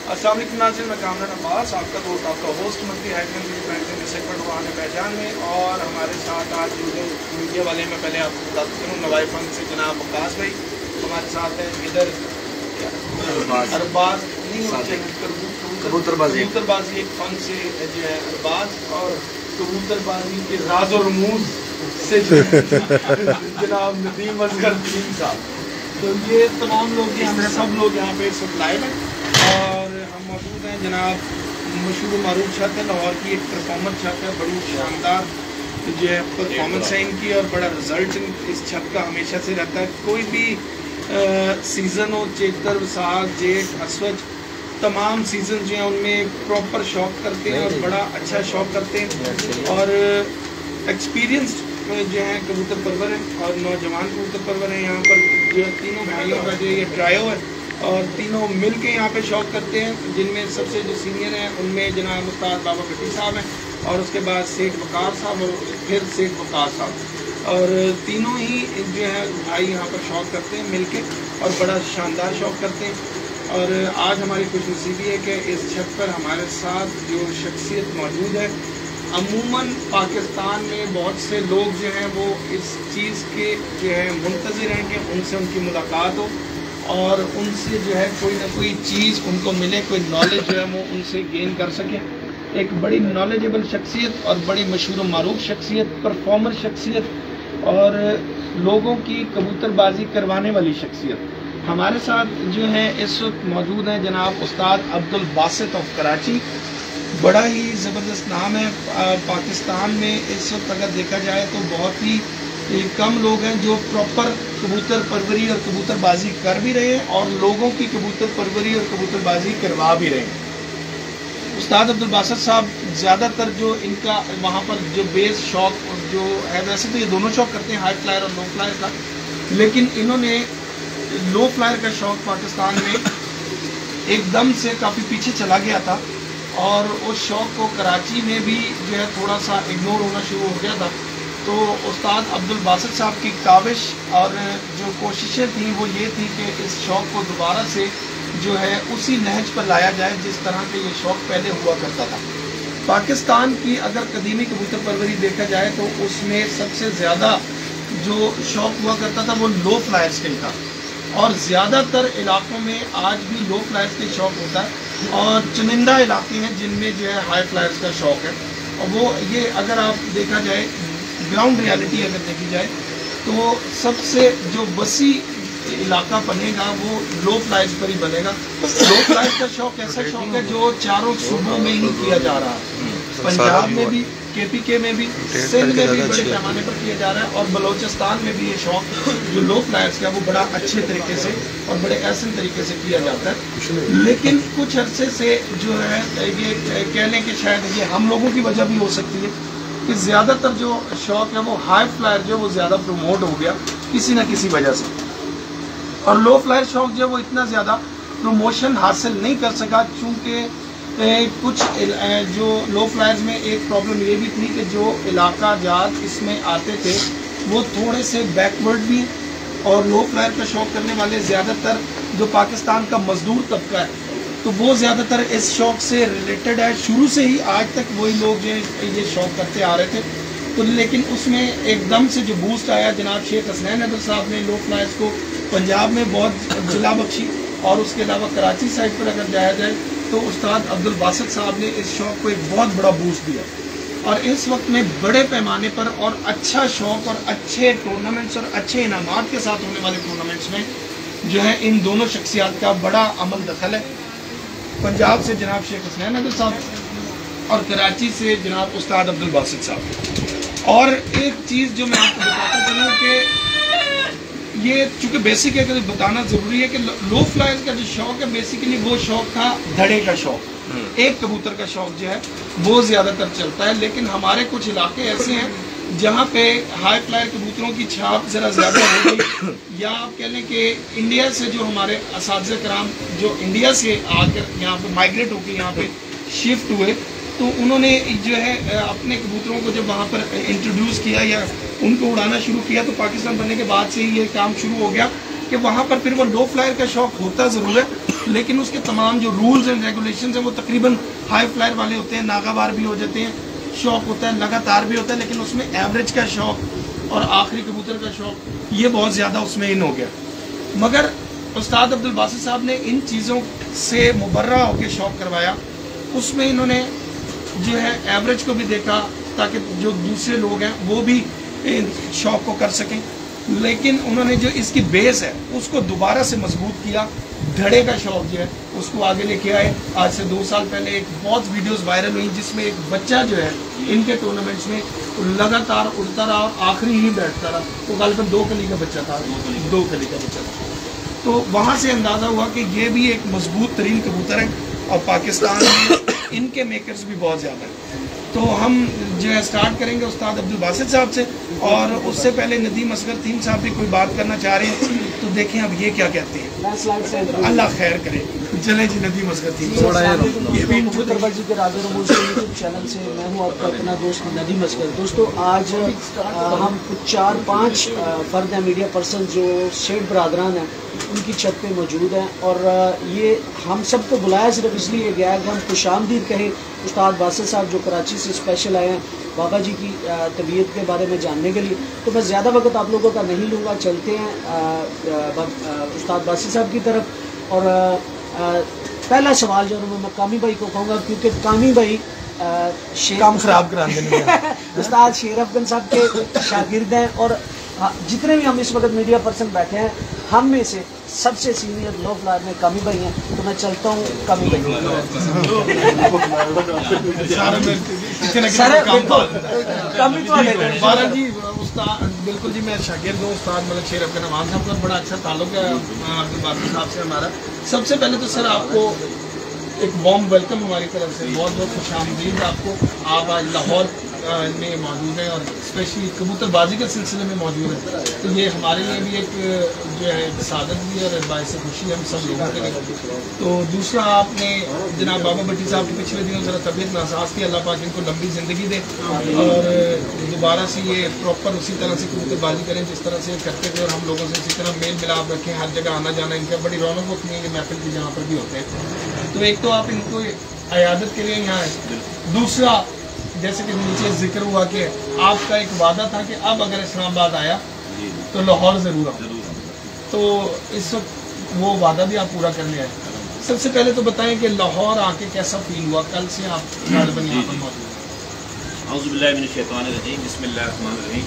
अस्सलाम वालेकुम नाज़रीन, मैं कामरान अब्बास, आपका दोस्त, आपका होस्ट मंथली हाइकमेंट के सेगमेंट हुआ पहचान में। और हमारे साथ आज मीडिया वाले में पहले आपको बताता हूँ, नवाई फन से जनाब वकास भाई हमारे साथ हैं। इधर अरबाज कबूतरबाजी एक फन से जो है अरबाज, और कबूतरबाजी के राज और रमूज से जनाब नदीम असगर साहब। तो ये तमाम लोग हमें सब लोग यहाँ पे सब लाइव हैं और हम मौजूद हैं जनाब मशहूर मारूफ छत है, लाहौर की एक परफॉर्मेंस छत है, बड़ी शानदार जो है परफॉर्मेंस है इनकी और बड़ा रिजल्ट इस छत का हमेशा से रहता है। कोई भी सीज़न हो, चेतर, विसाख, जेठ, असवज, तमाम सीज़न जो हैं उनमें प्रॉपर शौक करते हैं और बड़ा अच्छा शौक करते हैं। और एक्सपीरियंस्ड जो है कबूतर परवर है और नौजवान कबूतर परवर है। यहाँ पर जो तीनों भाइयों का जो ये ट्रायो है और तीनों मिल के यहाँ पे शौक करते हैं, जिनमें सबसे जो सीनियर हैं उनमें जनाब उस्ताद बाबा भट्टी साहब हैं और उसके बाद सेठ वकार साहब और फिर सेठ वकार साहब, और तीनों ही जो है भाई यहाँ पर शौक करते हैं मिल के और बड़ा शानदार शौक करते हैं। और आज हमारी खुशनसीबी है कि इस छत पर हमारे साथ जो शख्सियत मौजूद है। अमूमन पाकिस्तान में बहुत से लोग जो हैं वो इस चीज़ के जो है मुंतज़िर हैं कि उनसे उनकी मुलाकात हो और उनसे जो है कोई ना कोई चीज़ उनको मिले, कोई नॉलेज जो है वो उनसे गेन कर सकें। एक बड़ी नॉलेजेबल शख्सियत और बड़ी मशहूर मारूफ शख्सियत, परफॉर्मर शख्सियत और लोगों की कबूतरबाजी करवाने वाली शख्सियत हमारे साथ जो है इस वक्त मौजूद हैं जनाब उस्ताद अब्दुल बासित ऑफ कराची। बड़ा ही ज़बरदस्त नाम है पाकिस्तान में इस वक्त अगर देखा जाए तो बहुत ही कम लोग हैं जो प्रॉपर कबूतर परवरी और कबूतरबाजी कर भी रहे हैं और लोगों की कबूतर परवरी और कबूतरबाजी करवा भी रहे हैं। उस्ताद अब्दुल बासित साहब ज़्यादातर जो इनका वहाँ पर जो बेस शौक जो है, वैसे तो ये दोनों शौक करते हैं, हाई फ्लायर और लो फ्लायर का, लेकिन इन्होंने लो फ्लायर का शौक पाकिस्तान में एकदम से काफ़ी पीछे चला गया था और उस शौक़ को कराची में भी जो है थोड़ा सा इग्नोर होना शुरू हो गया था। तो उस्ताद अब्दुल बासित साहब की काविश और जो कोशिशें थी वो ये थी कि इस शौक़ को दोबारा से जो है उसी नहज पर लाया जाए जिस तरह के ये शौक़ पहले हुआ करता था। पाकिस्तान की अगर कदीमी कबूतर परवरी देखा जाए तो उसमें सबसे ज़्यादा जो शौक़ हुआ करता था वो लो फ्लायर्स के था और ज़्यादातर इलाक़ों में आज भी लो फ्लायर्स के शौक़ होता है और चुनिंदा इलाके हैं जिनमें जो है हाई फ्लायर्स का शौक़ है। और वो ये अगर आप देखा जाए ग्राउंड रियलिटी अगर देखी जाए तो सबसे जो वसी इलाका बनेगा वो लो फ्लायर्स पर ही बनेगा। लो फ्लायर्स का शौक़ ऐसा शौक़ है जो चारों सूबों में ही किया जा रहा है, पंजाब में भी, KPK में भी, सिंध में भी बड़े पैमाने पर किया जा रहा है और बलोचिस्तान में भी ये शौक़ जो लो फ्लायर्स का वो बड़ा अच्छे तरीके से और बड़े ऐसे तरीके से किया जाता है। लेकिन कुछ अरसे से जो है ये कह लें कि शायद ये हम लोगों की वजह भी हो सकती है कि ज़्यादातर जो शौक़ है वो हाई फ्लायर जो वो ज़्यादा प्रमोट हो गया किसी न किसी वजह से, और लो फ्लायर शौक़ जो है वो इतना ज़्यादा प्रमोशन हासिल नहीं कर सका चूँकि कुछ जो लो फ्लायर्स में एक प्रॉब्लम ये भी थी कि जो इलाका जात इसमें आते थे वो थोड़े से बैकवर्ड भी, और लो फ्लायर का शौक़ करने वाले ज़्यादातर जो पाकिस्तान का मजदूर तबका है तो वो ज़्यादातर इस शौक़ से रिलेटेड है। शुरू से ही आज तक वही लोग जो ये शौक़ करते आ रहे थे। तो लेकिन उसमें एकदम से जो बूस्ट आया जनाब शेख हसनैन अदल साहब ने लो फ्लायर्स को पंजाब में बहुत जिला बख्शी, और उसके अलावा कराची साइड पर अगर जाया जाए तो उस्ताद अब्दुल बासित साहब ने इस शौक़ को एक बहुत बड़ा बूस्ट दिया और इस वक्त में बड़े पैमाने पर और अच्छा शौक़ और अच्छे टूर्नामेंट्स और अच्छे इनामात के साथ होने वाले टूर्नामेंट्स में जो है इन दोनों शख्सियात का बड़ा अमल दखल है। पंजाब से जनाब शेख हसनैन अदल साहब और कराची से जनाब उस्ताद अब्दुल बासित साहब। और एक चीज़ जो मैं आपको बताता चलूँ कि ये चूँकि बेसिक है कि बताना ज़रूरी है कि लो फ्लायर्स का जो शौक़ है बेसिकली वो शौक़ था धड़े का शौक़, एक कबूतर का शौक़ जो है वो ज़्यादातर चलता है। लेकिन हमारे कुछ इलाके ऐसे हैं जहाँ पे हाई फ्लायर कबूतरों की छाप ज़रा ज़्यादा हो गई, या आप कह लें कि इंडिया से जो हमारे असातिज़ा कराम जो इंडिया से आकर यहाँ पे माइग्रेट होकर यहाँ पे शिफ्ट हुए तो उन्होंने जो है अपने कबूतरों को जब वहाँ पर इंट्रोड्यूस किया या उनको उड़ाना शुरू किया तो पाकिस्तान बनने के बाद से ही ये काम शुरू हो गया कि वहाँ पर फिर वो लो फ्लायर का शौक़ होता ज़रूर है लेकिन उसके तमाम जो रूल्स एंड रेगुलेशन हैं वो तकरीबन हाई फ्लायर वाले होते हैं, नागावार भी हो जाते हैं, शौक होता है, लगातार भी होता है, लेकिन उसमें एवरेज का शौक और आखिरी कबूतर का शौक ये बहुत ज़्यादा उसमें इन हो गया। मगर उस्ताद अब्दुल बासित साहब ने इन चीज़ों से मुबर्रा होकर शौक करवाया। उसमें इन्होंने जो है एवरेज को भी देखा ताकि जो दूसरे लोग हैं वो भी शौक को कर सकें, लेकिन उन्होंने जो इसकी बेस है उसको दोबारा से मजबूत किया। धड़े का शौक जो है उसको आगे लेके आए। आज से 2 साल पहले एक बहुत वीडियोस वायरल हुई जिसमें एक बच्चा जो है इनके टूर्नामेंट्स में लगातार उड़ता रहा और आखिरी ही बैठता रहा। तो गालिबन 2 कली का बच्चा था, 2 कली का बच्चा था। तो वहाँ से अंदाज़ा हुआ कि ये भी एक मजबूत तरीन कबूतर है और पाकिस्तान में इनके मेकर्स भी बहुत ज़्यादा हैं। तो हम जो है स्टार्ट करेंगे उस्ताद अब्दुल बासित साहब से, और उससे पहले नदीम असगर तीन साहब भी कोई बात करना चाह रहे हैं, तो देखें अब ये क्या कहते हैं। अल्लाह खैर करे। चले जी नदीम असगर तीन ये भी कबूतरबाजी के राज़ रमूज़ के यूट्यूब चैनल से मैं हूँ आपका अपना दोस्त नदीम असगर। दोस्तों आज हम कुछ 4-5 फ़र्द हैं, मीडिया पर्सन जो शेख बरादरान हैं, उनकी छत पे मौजूद हैं। और ये हम सबको बुलाया सिर्फ इसलिए गया है कि हम खुशामदीद कहें उस्ताद बासित साहब जो कराची से स्पेशल आए हैं बाबा जी की तबीयत के बारे में जानने के लिए। तो मैं ज़्यादा वक्त आप लोगों का नहीं लूँगा, चलते हैं उस्ताद बासित साहब की तरफ। और पहला सवाल जो मैं कामी भाई को कहूँगा, क्योंकि कामी भाई काम खराब करा देंगे उस्ताद शेर अफगन साहब के शागिर्द हैं, और जितने भी हम इस वक्त मीडिया पर्सन बैठे हैं हम में से सबसे सीनियर लो फ्लायर में कामी भाई हैं। तो मैं चलता हूँ कामी भाई। जी उस्ताद बिल्कुल जी, मैं शागिर्द हूँ उस्ताद मतलब शेर अफगन नवाज साहब का बड़ा अच्छा ताल्लुक है अब्दुल बासित साहब से हमारा। सबसे पहले तो सर आपको एक वार्म वेलकम हमारी तरफ से, बहुत बहुत खुशामदीद आपको। आप आज लाहौर में मौजूद है और स्पेशली कबूतरबाजी के सिलसिले में मौजूद है, तो ये हमारे लिए भी एक जो है सादत भी है और बायस खुशी हम सब लोगों के लिए। तो दूसरा, आपने जनाब बाबा भट्टी साहब के पिछले दिनों ज़रा तबीयत नासाज थी, अल्लाह पाक इनको लंबी ज़िंदगी दे और दोबारा से ये प्रॉपर उसी तरह से कबूतरबाजी करें जिस तरह से करते थे, और हम लोगों से इसी तरह मेल मिलाप रखें, हर जगह आना जाना इनका बड़ी रौनक होती है ये महफिल की जहाँ पर भी होते हैं। तो एक तो आप इनको अयादत के लिए यहाँ आए। दूसरा, जैसे कि नीचे जिक्र हुआ कि आपका एक वादा था कि अब अगर इस्लामाबाद आया तो लाहौर ज़रूर आओ, तो इस वक्त वो वादा भी आप पूरा करने आए। सबसे पहले तो बताएं कि लाहौर आके कैसा फील हुआ, कल से आप गालिबन यहाँ पर मौजूद हैं। औज़ु बिल्लाहि मिनश शैतानिर रजीम, बिस्मिल्लाहिर रहमानिर रहीम।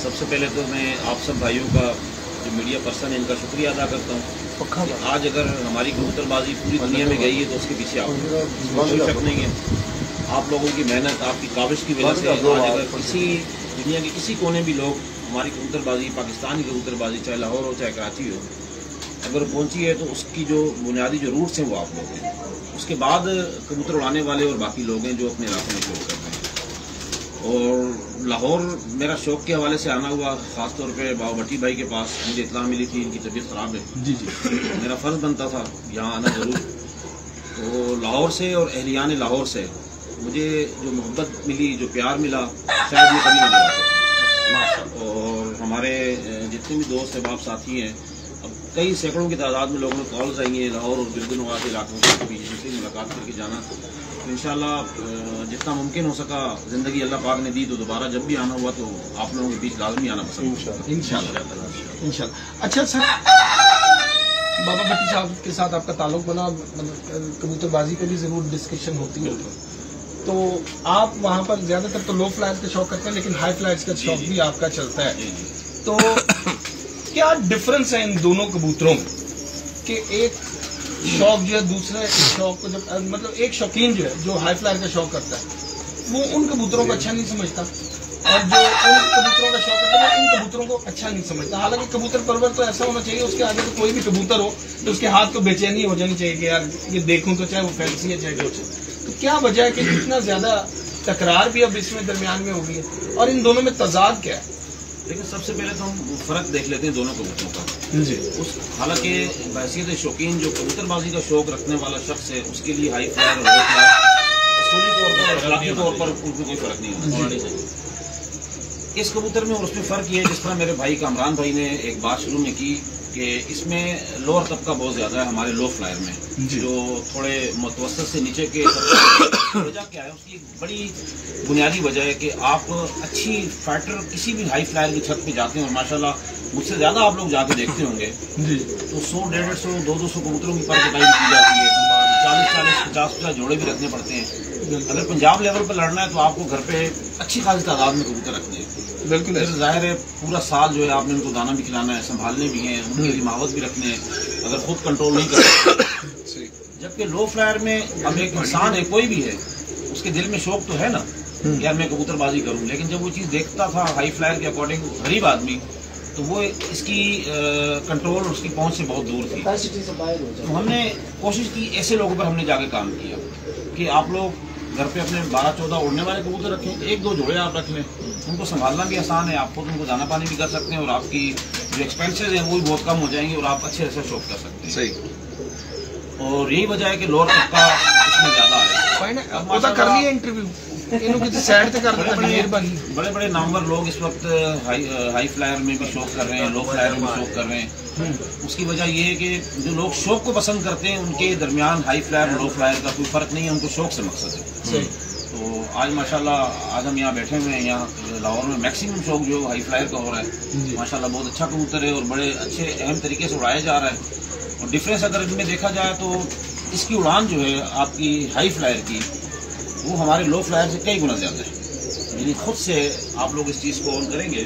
सबसे पहले तो मैं आप सब भाइयों का जो मीडिया पर्सन है इनका शुक्रिया अदा करता हूँ। आज अगर हमारी कबूतरबाजी पूरी दुनिया में गई है तो उसके पीछे आप कोई शक नहीं है। आप लोगों की मेहनत, आपकी काविश की वजह से आज अगर किसी दुनिया के किसी कोने भी लोग हमारी कबूतरबाजी, पाकिस्तानी कबूतरबाजी, चाहे लाहौर हो चाहे कराची हो, अगर पहुंची है तो उसकी जो बुनियादी जो रूट्स हैं वो आप लोग हैं। उसके बाद कबूतर उड़ाने वाले और बाकी लोग हैं जो अपने इलाकों में शौक करते हैं। और लाहौर मेरा शौक के हवाले से आना हुआ, ख़ासतौर पर बाबा भट्टी भाई के पास मुझे इत्तला मिली थी इनकी तबीयत ख़राब है जी जी, मेरा फ़र्ज़ बनता था यहाँ आना ज़रूर। तो लाहौर से और अहलियान लाहौर से मुझे जो मोहब्बत मिली, जो प्यार मिला, शायद ये कभी नहीं मिला। और हमारे जितने भी दोस्त अहबाब साथी हैं, अब कई सैकड़ों की तादाद में लोगों ने कॉल्स आई हैं लाहौर और गिरदन नवाज़ इलाकों से, कभी इनसे मुलाकात करके जाना। तो इंशाल्लाह जितना मुमकिन हो सका ज़िंदगी अल्लाह पाक ने दी, तो दोबारा जब भी आना हुआ तो आप लोगों के बीच लाजमी आना पसंद इंशाल्लाह। अच्छा सर, बाबा भट्टी साहब के साथ आपका ताल्लुक बना, मतलब कबूतरबाजी पे भी ज़रूर डिस्कशन होती है, तो आप वहाँ पर ज़्यादातर तो लो फ्लाइट्स का शौक करते हैं, लेकिन हाई फ्लाइट्स का शौक भी आपका चलता है। तो क्या डिफरेंस है इन दोनों कबूतरों में कि एक शौक जो है दूसरे शौक को, जब मतलब एक शौकीन जो है जो हाई फ्लायर का शौक करता है वो उन कबूतरों को अच्छा नहीं समझता, और जो उन कबूतरों का शौक करता है इन कबूतरों को अच्छा नहीं समझता। हालांकि कबूतर परवर तो ऐसा होना चाहिए, उसके आगे तो कोई भी कबूतर हो तो उसके हाथ को बेचैनी हो जानी चाहिए कि यार ये देखूं तो, चाहे वो फैंसी है चाहे कुछ। तो क्या वजह है कि इतना ज्यादा तकरार भी अब इसमें दरमियान में हो गई है, और इन दोनों में तजाद क्या है? लेकिन सबसे पहले तो हम फ़र्क देख लेते हैं दोनों कबूतरों का जी। उस हालांकि बहसीत शौकीन जो कबूतरबाजी का शौक रखने वाला शख्स है उसके लिए हाई फ्लायर और लो फ्लायर असूली तौर पर, अखलाकी तौर पर उनमें कोई फ़र्क नहीं होना चाहिए। इस कबूतर में और उसमें फ़र्क ये है, जिस तरह मेरे भाई कामरान भाई ने एक बात शुरू में की कि इसमें लोअर तबका बहुत ज़्यादा है हमारे लो फ्लायर में, जो थोड़े मुतवस्सित से नीचे के वजह क्या है, उसकी एक बड़ी बुनियादी वजह है कि आप अच्छी फाइटर किसी भी हाई फ्लायर की छत पे जाते हैं, और माशाल्लाह मुझसे ज़्यादा आप लोग जाके देखते होंगे तो 100, 150, 200 कबूतरों की पर कटाई की जाती है, 40, 50 जोड़े भी रखने पड़ते हैं। अगर पंजाब लेवल पर लड़ना है तो आपको घर पे अच्छी खासी तादाद में कबूतर रखने हैं। बिल्कुल फिर जाहिर है पूरा साल जो है आपने उनको दाना भी खिलाना है, संभालने भी हैं, उनके लिए माहौल भी रखने हैं, अगर खुद कंट्रोल नहीं कर सकते। जबकि लो फ्लायर में अब एक इंसान है, कोई भी है, उसके दिल में शौक तो है ना यार मैं कबूतरबाजी करूं, लेकिन जब वो चीज़ देखता था हाई फ्लायर के अकॉर्डिंग गरीब आदमी, तो वो इसकी कंट्रोल उसकी पहुंच से बहुत दूर थी। तो हमने कोशिश की, ऐसे लोगों पर हमने जाके काम किया कि आप लोग घर पे अपने 12-14 उड़ने वाले कबूतर रखें, 1-2 जोड़े आप रख लें, उनको संभालना भी आसान है, आपको उनको दाना पानी भी कर सकते हैं, और आपकी जो एक्सपेंसेस हैं वो भी बहुत कम हो जाएंगे, और आप अच्छे से शौक कर सकते हैं। सही। और यही वजह है कि लोअर तबका इसमें ज़्यादा है। कर लिया इंटरव्यू साइड से बड़े बड़े नामवर लोग इस वक्त हाई फ्लायर में भी शौक कर रहे हैं, लो फ्लायर में भी शौक कर रहे हैं। उसकी वजह ये है कि जो लोग शौक को पसंद करते हैं उनके दरमियान हाई फ्लायर लो फ्लायर का कोई फ़र्क नहीं है, उनको शौक से मकसद है। तो आज माशाल्लाह आज हम यहाँ बैठे हुए हैं, यहाँ लाहौर में मैक्सिमम शौक जो हाई फ्लायर का हो रहा है, माशाल्लाह बहुत अच्छा कबूतर है और बड़े अच्छे अहम तरीके से उड़ाया जा रहा है। और डिफरेंस अगर इनमें देखा जाए तो इसकी उड़ान जो है आपकी हाई फ्लायर की, वो हमारे लो फ्लायर से कई गुना ज़्यादा है। यानी खुद से आप लोग इस चीज़ को ऑन करेंगे,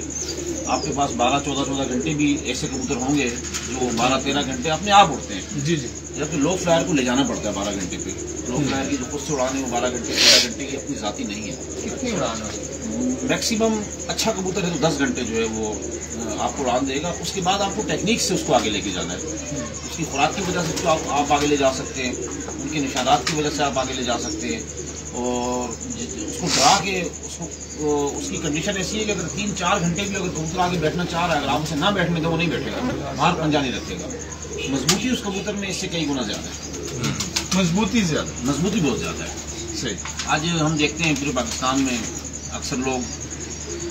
आपके पास 12-14 घंटे भी ऐसे कबूतर होंगे जो 12-13 घंटे अपने आप उड़ते हैं। जी। जबकि लो फ्लायर को ले जाना पड़ता है 12 घंटे पे। लो फ्लायर की जो खुद से उड़ान है वो 12 घंटे 13 घंटे की अपनी ज़ाती नहीं है। कितनी उड़ान है? मैक्सिमम अच्छा कबूतर है तो 10 घंटे जो है वो आपको उड़ान देगा। उसके बाद आपको टेक्निक से उसको आगे लेके जाना है, उसकी खुराक की वजह से तो आप आगे ले जा सकते हैं, उनके निशानात की वजह से आप आगे ले जा सकते हैं, और उसको डरा के उसकी कंडीशन ऐसी है कि अगर 3-4 घंटे भी अगर कबूतर आगे बैठना चाह रहा है, अगर आप उसे ना बैठने दो वो नहीं बैठेगा, बाहर पंजा नहीं रखेगा। मजबूती उस कबूतर में इससे कई गुना ज़्यादा है, मजबूती बहुत ज़्यादा है। सही। आज हम देखते हैं पूरे पाकिस्तान में अक्सर लोग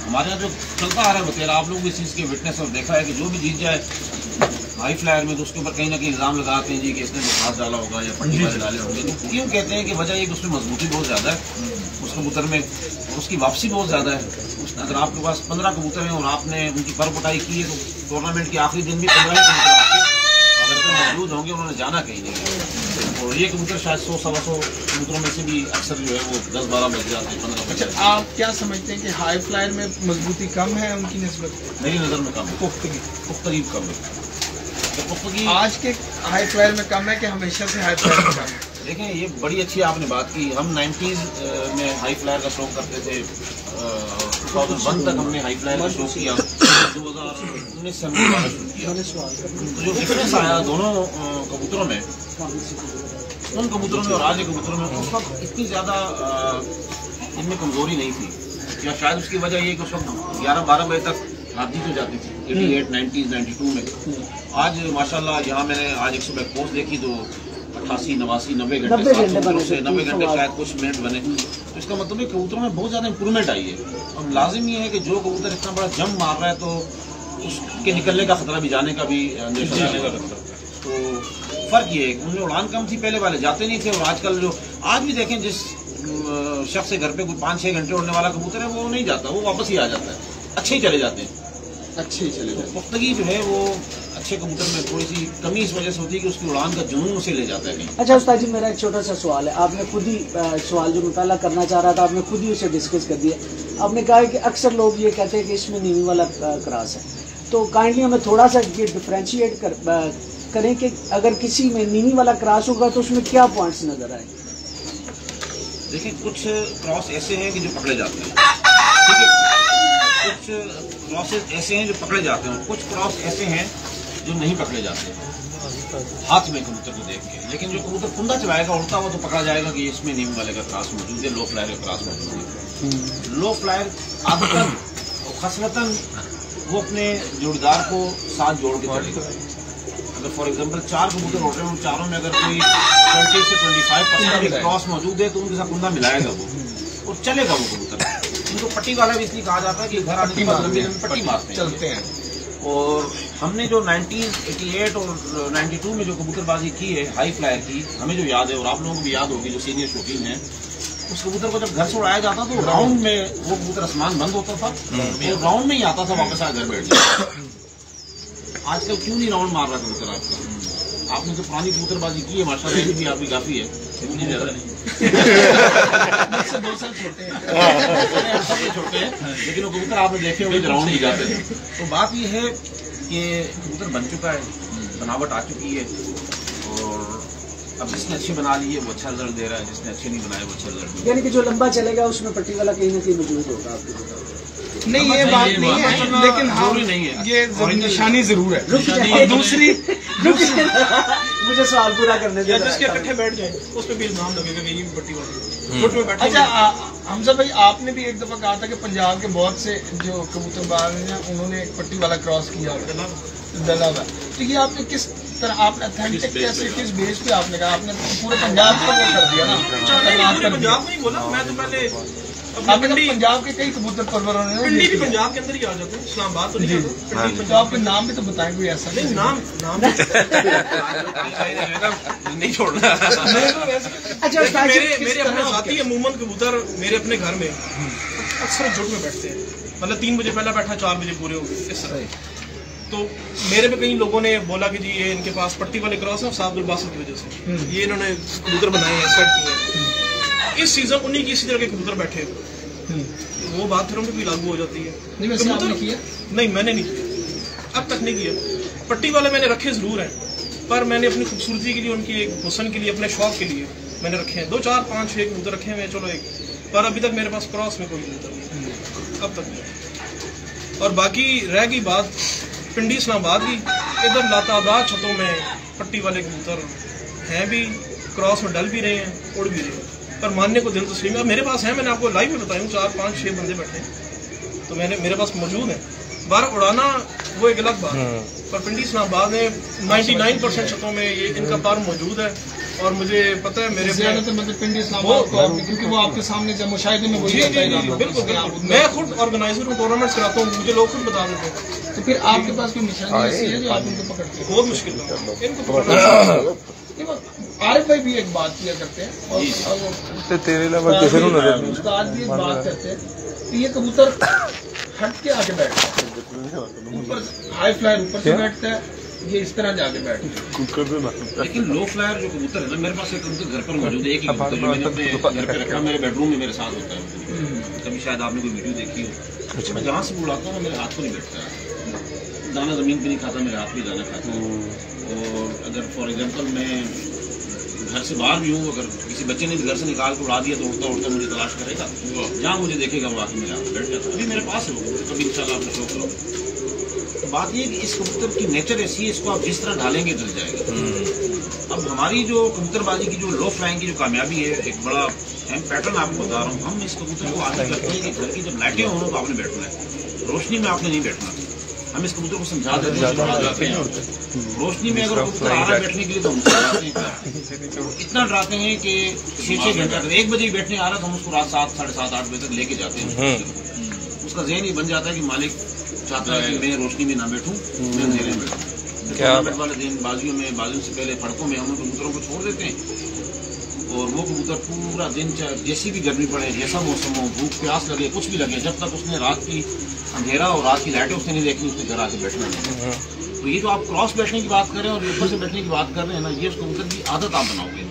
हमारे यहाँ जो चलता आ रहा है बतेरा, आप लोग भी इस चीज़ के विटनेस और देखा है कि जो भी जीत जाए हाई फ्लायर में तो उसके ऊपर कहीं ना कहीं इल्ज़ाम लगाते हैं जी कि इसने घास डाला होगा या पट्टी वाले डाले होंगे। तो क्यों कहते हैं कि वजह ये कि उसमें मजबूती बहुत ज़्यादा है उस कबूतर में, उसकी वापसी बहुत ज़्यादा है। अगर आपके पास 15 कबूतर हैं और आपने उनकी पर पटाई की है तो टूर्नामेंट के आखिरी दिन भी 15 ही कबूतर आपके अगर तो मौजूद होंगे, उन्होंने जाना कहीं नहीं। और ये कबूतर शायद 100-125 कबूतरों में से भी अक्सर जो है वो 10-12 बज जाते हैं, 15। अच्छा, आप क्या समझते हैं कि हाई फ्लायर में मजबूती कम है उनकी निस्बत? मेरी नज़र में कम है, पुख्तगी कम है। आज के हाई फ्लायर में कम है कि हमेशा से हाई फ्लायर में कम है? देखें, ये बड़ी अच्छी आपने बात की। हम 90s में हाई फ्लायर का शौक करते थे, 2001 तक हमने हाई फ्लायर का शौक किया, 2019 से हमने शुरू किया। तो जो डिफरेंस आया दोनों कबूतरों में, उन कबूतरों में और आज के कबूतरों में, उस वक्त इतनी ज़्यादा इनमें कमज़ोरी नहीं थी, या शायद उसकी वजह ये कि उस वक्त 11-12 बजे तक रात जीत हो जाती थी 88, 90s, 92 में। आज माशाल्लाह यहाँ मैंने आज एक सुबह पोस्ट देखी तो 88, 89, 90 घंटे 90 घंटे शायद कुछ मिनट बने। तो इसका मतलब है कबूतरों में बहुत ज़्यादा इंप्रूवमेंट आई है। अब लाजिम ये है कि जो कबूतर इतना बड़ा जंप मार रहा है तो उसके निकलने का खतरा भी, जाने का भी अंदेशा जाने का खतरा। तो फ़र्क ये है कि उनमें उड़ान कम थी, पहले वाले जाते नहीं थे, और आजकल जो आज भी देखें जिस शख्स के घर पे कोई 5-6 घंटे उड़ने वाला कबूतर है वो नहीं जाता, वो वापस ही आ जाता है, अच्छे ही चले जाते हैं, अच्छे ही चले जाते हैं। पुख्तगी जो है वो अच्छे कबूतर में थोड़ी सी कमी इस वजह से होती है कि उसकी उड़ान का जुनून उसे ले जाता है कहीं। अच्छा उस्ताद जी, मेरा एक छोटा सा सवाल है, आपने खुद ही सवाल जो मैं पहला करना चाह रहा था आपने खुद ही उसे डिस्कस कर दिया। आपने कहा है कि अक्सर लोग ये कहते हैं कि इसमें नीवी वाला क्रॉस है, तो काइंडली हमें थोड़ा सा ये डिफ्रेंशिएट करें कि अगर किसी में नीवी वाला क्रॉस होगा तो उसमें क्या पॉइंट्स नजर आए? देखिए, कुछ क्रॉस ऐसे हैं कि जो पकड़े जाते हैं, ठीक है, कुछ क्रॉसेस ऐसे हैं जो पकड़े जाते हैं, कुछ क्रॉस ऐसे हैं जो नहीं पकड़े जाते हाथ में कबूतर को देख के। लेकिन जो कबूतर कुंदा चलाएगा उड़ता हुआ तो पकड़ा जाएगा कि इसमें नीम वाले का क्रॉस मौजूद है, लो फ्लायर का क्रॉस मौजूद है। लो फ्लायर आदतन और खसलतन वो अपने जोड़ीदार को साथ जोड़ के चलेगा। अगर फॉर एग्जांपल 4 कबूतर उड़ रहे हैं, चारों में अगर कोई 20 से 25% क्रॉस मौजूद है तो उनके साथ कुंदा मिलाएगा वो और चलेगा वो कबूतर। इनको पट्टी वाला भी इसलिए कहा जाता है कि घर आने के बाद लंबी पट्टी मारते हैं, चलते हैं। और हमने जो 1988 और 92 में जो कबूतरबाजी की है हाई फ्लायर की, हमें जो याद है और आप लोगों को भी याद होगी जो सीनियर शौकीन है, उस कबूतर को जब घर से उड़ाया जाता तो राउंड में वो कबूतर आसमान बंद होता था और राउंड में ही आता था, वापस आकर घर बैठ जाता। आजकल क्यों नहीं राउंड मार रहा कबूतर आपका? आपने जो पुरानी कबूतरबाजी की है माशाल्लाह भी आपकी काफी है, मुझे ज्यादा नहीं। मुझसे 2 साल छोटे हैं। सबसे छोटे हैं, लेकिन वो कबूतर आपने देखे होंगे राउंड नहीं जाते थे। तो बात ये है कि कबूतर बन चुका है, बनावट आ चुकी है और अब जिसने अच्छी बना ली है वो अच्छा रिजल्ट दे रहा है, जिसने अच्छे नहीं बनाया वो अच्छा रिजल्ट दे रहा है। यानी कि जो लंबा चलेगा उसमें पट्टी वाला कहीं ना कहीं मौजूद होगा आपके बताओ। नहीं ये बात नहीं है, लेकिन हाँ नहीं है, ये निशानी जरूर है। और दूसरी मुझे सवाल पूरा करने दे। जिसके इकट्ठे बैठ जाए उस पर भी इल्जाम लगेगा कि ये भी पट्टी वाली फुट में बैठे। अच्छा हमजा भाई, आपने भी एक दफा कहा था कि पंजाब के बहुत से जो कबूतरबाज हैं उन्होंने एक पट्टी वाला क्रॉस किया डला हुआ, तो ये आपने किस तरह, आपने अथेंटिक कैसे, किस बेस पे आपने कहा? आपने पूरे पंजाब को वो कर दिया ना, पंजाब को नहीं बोला मैं, तो पहले आपने तो पंजाब के कई कबूतर परवरों ने पिंडी भी पंजाब के अंदर ही आ जाते हैं, इस्लामाबाद तो नहीं आता। तो आपके नाम भी तो बताएं कोई ऐसा नहीं, नाम नहीं छोड़ना। अच्छा मेरे अपने साथी अमूमन कबूतर मेरे अपने घर में अक्सर जुट में बैठते हैं, मतलब 3 बजे पहला बैठा 4 बजे पूरे हो गए इस तरह। तो मेरे पे कई लोगों ने बोला कि जी ये इनके पास पट्टी वाले क्रॉस है साहब बासित की वजह से ये इन्होंने कबूतर बनाए हैं, सेट किए हैं। इस सीजन उन्हीं की इसी तरह के कबूतर बैठे, वो बात फिर उनको भी लागू हो जाती है। आपने किया? नहीं मैंने नहीं किया, अब तक नहीं किया। पट्टी वाले मैंने रखे जरूर हैं, पर मैंने अपनी खूबसूरती के लिए, उनकी एक हुस्न के लिए, अपने शौक के लिए मैंने रखे हैं। 2 4 5 6 कबूतर रखे हैं चलो एक, पर अभी तक मेरे पास क्रॉस में कोई कबूतर नहीं, अब तक नहीं। और बाकी रह गई बात पिंडी इस्लामाबाद की, इधर लातादाद छतों में पट्टी वाले कबूतर हैं भी, क्रॉस में डल भी रहे हैं, उड़ भी रहे हैं, पर मानने को दिल तस्लीम है। मेरे पास है, मैंने आपको लाइव में बताया 4 5 6 बंदे बैठे हैं, तो मेरे पास मौजूद है। बार उड़ाना वो एक अलग बात है, पर पिंडी इस्लामाबाद में 99% छतों में ये इनका पर मौजूद है। और मुझे पता है मेरे ज्यादातर मतलब पिंडी इस्लामाबाद को क्योंकि वो आपके सामने जब मुशाहिदे में वही होता है। बिल्कुल, मैं खुद ऑर्गेनाइजर हूँ, टूर्नामेंट्स कराता हूँ, मुझे लोग खुद बता देते हैं। तो फिर आपके पास कोई निशानी ऐसी है जो आप इनको पकड़ते हैं? बहुत मुश्किल है इनको पकड़ना। आरिफ भाई भी एक बात किया करते हैं और तेरे अलावा किसी को नजर नहीं। उस्ताद भी एक बात करते हैं कि ये कबूतर हट के आके बैठता है, ऊपर हाई फ्लायर ऊपर से बैठता है, ये इस तरह जाके बैठता है। लेकिन लो फ्लायर जो कबूतर है ना, मेरे पास एक कबूतर घर पर मौजूद है, एक ही कबूतर जो मैंने अपने घर पे रखा, मेरे बेडरूम में मेरे साथ होता है। कभी शायद आपने कोई वीडियो देखी हो, मैं जहाँ से उड़ाता हूँ मेरे हाथ को नहीं बैठता है, दाना जमीन पे नहीं खाता, मेरे हाथ भी दाना खाता है। और अगर फॉर एग्जाम्पल मैं घर से बाहर भी हूँ, अगर किसी बच्चे ने घर से निकाल के उड़ा दिया तो उड़ता उड़ता मुझे तलाश करेगा, जहाँ मुझे देखेगा वो आके मेरे हाथ बैठ जाता है। अभी मेरे पास है वो, कभी इंशाल्लाह आपने शौक करो। तो बात ये है कि इस कबूतर की नेचर ऐसी है, इसको आप जिस तरह ढालेंगे चल जाएगा। अब हमारी जो कबूतरबाजी की जो लो फ्लाइंग की जो कामयाबी है, एक बड़ा अहम पैटर्न आपको बता रहा हूँ। हम इस कबूतर को आदत करते हैं कि घर की जब लाइटें हों तो आपने बैठना है, रोशनी में आपने नहीं बैठना। हम इस कबूतर को समझा देते हैं, रोशनी में अगर कबूतर आ रहा है बैठने के लिए तो हम इतना डराते हैं कि 6-6 घंटा, अगर 1 बजे बैठने आ रहा है तो हम उसको रात 7 साढ़े 7 8 बजे तक लेके जाते हैं। उसका ज़हन ही बन जाता है कि मालिक चाहता है कि मैं रोशनी में ना बैठूं, मैं अंधेरे में बैठूं। टूर्नामेंट वाले दिन बाजियों से पहले फड़कों में हम उन कबूतरों को छोड़ देते हैं और वो कबूतर पूरा दिन, चाहे जैसी भी गर्मी पड़े, जैसा मौसम हो, भूख प्यास लगे, कुछ भी लगे, जब तक उसने रात की अंधेरा और रात की लाइटें उसने नहीं देखनी, उसने घर आके बैठना नहीं। तो ये जो आप क्रॉस बैठने की बात कर रहे हैं और ऊपर से बैठने की बात कर रहे हैं ना, ये उस कबूतर की आदत आप बनाओगे।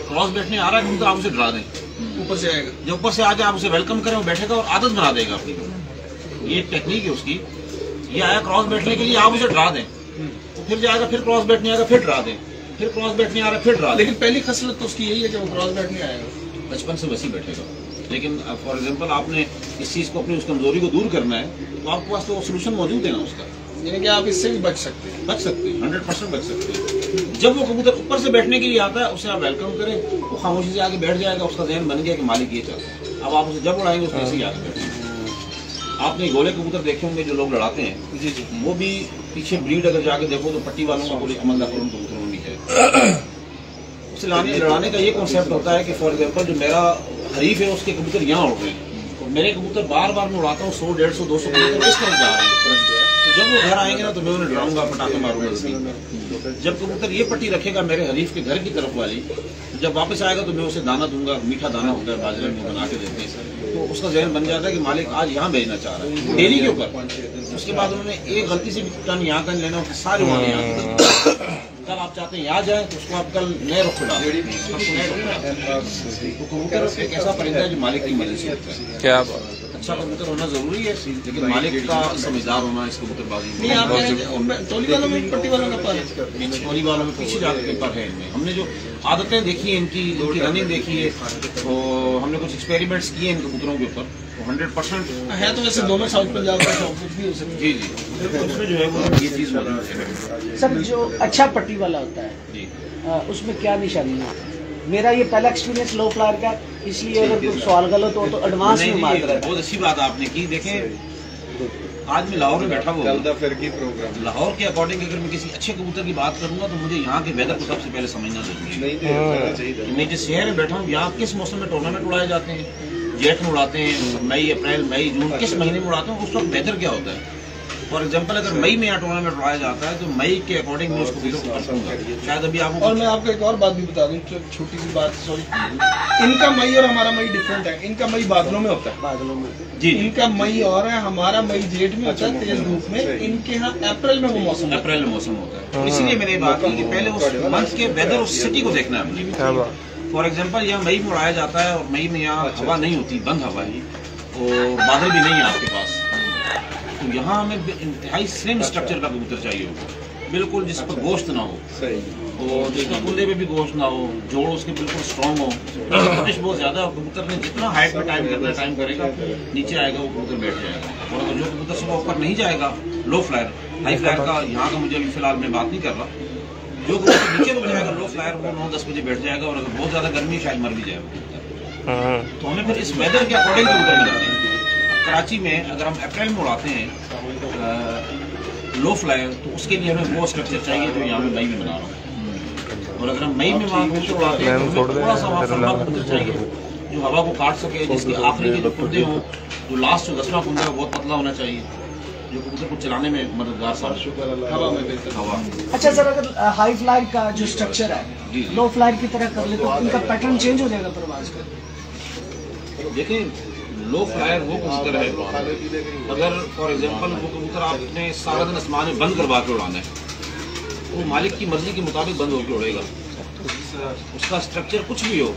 क्रॉस बैठने आ रहा है कबूतर, आप उसे डरा दें, ऊपर से आएगा, जब ऊपर से आ जाए आप उसे वेलकम करें, वो बैठेगा और आदत बना देगा अपनी। ये टेक्निक है उसकी। ये आया क्रॉस बैठने के लिए, आप उसे डरा दें, तो फिर जाएगा, फिर क्रॉस बैठने आएगा, फिर डरा दें, फिर क्रॉस बैठने आ रहा है, फिर डरा। लेकिन पहली खसलत तो उसकी यही है कि वो क्रॉस बैठने आएगा, बचपन से वैसे ही बैठेगा। लेकिन फॉर एग्जांपल आपने इस चीज़ को, अपनी उस कमजोरी को दूर करना है, तो आपके पास तो सोल्यूशन मौजूद है ना उसका। यानी कि आप इससे भी बच सकते हैं, 100% बच सकते हैं। जब वो कबूतर ऊपर से बैठने के लिए आता है, उसे आप वेलकम करें, वो खामोशी से आके बैठ जाएगा, उसका ज़हन बन गया कि मालिक ये चाहता है। अब आप उसे जब उड़ाएंगे उसमें ऐसे ही आके बैठेंगे। आपने गोले कबूतर देखे होंगे जो लोग लड़ाते हैं, वो भी पीछे ब्रीड अगर जाके देखो तो पट्टी वालों का पूरे अमल दखल उन कबूतरों में भी है। उसे लड़ाने का ये कॉन्सेप्ट होता है कि फॉर एग्जाम्पल जो मेरा हरीफ है उसके कबूतर यहाँ उड़ रहे हैं, तो मेरे कबूतर बार बार मैं उड़ाता हूँ 100 150 200 कबूतर इस तरफ जा रहे हैं। तो जब वो घर आएंगे ना तो मैं उन्हें डराऊंगा, पटाखे मारूंगा जमीन में। जब कबूतर ये पट्टी रखेगा मेरे हरीफ के घर की तरफ वाली, जब वापस आएगा तो मैं उसे दाना दूंगा, मीठा दाना होता है बाजरे में बना के देते हैं, तो उसका जहन बन जाता है कि मालिक आज यहाँ भेजना चाह रहा है डेयरी के ऊपर। उसके बाद उन्होंने एक गलती से भी टन यहाँ का लेना, सारे वहाँ यहाँ कल आप चाहते हैं यहाँ जाए तो उसको आप कल नए रुख डाल। तो कबूतर एक ऐसा परिंदा है जो मालिक की मदद से होता है। क्या अच्छा कबूतर होना जरूरी है, लेकिन मालिक का समझदार होना इस कबूतरबाजी में। टोली वालों में पट्टी वालों का पर है, टोली वालों में पीछे जाकर पर है इनमें। हमने जो आदतें देखी है इनकी रनिंग देखी है, तो हमने कुछ एक्सपेरिमेंट्स किए इन कबूतरों के ऊपर, तो 100% है। तो वैसे दोनों साउथ पंजाब का शौक कुछ भी हो सकता जी जी उसमें जो है वो ये चीज़ हो रही है। सर जो अच्छा पट्टी वाला होता है जी उसमें क्या निशानी है? मेरा ये पहला एक्सपीरियंस लो फ्लायर का, इसलिए अगर कोई सवाल गलत हो तो एडवांस में मार रहा है। बहुत अच्छी बात आपने की। देखें आज मैं लाहौर में बैठा हुआ हूँ, लाहौर के अकॉर्डिंग अगर मैं किसी अच्छे कबूतर की बात करूंगा तो मुझे यहाँ के वेदर को सबसे पहले समझना जरूरी है। मैं जिस शहर में बैठा हूँ यहाँ किस मौसम में टूर्नामेंट उड़ाए जाते हैं, जेठ में उड़ाते हैं, मई अप्रैल मई जून, किस महीने में उड़ाते हैं, उस वक्त वेदर क्या होता है। फॉर एग्जाम्पल अगर मई में यहाँ टूर्नामेंट उड़ाया जाता है तो मई के अकॉर्डिंग मैं उसको वीडियो रखूंगा शायद अभी आपको। और मैं आपको एक और बात भी बता दूं, छोटी सी बात, सॉरी, इनका मई और हमारा मई डिफरेंट है। इनका मई बादलों में होता है, बादलों में जी इनका मई और है, हमारा मई जेठ में होता है तेज धूप में, इनके यहाँ अप्रैल में वो मौसम, अप्रैल में मौसम होता है। इसीलिए मैंने बात की कि पहले उस मंथ के वेदर उस सिटी को देखना है। फॉर एग्जाम्पल यहाँ मई में उड़ाया जाता है और मई में यहाँ हवा नहीं होती, बंद हवा ही, और बादल भी नहीं है आपके पास, तो यहाँ हमें इंतहाई स्लिम स्ट्रक्चर का कबूतर चाहिए होगा, बिल्कुल जिस पर गोश्त ना हो, और जिसका कुंदे में भी गोश्त ना हो, जोड़ उसके बिल्कुल स्ट्रॉन्ग हो। कोशिश बहुत ज्यादा, कबूतर ने जितना हाइट में टाइम करना टाइम करेगा, नीचे आएगा वो कबूतर बैठ जाएगा। और अगर जो कबूतर सुबह ऊपर नहीं जाएगा, लो फ्लायर, हाई फ्लायर का यहाँ का मुझे अभी फिलहाल मैं बात नहीं कर रहा, जो कबूतर नीचे को जाएगा लो फ्लायर वो 9-10 बजे बैठ जाएगा, और अगर बहुत ज्यादा गर्मी शायद मर भी जाएगा। तो हमें फिर इस वेदर के अकॉर्डिंग कबूतर मिलाते हैं। कराची में अगर हम अप्रैल में उड़ाते हैं लो फ्लायर, तो उसके लिए हमें वो स्ट्रक्चर चाहिए जो यहाँ में मई में बना रहा हूँ। और अगर हम मई में वहाँ कबूतर उड़ाते हैं तो थोड़ा सा वहाँ फरमा कबूतर चाहिए जो हवा को काट सके, जिसके आखिरी के जो कुंदे हों, जो लास्ट जो 10वां कुंदा है बहुत पतला होना चाहिए, जो कबूतर को चलाने में मददगार साबित हवा में बेहतर हवा। अच्छा सर, अगर हाई फ्लायर का जो स्ट्रक्चर है लो फ्लायर की तरह कर ले तो उनका पैटर्न चेंज हो जाएगा परवाज का? देखें लो फ्लायर वो कबूतर है, अगर फॉर एग्जांपल वो कबूतर आपने सारा दिन आसमान में बंद करवा के उड़ाना है, वो मालिक की मर्जी के मुताबिक बंद होकर उड़ेगा। उसका स्ट्रक्चर कुछ भी हो,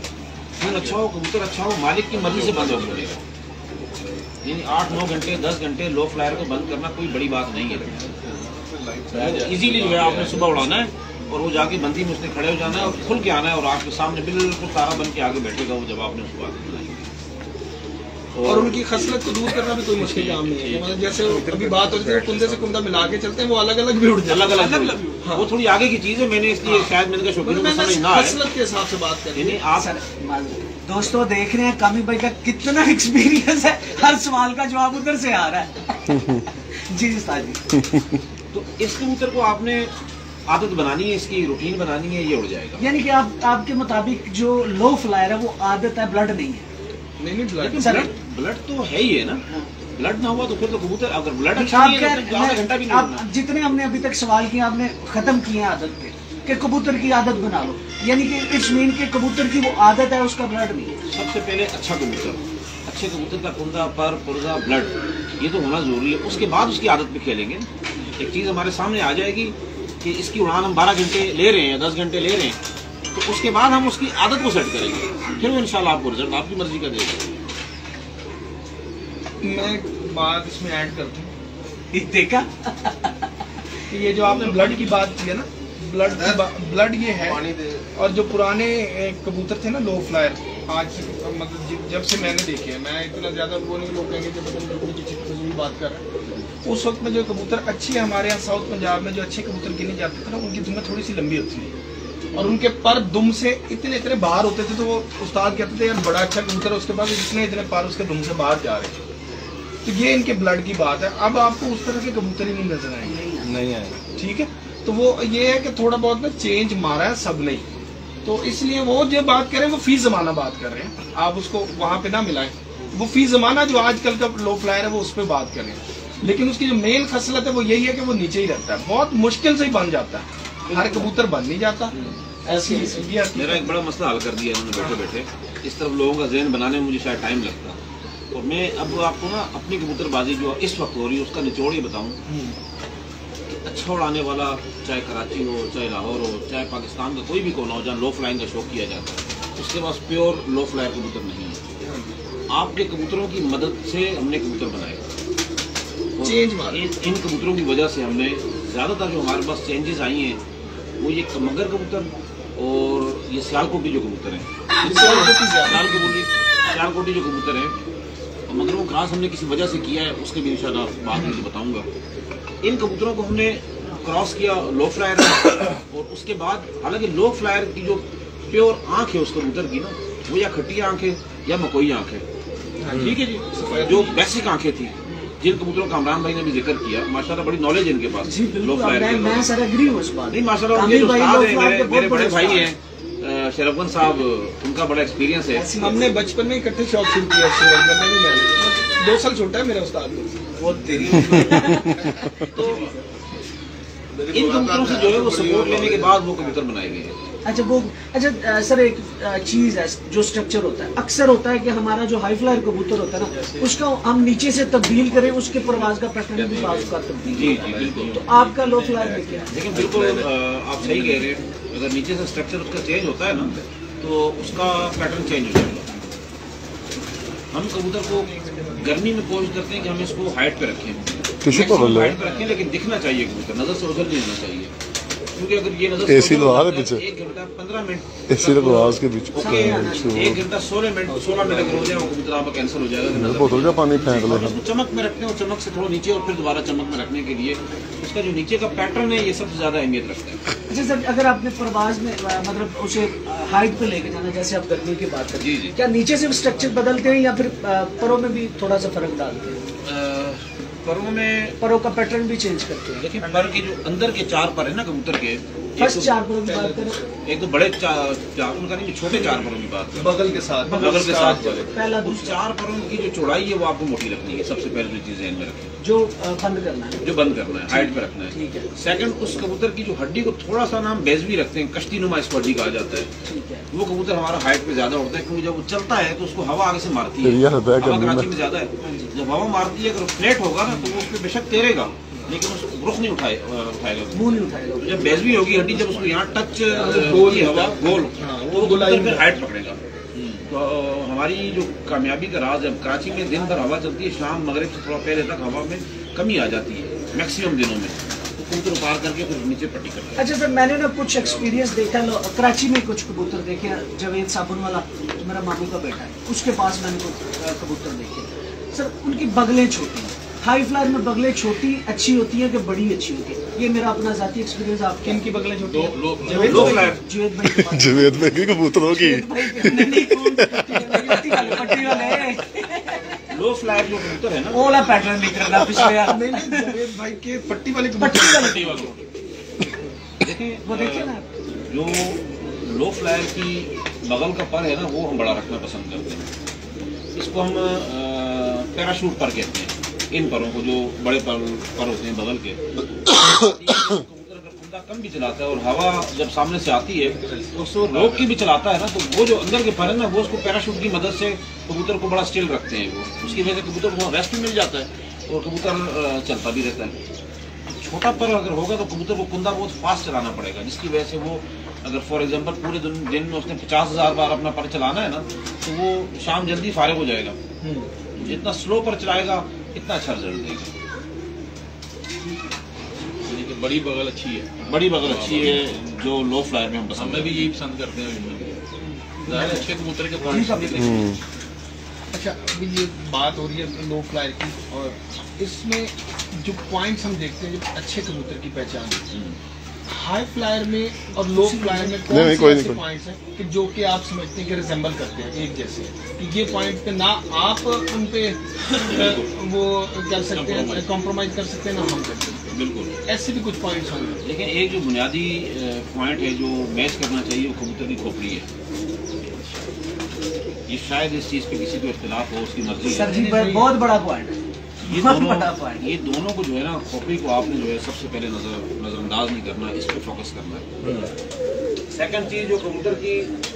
खून अच्छा हो, कबूतर अच्छा हो, मालिक की मर्जी से बंद होकर उड़ेगा। यानी 8-9 घंटे 10 घंटे लो फ्लायर को बंद करना कोई बड़ी बात नहीं है। इजीली जो है आपने सुबह उड़ाना है और वो जाके बंदी में उसने खड़े हो जाना है और खुल के आना है, और आपके सामने बिल्कुल तारा बन के आगे बैठेगा वो जब आपने उसको आगे बुलाएंगे। और उनकी खसलत को दूर करना भी कोई मुश्किल काम नहीं है। मतलब जैसे अभी बात होती है कुंदे से कुंदा मिला के चलते हैं, वो अलग अलग भी उड़ जाते हैं, अलग अलग हाँ। वो थोड़ी आगे की चीज है, मैंने इसलिए शायद मैंने कहा शौकीन को समझ ना आए, खसलत के हिसाब से बात करें। यानी आप दोस्तों देख रहे हैं कामी भाई का कितना एक्सपीरियंस है, हर सवाल का जवाब उधर से आ रहा है। जी उस्ताद जी। तो इस कबूतर को आपने आदत बनानी है, इसकी रूटीन बनानी है, ये उड़ जाएगा। यानी कि आपके मुताबिक जो लो फ्लायर है वो आदत है, ब्लड नहीं है। नहीं ब्लड तो है ही है ना, ब्लड ना हुआ तो फिर तो कबूतर, अगर ब्लड अच्छा नहीं है तो आधा घंटा भी नहीं आप जितने हमने अभी तक सवाल किए आपने खत्म किए हैं आदत पे कि कबूतर की आदत बना लो, यानी कि इट्स मीन के कबूतर की वो आदत है, उसका ब्लड नहीं है। सबसे पहले अच्छा कबूतर, अच्छे कबूतर का कुंदा, पर, पुर्जा, ब्लड ये तो होना जरूरी है। उसके बाद उसकी आदत पे खेलेंगे। एक चीज हमारे सामने आ जाएगी कि इसकी उड़ान हम 12 घंटे ले रहे हैं, 10 घंटे ले रहे हैं, तो उसके बाद हम उसकी आदत को सेट करेंगे, फिर वो इंशाल्लाह आपको रिजल्ट आपकी मर्जी का देगा। मैं बात इसमें ऐड करता हूँ, देखा कि ये जो आपने ब्लड की बात की है ना, ब्लड ये है। और जो पुराने कबूतर थे ना लो फ्लायर, आज मतलब जब से मैंने देखे हैं, मैं इतना ज्यादा वो नहीं, लोग कहेंगे कि बात कर रहे हैं, उस वक्त में जो कबूतर अच्छे हमारे यहाँ साउथ पंजाब में जो अच्छे कबूतर गिने जाते थे ना, उनकी दुमें थोड़ी सी लंबी होती थी और उनके पर दुम से इतने बाहर होते थे, तो वो उस्ताद कहते थे यार बड़ा अच्छा कबूतर है, उसके पास इतने पर उसके दुम से बाहर जा रहे थे। तो ये इनके ब्लड की बात है। अब आपको उस तरह के कबूतर ही नहीं नजर आएंगे, नहीं आएंगे, ठीक है। तो वो ये है कि थोड़ा बहुत ना चेंज मारा है, सब नहीं, तो इसलिए वो जो बात कर रहे हैं वो फी जमाना बात कर रहे हैं, आप उसको वहां पे ना मिलाएं। वो फी जमाना जो आजकल का लो फ्लायर है वो उस पर बात कर रहे हैं। लेकिन उसकी जो मेन खसलत है वो यही है कि वो नीचे ही रहता है, बहुत मुश्किल से ही बन जाता है, हर कबूतर बन नहीं जाता। ऐसी मेरा एक बड़ा मसला हल कर दिया उन्होंने बैठे बैठे। इस तरफ लोगों का जहन बनाने में मुझे शायद टाइम लगता, और मैं अब आपको ना अपनी कबूतरबाजी जो इस वक्त हो रही है उसका निचोड़ ही बताऊँ कि अच्छा उड़ाने वाला, चाहे कराची हो, चाहे लाहौर हो, चाहे पाकिस्तान का कोई भी कोना हो जहाँ लो फ्लाइंग का शौक किया जाता है, उसके पास प्योर लो फ्लायर कबूतर नहीं है। आपके कबूतरों की मदद से हमने कबूतर बनाए, इन कबूतरों की वजह से हमने ज़्यादातर जो हमारे पास चेंजेस आई हैं वो ये मगर कबूतर और ये सियालकोटी जो कबूतर हैं, सियालकोटी जो कबूतर हैं, मगर वो क्रॉस हमने किसी वजह से किया है, उसके भी इंशाल्लाह बाद में बताऊंगा। इन कबूतरों को हमने क्रॉस किया लो फ्लायर और उसके बाद, हालांकि लो फ्लायर की जो प्योर आंख है उस कबूतर की ना, वो या खट्टी आंख है या मकोई आंख है, ठीक है जी, जो बेसिक आंखें थी जिन कबूतरों का इमरान भाई ने भी जिक्र किया, माशाल्लाह बड़ी नॉलेज इनके पास लो फ्लायर के। मैं सर एग्री हूं इस बात। नहीं माशाल्लाह उनके जो उस्ताद हैं, मेरे बड़े भाई हैं शरफगन साहब, उनका बड़ा एक्सपीरियंस है। हमने बचपन में इकट्ठे शौक शुरू किया, शरफगन ने भी, मैंने 2 साल छोटा है मेरा उस्ताद बहुत तेरी। तो इन कबूतरों से जो है वो सपोर्ट लेने के बाद वो कबूतर बनाए गए हैं। अच्छा सर, एक चीज है जो स्ट्रक्चर होता है, अक्सर होता है कि हमारा जो हाई फ्लायर कबूतर होता है ना, उसका हम नीचे से तब्दील करें, उसके परवाज का पैटर्न भी बाज़ का तब्दील। जी जी बिल्कुल। तो आपका लो फ्लायर में क्या है? लेकिन बिल्कुल आप सही कह रहे हैं, अगर नीचे से स्ट्रक्चर उसका चेंज होता है ना तो उसका पैटर्न चेंज हो जाएगा। हम कबूतर को गर्मी में कोशिश करते हैं कि हम इसको हाइट पे रखें, हाइट पे रखें, लेकिन दिखना चाहिए कबूतर, नजर से ओझल नहीं होना चाहिए, क्योंकि अगर ये नजर एसी लगा दे पीछे, 1 घंटा 15 मिनट एसी लगा उसके बीच, 1 घंटा 16 मिनट अगर हो जाए वो कबूतर आपका कैंसिल हो जाएगा। बोतल का पानी फेंक लो, उसको चमक में रखते हैं और चमक से थोड़ा नीचे और फिर दोबारा चमक में रखने के लिए उसका जो नीचे का पैटर्न है ये सबसे ज्यादा अहमियत रखता है। अच्छा सर, अगर आपने परवाज में मतलब उसे हाइट पे लेके जाना, जैसे आप गर्मी की बात करें, जी। क्या नीचे से स्ट्रक्चर बदलते हैं या फिर परों में भी थोड़ा सा फर्क डालते हैं? परों का पैटर्न भी चेंज करते हैं। देखिए पर के जो अंदर के 4 पर है ना कबूतर के, फर्स्ट 4 परों की बात करें, एक तो बड़े 4 उनका नहीं, छोटे 4 परों की बात करें, बगल के साथ पहला उस 4 परों की जो चौड़ाई है वो आपको मोटी रखनी है, सबसे पहले जो चीज ध्यान में रखें, जो बंद करना है, जो बंद करना है, हाइट पे रखना है। ठीक है। सेकंड, उस कबूतर की जो हड्डी को थोड़ा सा नाम बेज भी रखते हैं, कश्ती नुमा इसको हड्डी कहा जाता है। ठीक है। वो कबूतर हमारा हाइट पे ज्यादा उड़ता है, क्योंकि जब वो चलता है तो उसको हवा आगे से मारती है, हवा कराची में ज्यादा है, जब हवा मारती है अगर फ्लैट होगा ना तो वो उसमें बेशक तैरेगा लेकिन उसको रुख नहीं उठाएगा, मुंह नहीं उठाएगा। जब बेजवी होगी हड्डी, जब उसको यहाँ टच होगी हवा गोल, तो वो फिर हाइट पकड़ेगा। तो हमारी जो कामयाबी का राज है, कराची में दिन भर हवा चलती है, शाम मगरिब से थोड़ा पहले तक हवा में कमी आ जाती है मैक्सिमम दिनों में, तो कबूतर उतार करके फिर नीचे पट्टी करते हैं। अच्छा सर, मैंने ना कुछ एक्सपीरियंस देखा, कराची में कुछ कबूतर देखे, जवेद साबुन वाला मेरा मामू का बेटा है, उसके पास मैंने कुछ कबूतर देखे सर, उनकी बगलें छोटी हैं। हाई फ्लायर में बगलें छोटी अच्छी होती है कि बड़ी अच्छी होती है? ये मेरा अपना जाती एक्सपीरियंस। आपके इनकी बगलें छोटी हैं? जवेद भाई की कबूतरों की लो फ्लायर जो कबूतर है ना, वो वाला पैटर्न नहीं करना पिछले यार। जवेद भाई के पट्टी वाले देखिए वो देखिए ना, जो लो फ्लायर की बगल का पर है ना वो हम बड़ा रखना पसंद करते हैं, इसको हम पैराशूट पर कहते हैं। इन परों को जो बड़े पर होते हैं बगल के, कबूतर अगर कुंदा कम भी चलाता है और हवा जब सामने से आती है तो उसको रोक के भी चलाता है ना, तो वो जो अंदर के पर है ना वो उसको पैराशूट की मदद से कबूतर को बड़ा स्टिल रखते हैं, वो उसकी वजह से कबूतर को रेस्ट भी मिल जाता है और कबूतर चलता भी रहता है। छोटा पर अगर होगा तो कबूतर को कुंदा बहुत फास्ट चलाना पड़ेगा, जिसकी वजह से वो अगर फॉर एग्जांपल पूरे दिन में उसने 50,000 बार अपना पर चलाना है ना तो वो शाम जल्दी फारिग हो जाएगा। जितना स्लो पर चलाएगा इतना अच्छा रिजल्ट देगा। बड़ी बगल अच्छी है, बड़ी बगल अच्छी है जो लो फ्लायर में हम पसंद, हमें भी यही पसंद करते हैं, अच्छे कबूतर के पॉइंट्स। अच्छा, अभी ये बात हो रही है लो फ्लायर की, और इसमें जो पॉइंट्स हम देखते हैं, जो अच्छे कबूतर की पहचान हाई फ्लायर में और लो फ्लायर में कौन से ऐसे पॉइंट्स हैं कि जो कि आप समझते हैं कि रिजेंबल करते हैं एक जैसे, कि ये पॉइंट पे ना आप उन पे वो कर सकते हैं, कॉम्प्रोमाइज कर सकते हैं, ना हम कर सकते हैं। बिल्कुल ऐसे भी कुछ पॉइंट्स होंगे, लेकिन एक जो बुनियादी पॉइंट है जो मैच करना चाहिए वो कबूतर की खोपड़ी है। ये शायद इस चीज़ पे किसी को इख्तिलाफ हो, उसकी मर्जी सर जी, बहुत बड़ा पॉइंट है। ये बहुत दोनों बड़ा पॉइंट। ये दोनों को जो है ना, खोपड़ी को आपने जो है सबसे पहले नजरअंदाज नहीं करना, इस पर फोकस करना है। सेकंड चीज, जो कबूतर की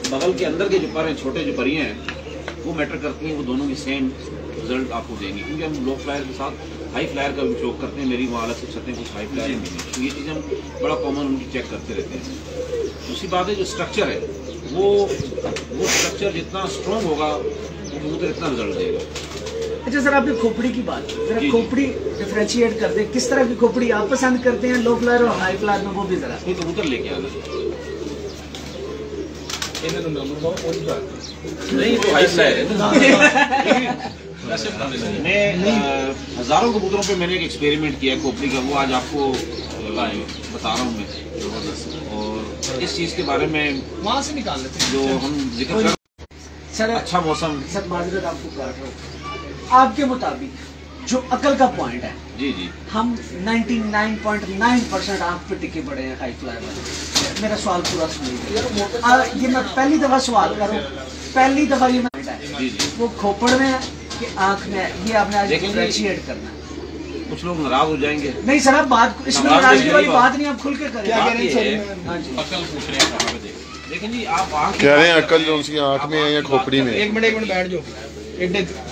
बगल के अंदर के जो पर हैं, छोटे जो परियां हैं, वो मैटर करती हैं। वो दोनों की सेम रिजल्ट आपको देंगी, क्योंकि हम लो फ्लायर के साथ हाई फ्लायर का भी शौक करते हैं। मेरी वहाँ अलग से छतें कुछ हाई फ्लायर भी नहीं, तो ये चीज़ हम बड़ा कॉमन उनकी चेक करते रहते हैं। दूसरी बात है, जो स्ट्रक्चर है वो स्ट्रक्चर जितना स्ट्रॉन्ग होगा वो कबूतर इतना रिजल्ट देगा। अच्छा सर, आपने खोपड़ी की बात की, जरा खोपड़ी डिफरेंशिएट कर दे, किस तरह की खोपड़ी आप पसंद करते हैं लो फ्लायर और हाई फ्लायर में, वो भी जरा। कोई कबूतर लेके आना नहीं, तो हाई फ्लायर है। मैं हजारों कबूतरों पे मैंने एक एक्सपेरिमेंट किया खोपड़ी का, वो आज आपको बता रहा हूँ मैं। और इस चीज़ के बारे में वहाँ से निकाल लेते हैं जो हम जिक्र कर, सर अच्छा मौसम। सर माजरत आपको काट रहा हूं, आपके मुताबिक जो अकल का पॉइंट है, जी जी, हम 99.9% आंख पे टिके पड़े हैं हाई फ्लायर वाले। मेरा सवाल पूरा सुनिए, ये मैं पहली दफा सवाल कर रहा हूँ, पहली दफा ये पॉइंट है, जी जी। वो खोपड़ में है कि आंख में है, ये आपने आज देखें जी, डिफरेंशिएट करना है। कुछ लोग नाराज हो जाएंगे। नहीं सर, आप बात इसमें नाराज नाराजगी नहीं वाली है बात नहीं, आप खुल के करें। बात ये है, हाँ जी, अकल पूछ रहे हैं कहाँ पे देखें। लेकिन जी आप आँख कह रहे हैं अकल जो उनकी आंख में है या खोपड़ी में। एक मिनट बैठ जाओ।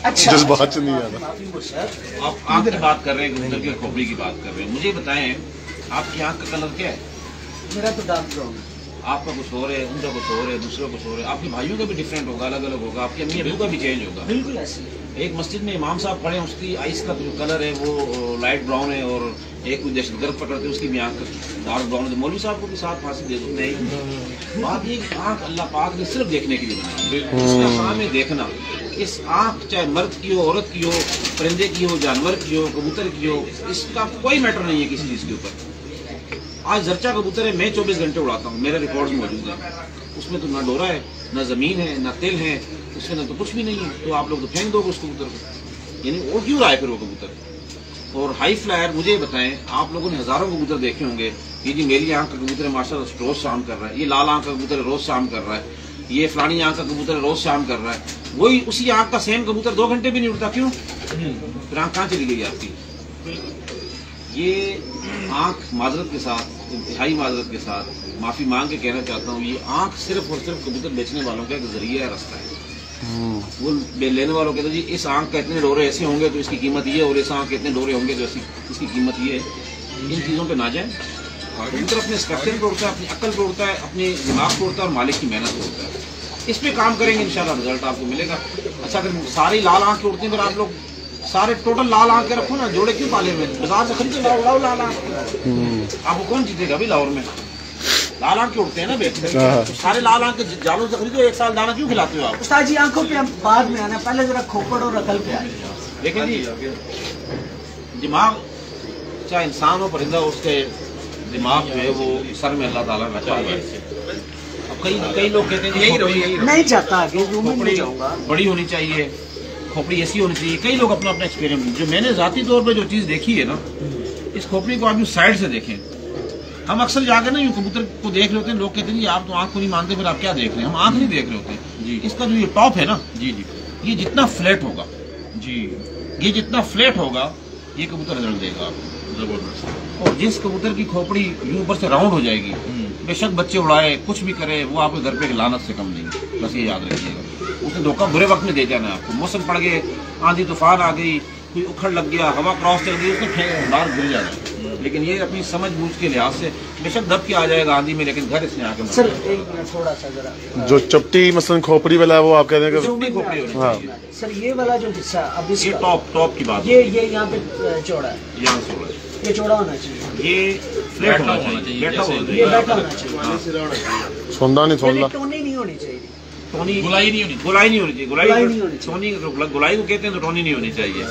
अच्छा जज्बात से नहीं आना। आप आँख की बात कर रहे हैं, कबूतर की खोपड़ी की बात कर रहे हैं। मुझे बताएं, आपकी आँख का कलर क्या है? मेरा तो डार्क ब्राउन है। आपका कुछ और है, उनका कुछ और है, दूसरा कुछ और है। आपके भाइयों का भी डिफरेंट होगा, अलग अलग होगा। आपके अम्मी अबू का भी चेंज होगा। बिल्कुल ऐसे एक मस्जिद में इमाम साहब पढ़े, उसकी आइस का जो कलर है वो लाइट ब्राउन है, और एक कोई दहशतगर्द पकड़ते उसकी भी आँख डार्क ब्राउन है। मौलवी साहब को भी साथ फांसी दे दो, नहीं। बात ये कि आँख अल्लाह पाक ने सिर्फ देखने के लिए बनाई, इसका काम है देखना। इस आँख चाहे मर्द की हो, औरत की हो, परिंदे की हो, जानवर की हो, कबूतर की हो, इसका कोई मैटर नहीं है किसी चीज़ के ऊपर। आज जर्चा कबूतर है, मैं 24 घंटे उड़ाता हूँ, मेरे रिकॉर्ड मौजूद है। उसमें तो ना डोरा है, ना ज़मीन है, ना तिल है, उसमें ना तो कुछ भी नहीं है। तो आप लोग तो फेंक दोगे उस कबूतर को, यानी वो क्यों रहा है फिर वो कबूतर। और हाई फ्लायर, मुझे बताएं, आप लोगों ने हज़ारों कबूतर देखे होंगे, ये जी मेरी आँख का कबूतर है माशाल्लाह रोज़ शाम कर रहा है, ये लाल आँख का कबूतर रोज़ शाम कर रहा है, ये फलानी आँख का कबूतर रोज़ शाम कर रहा है। वही उसी आँख का सेम कबूतर 2 घंटे भी नहीं उड़ता, क्यों? फिर आँख कहाँ चली गई आपकी? ये आँख माजरत के साथ, इंतहाई माजरत के साथ माफ़ी मांग के कहना चाहता हूँ, ये आँख सिर्फ और सिर्फ कबूतर बेचने वालों का एक जरिया है, रास्ता है। वो लेने वालों कहते जी इस आँख का इतने डोरे ऐसे होंगे तो इसकी कीमत ये, और इस आँख के इतने डोरे होंगे तो इसकी कीमत ये है। इन चीज़ों पे ना जाए। कबूतर अपने स्ट्रक्चर पर उड़ता है, अपनी अक्ल पर उड़ता है, अपने दिमाग पर उड़ता है, और मालिक की मेहनत पर उड़ता है। इस पे काम करेंगे इंशाल्लाह रिजल्ट आपको मिलेगा। अच्छा, अगर सारी लाल आँख के उड़ते हैं, फिर आप लोग सारे टोटल लाल आँख के रखो ना, जोड़े क्यों पाले हुए? बाजार से खरीदो, लाओ लाल आँख। आपको कौन जीतेगा भाई? लाहौर में लाल आँख के उड़ते हैं ना बे, तो सारे लाल आँख के जालों से खरीदो, एक साल दाना क्यों खिलाते हो आप? उस्ताद जी, आंखों पे हम बाद में आना, पहले जरा खोपड़ और अकल पे आए। देखें जी, दिमाग चाहे इंसान हो परिंदा हो, उसके दिमाग जो है वो सर में अल्लाह ताला ने रखा हुआ है। अब कई लोग कहते हैं यही नहीं चाहता आगे, खोपड़ी जाऊंगा, बड़ी होनी चाहिए, खोपड़ी ऐसी होनी चाहिए। कई लोग अपना एक्सपेरिमेंट, जो मैंने जाती तौर पे जो चीज़ देखी है ना, इस खोपड़ी को आप यूँ साइड से देखें। हम अक्सर जाकर ना यूँ कबूतर को देख रहे होते हैं, लोग कहते हैं जी आप तो आँख को नहीं मानते, फिर आप क्या देख रहे हैं? हम आँख नहीं देख रहे होते जी। इसका जो ये टॉप है ना जी जी, ये जितना फ्लैट होगा जी, ये जितना फ्लैट होगा, ये कबूतर रिजल्ट देगा आपको जबरदस्त। और जिस कबूतर की खोपड़ी यूं ऊपर से राउंड हो जाएगी, बेशक बच्चे उड़ाए, कुछ भी करे, वो आपके घर पे लानत से कम नहीं। बस ये याद रखिएगा, उसने धोखा बुरे वक्त में दे जाना है आपको। मौसम पड़ गए, आंधी तूफान आ गई, कोई उखड़ लग गया, हवा क्रॉस चल गई, उसने बाहर गिर जाना है। लेकिन ये अपनी समझ बूझ के लिहाज से बेशक दब के आ जाएगा आंधी में, लेकिन घर इसने आके सर एक मिनट थोड़ा सा जरा, जो चपटी मसलन खोपड़ी वाला है वो आप कह रहे हैं कि चपटी खोपड़ी होनी चाहिए। सर ये वाला जो हिस्सा अब ये इसका टॉप की बात, ये यहाँ पे चौड़ा है, यहाँ से होगा, ये चौड़ा होना चाहिए, ये फ्लैट होना चाहिए, बैठा होना चाहिए, ये बैठा होना चाहिए, सोंदा नहीं सोंदा, टोनी नहीं होनी चाहिए, टोनी गुलाई नहीं होनी, गुलाई नहीं होनी चाहिए। गुलाई नहीं होनी टोनी गुलाई को कहते हैं, तो टोनी नहीं होनी चाहिए।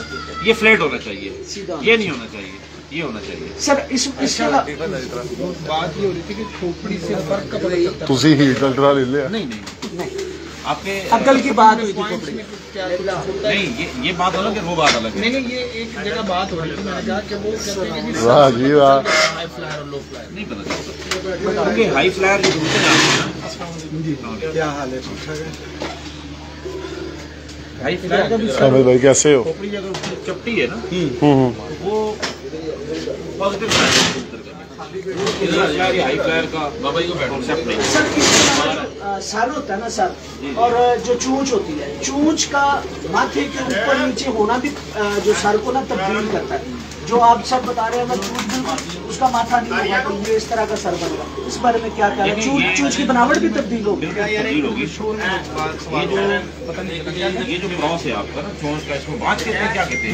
ये फ्लैट होना चाहिए, सीधा ये नहीं होना चाहिए, ये होना चाहिए। सर इसका बात ये हो रही थी कि खोपड़ी से फर्क का पता चलता है। तुसी हीट अल्ट्रा ले लिया। नहीं नहीं, आपके अकल की बात हुई थी खोपड़ी में। क्या कुछ होता है? नहीं, ये बात अलग है, वो बात अलग है। नहीं, ये एक जगह बात हो रही थी, मैंने कहा कि वो कहते हैं कि वाह जी वाह, हाई फ्लायर और लो फ्लायर। नहीं पता चल सकता, क्योंकि हाई फ्लायर जो कबूतर आते हैं ना, क्या हाल है? ठीक ठाक है। हाई फ्लायर का भी सामिल भाई कैसे हो? खोपड़ी अगर उसकी चपटी है ना वो पॉजिटिव हाई फ्लायर का बाबा जी का कॉन्सेप्ट नहीं। सर इसमें सर होता है ना सर, और जो चूंच होती है, चूंच का माथे के ऊपर नीचे होना भी जो सर को ना तब्दील करता है। जो आप सब बता रहे हैं अगर चूंच बिल्कुल उसका माथा नहीं होगा तो ये इस तरह का सर बनेगा। इस बारे में क्या कह रहे हैं? चूंच की बनावट भी तब्दील होगी। ये जो क्रॉस है आपका ना चोंच का, इसको बाज कहते हैं, क्या कहते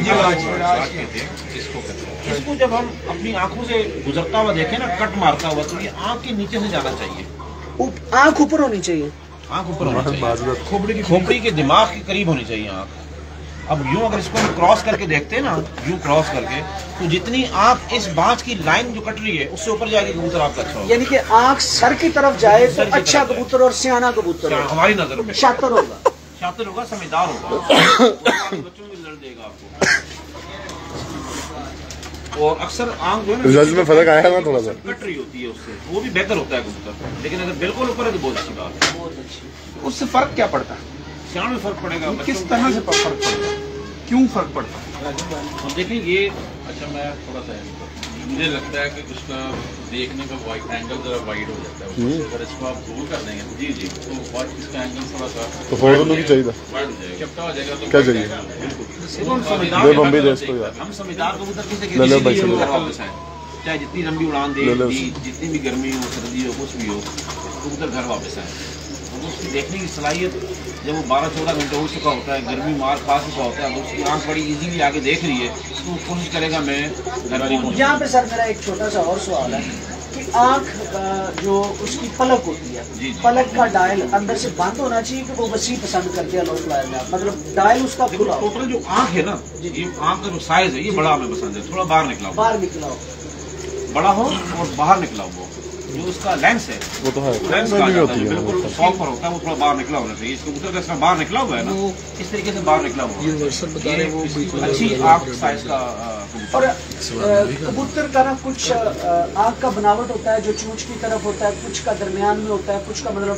हैं? इसको जब हम अपनी आंखों से गुजरता हुआ देखें ना, कट मारता हुआ, तो ये आंख के नीचे से जाना चाहिए। आंख ऊपर होनी चाहिए, आंख ऊपर होनी चाहिए, खोपड़ी के दिमाग के करीब होनी चाहिए आंख। अब यूं अगर इसको हम क्रॉस करके देखते हैं ना, यूं क्रॉस करके, तो जितनी आंख इस बाँच की लाइन जो कट रही है उससे ऊपर जाके कबूतर आपका अच्छा होगा। यानी कि आंख सर की तरफ जाए तो अच्छा कबूतर और सियाना कबूतर हमारी नजर में शातिर होगा, शातिर होगा, समझदार होगा, बच्चों में रिजल्ट देगा आपको। और अक्सर आंख जो है रिजल्ट में फर्क आया ना थोड़ा सा, कट रही होती है उससे, वो भी बेहतर होता है कबूतर। लेकिन अगर बिल्कुल ऊपर है तो बहुत अच्छी बात है। बहुत अच्छी। उससे फर्क क्या पड़ता है? सियाण में फर्क पड़ेगा। किस तरह से फर्क पड़ता है? क्यों फर्क पड़ता है? हम देखें ये अच्छा, मैं थोड़ा सा मुझे लगता है कि उसका देखने का वाइड एंगल जरा वाइड हो जाता है। अगर इसको आप दूर कर देंगे जी जी तो इसका एंगल थोड़ा सा तो फोटो नहीं चाहिए, वाइड हो जाएगा, चपटा हो जाएगा। तो क्या चाहिए? हम समझदार कबूतर किसी वापस आए, चाहे जितनी लंबी उड़ान दे, जितनी भी गर्मी हो, सर्दी हो, कुछ भी हो, कबूतर घर वापस आए। उसकी देखने की सलाहियत जब वो 12-14 घंटे हो चुका होता है, गर्मी मार खा चुका होता है, तो उसकी आंख बड़ी इजीली आगे देख रही है, तो कोशिश करेगा मैं घर पहुंचूं। यहाँ पे सर मेरा एक छोटा सा और सवाल है कि आंख जो उसकी पलक होती है, पलक का डायल अंदर से बंद होना चाहिए कि वो वसी पसंद करते हैं लोग फ्लायर में, मतलब डायल उसका खुला हो। टोटल जो आंख है ना, ये आंख का जो साइज है ये बड़ा हमें पसंद है, थोड़ा बाहर निकला हो, बड़ा हो और बाहर निकला हो। जो उसका लेंस है वो तो है, लेंस का बिल्कुल सॉफ्ट पर होता है, वो थोड़ा बाहर निकला होना चाहिए। इसके कबूतर का बाहर निकला हुआ है ना, इस तरीके से बाहर निकला हुआ है, अच्छी आंख साइज का। और कबूतर का ना कुछ आंख का बनावट होता है जो चूंच की तरफ होता है, कुछ का दरमियान में होता है, कुछ का मतलब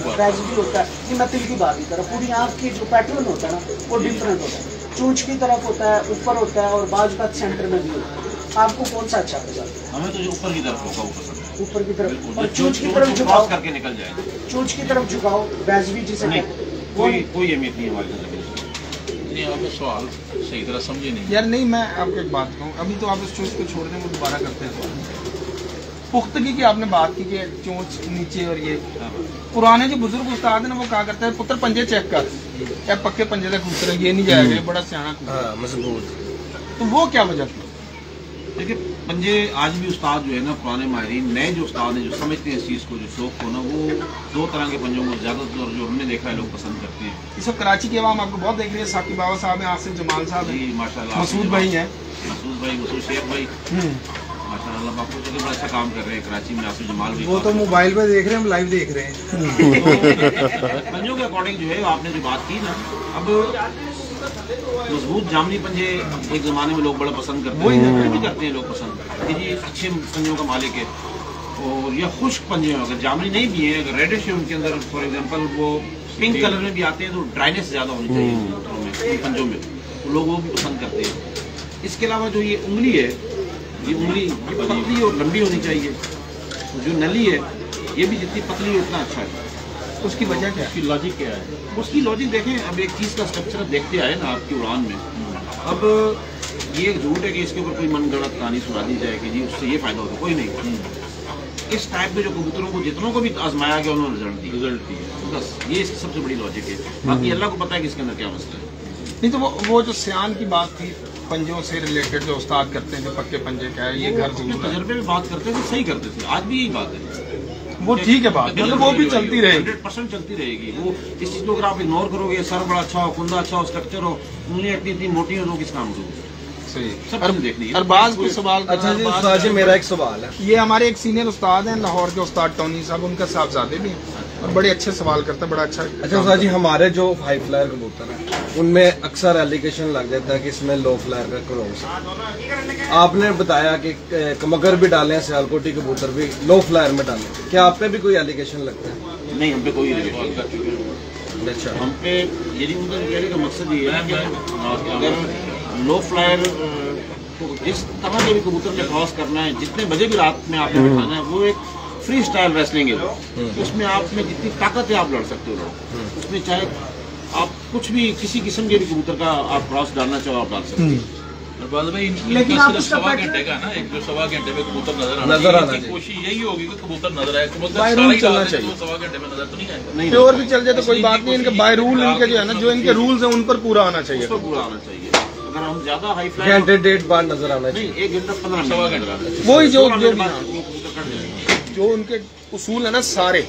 ट्रेजिडी होता है। नहीं, मैं तिल की बात ही कर रहा हूँ। पूरी आंख की जो पैटर्न होता है ना वो डिफरेंट होता है, चूंच की तरफ होता है, ऊपर होता है और बाजू का सेंटर में भी होता है। आपको कौन सा अच्छा पसंद है? हमें तो जो ऊपर की तरफ होगा वो पसंद है, ऊपर की तरफ, और चूंच की तरफ झुकाओ करके निकल जाए, चूंच की तरफ झुकाओ, बैजवी जिसे कोई अहमियत नहीं हमारी नजर में। नहीं, आपने सवाल सही तरह समझे नहीं यार। नहीं, मैं आपको एक बात कहूँ, अभी तो आप इस चोंच को छोड़ दें, वो दोबारा करते हैं। पुख्तगी की आपने बात की कि चोंच नीचे, और ये पुराने जो बुजुर्ग उस्ताद है ना वो कहा करते हैं पुत्र पंजे चेक कर, क्या पक्के पंजे तक कबूतर ये नहीं जाएगा, ये बड़ा सियाना मजबूत। तो वो क्या वजह थी? देखिए, पंजे आज भी उस्ताद जो है ना, पुराने माहिरीन, नए जो उस्ताद हैं जो समझते हैं इस चीज़ को, जो शौक को ना, वो दो तरह के पंजों को ज़्यादातर जो हमने देखा है लोग पसंद करते हैं। इस वक्त कराची की आवाम आपको बहुत देख रही है। साकिब बाबा साहब हैं, आसिफ जमाल साहब हैं, जी माशाल्लाह, मसूद भाई हैं, मसूद शेख भाई माशाल्लाह बापू बड़ा अच्छा काम कर रहे हैं कराची में। आसिफ जमाल भी, वो तो मोबाइल पे देख रहे हैं, हम लाइव देख रहे हैं। पंजों के अकॉर्डिंग जो है आपने जो बात की ना, अब मजबूत जामनी पंजे एक जमाने में लोग बड़ा पसंद करते हैं, भी करते हैं लोग पसंद कि जी अच्छे पंजों का मालिक है। और या खुश्क पंजे अगर जामनी नहीं भी है, अगर रेडिश है उनके अंदर, फॉर एग्जांपल वो पिंक कलर में भी आते हैं, तो ड्राइनेस ज़्यादा होनी चाहिए पंजों में, तो लोग वो भी पसंद करते हैं। इसके अलावा जो ये उंगली है, ये उंगली पतली और लंबी होनी चाहिए। जो नली है ये भी जितनी पतली है उतना अच्छा है। उसकी वजह क्या है? उसकी लॉजिक क्या है? उसकी लॉजिक देखें, अब एक चीज़ का स्ट्रक्चर देखते आए ना आपकी उड़ान में। अब ये एक झूठ है कि इसके ऊपर कोई मनगढ़ंत कहानी सुना दी जाए कि जी उससे ये फायदा होता, कोई नहीं। इस टाइप के जो कबूतरों को जितनों को भी आजमाया गया उन्होंने रिजल्ट दिया, बस ये इसकी सबसे बड़ी लॉजिक है। बाकी अल्लाह को पता है कि इसके अंदर क्या मसला है। नहीं तो वो जो सियान की बात थी, पंजों से रिलेटेड जो उस्ताद करते हैं, पक्के पंजे क्या है, ये घर तजर्बे में बात करते थे, सही करते थे, आज भी यही बात है। वो ठीक है बात, मतलब वो भी चलती रहेगी, 100% चलती रहेगी। वो इस चीज़ को अगर आप इग्नोर करोगे, सर बड़ा अच्छा हो, कुंदा अच्छा हो, स्ट्रक्चर हो, उंगलियां इतनी मोटी हो, तो किस काम करोगे? सही। सब देखनी है। अरबाज को सवाल, अच्छा जी उस्ताद जी, मेरा एक सवाल है। ये हमारे एक सीनियर उस्ताद हैं लाहौर के, उस्ताद टोनी साहब, उनका साहबजादे भी हैं और बड़े अच्छे सवाल करते हैं, बड़ा अच्छा। अच्छा उस्ताद जी, हमारे जो हाई फ्लायर कबूतर हैं उनमें अक्सर एलिगेशन लग जाता है कि इसमें लो फ्लायर का क्रॉस है। आपने बताया कि कमगर भी डालें, सियालकोटी कबूतर भी लो फ्लायर में डालें, क्या आप पे भी कोई एलिगेशन लगता है? नहीं, हम पे कोई अच्छा। हम पे यदि उनका कहने का मकसद ये है कि अगर लो फ्लायर को जिस तरह के भी कबूतर ने क्रॉस करना है, जितने बजे भी रात में आपने बिठाना है, वो एक फ्री स्टाइल रेसलिंग है वो। उसमें आप में जितनी ताकत है आप लड़ सकते हो, उसमें चाहे आप कुछ भी किसी किस्म के भी कबूतर का आप क्रॉस डालना चाहो आप डाल सकते हो। लेकिन आप उसका सवा पैटर्न घंटे का ना, एक जो सवा घंटे में कबूतर नजर नजर आना चाहिए। कोशिश यही होगी कि कबूतर नजर आए, कबूतर बाय सारा रूल ही चलना डाल दें, चाहिए। तो सवा घंटे में नजर तो नहीं आएगा। नहीं प्योर भी चल जाए तो कोई बात नहीं, इनके बाय रूल इनके जो है ना, जो इनके रूल्स हैं उन पर पूरा आना चाहिए। उसको पूरा आना चाहिए। अगर हम ज्यादा हाई फ्लायर घंटे 1.5 बार नजर आना नहीं, चाहिए। 1 घंटा 15 सवा मिनट घंटा। नजर आना चाहिए। वही जो 16 जो मिनट बाद वो कबूतर कट जाएंगे। जो उनके उसूल है ना सारे,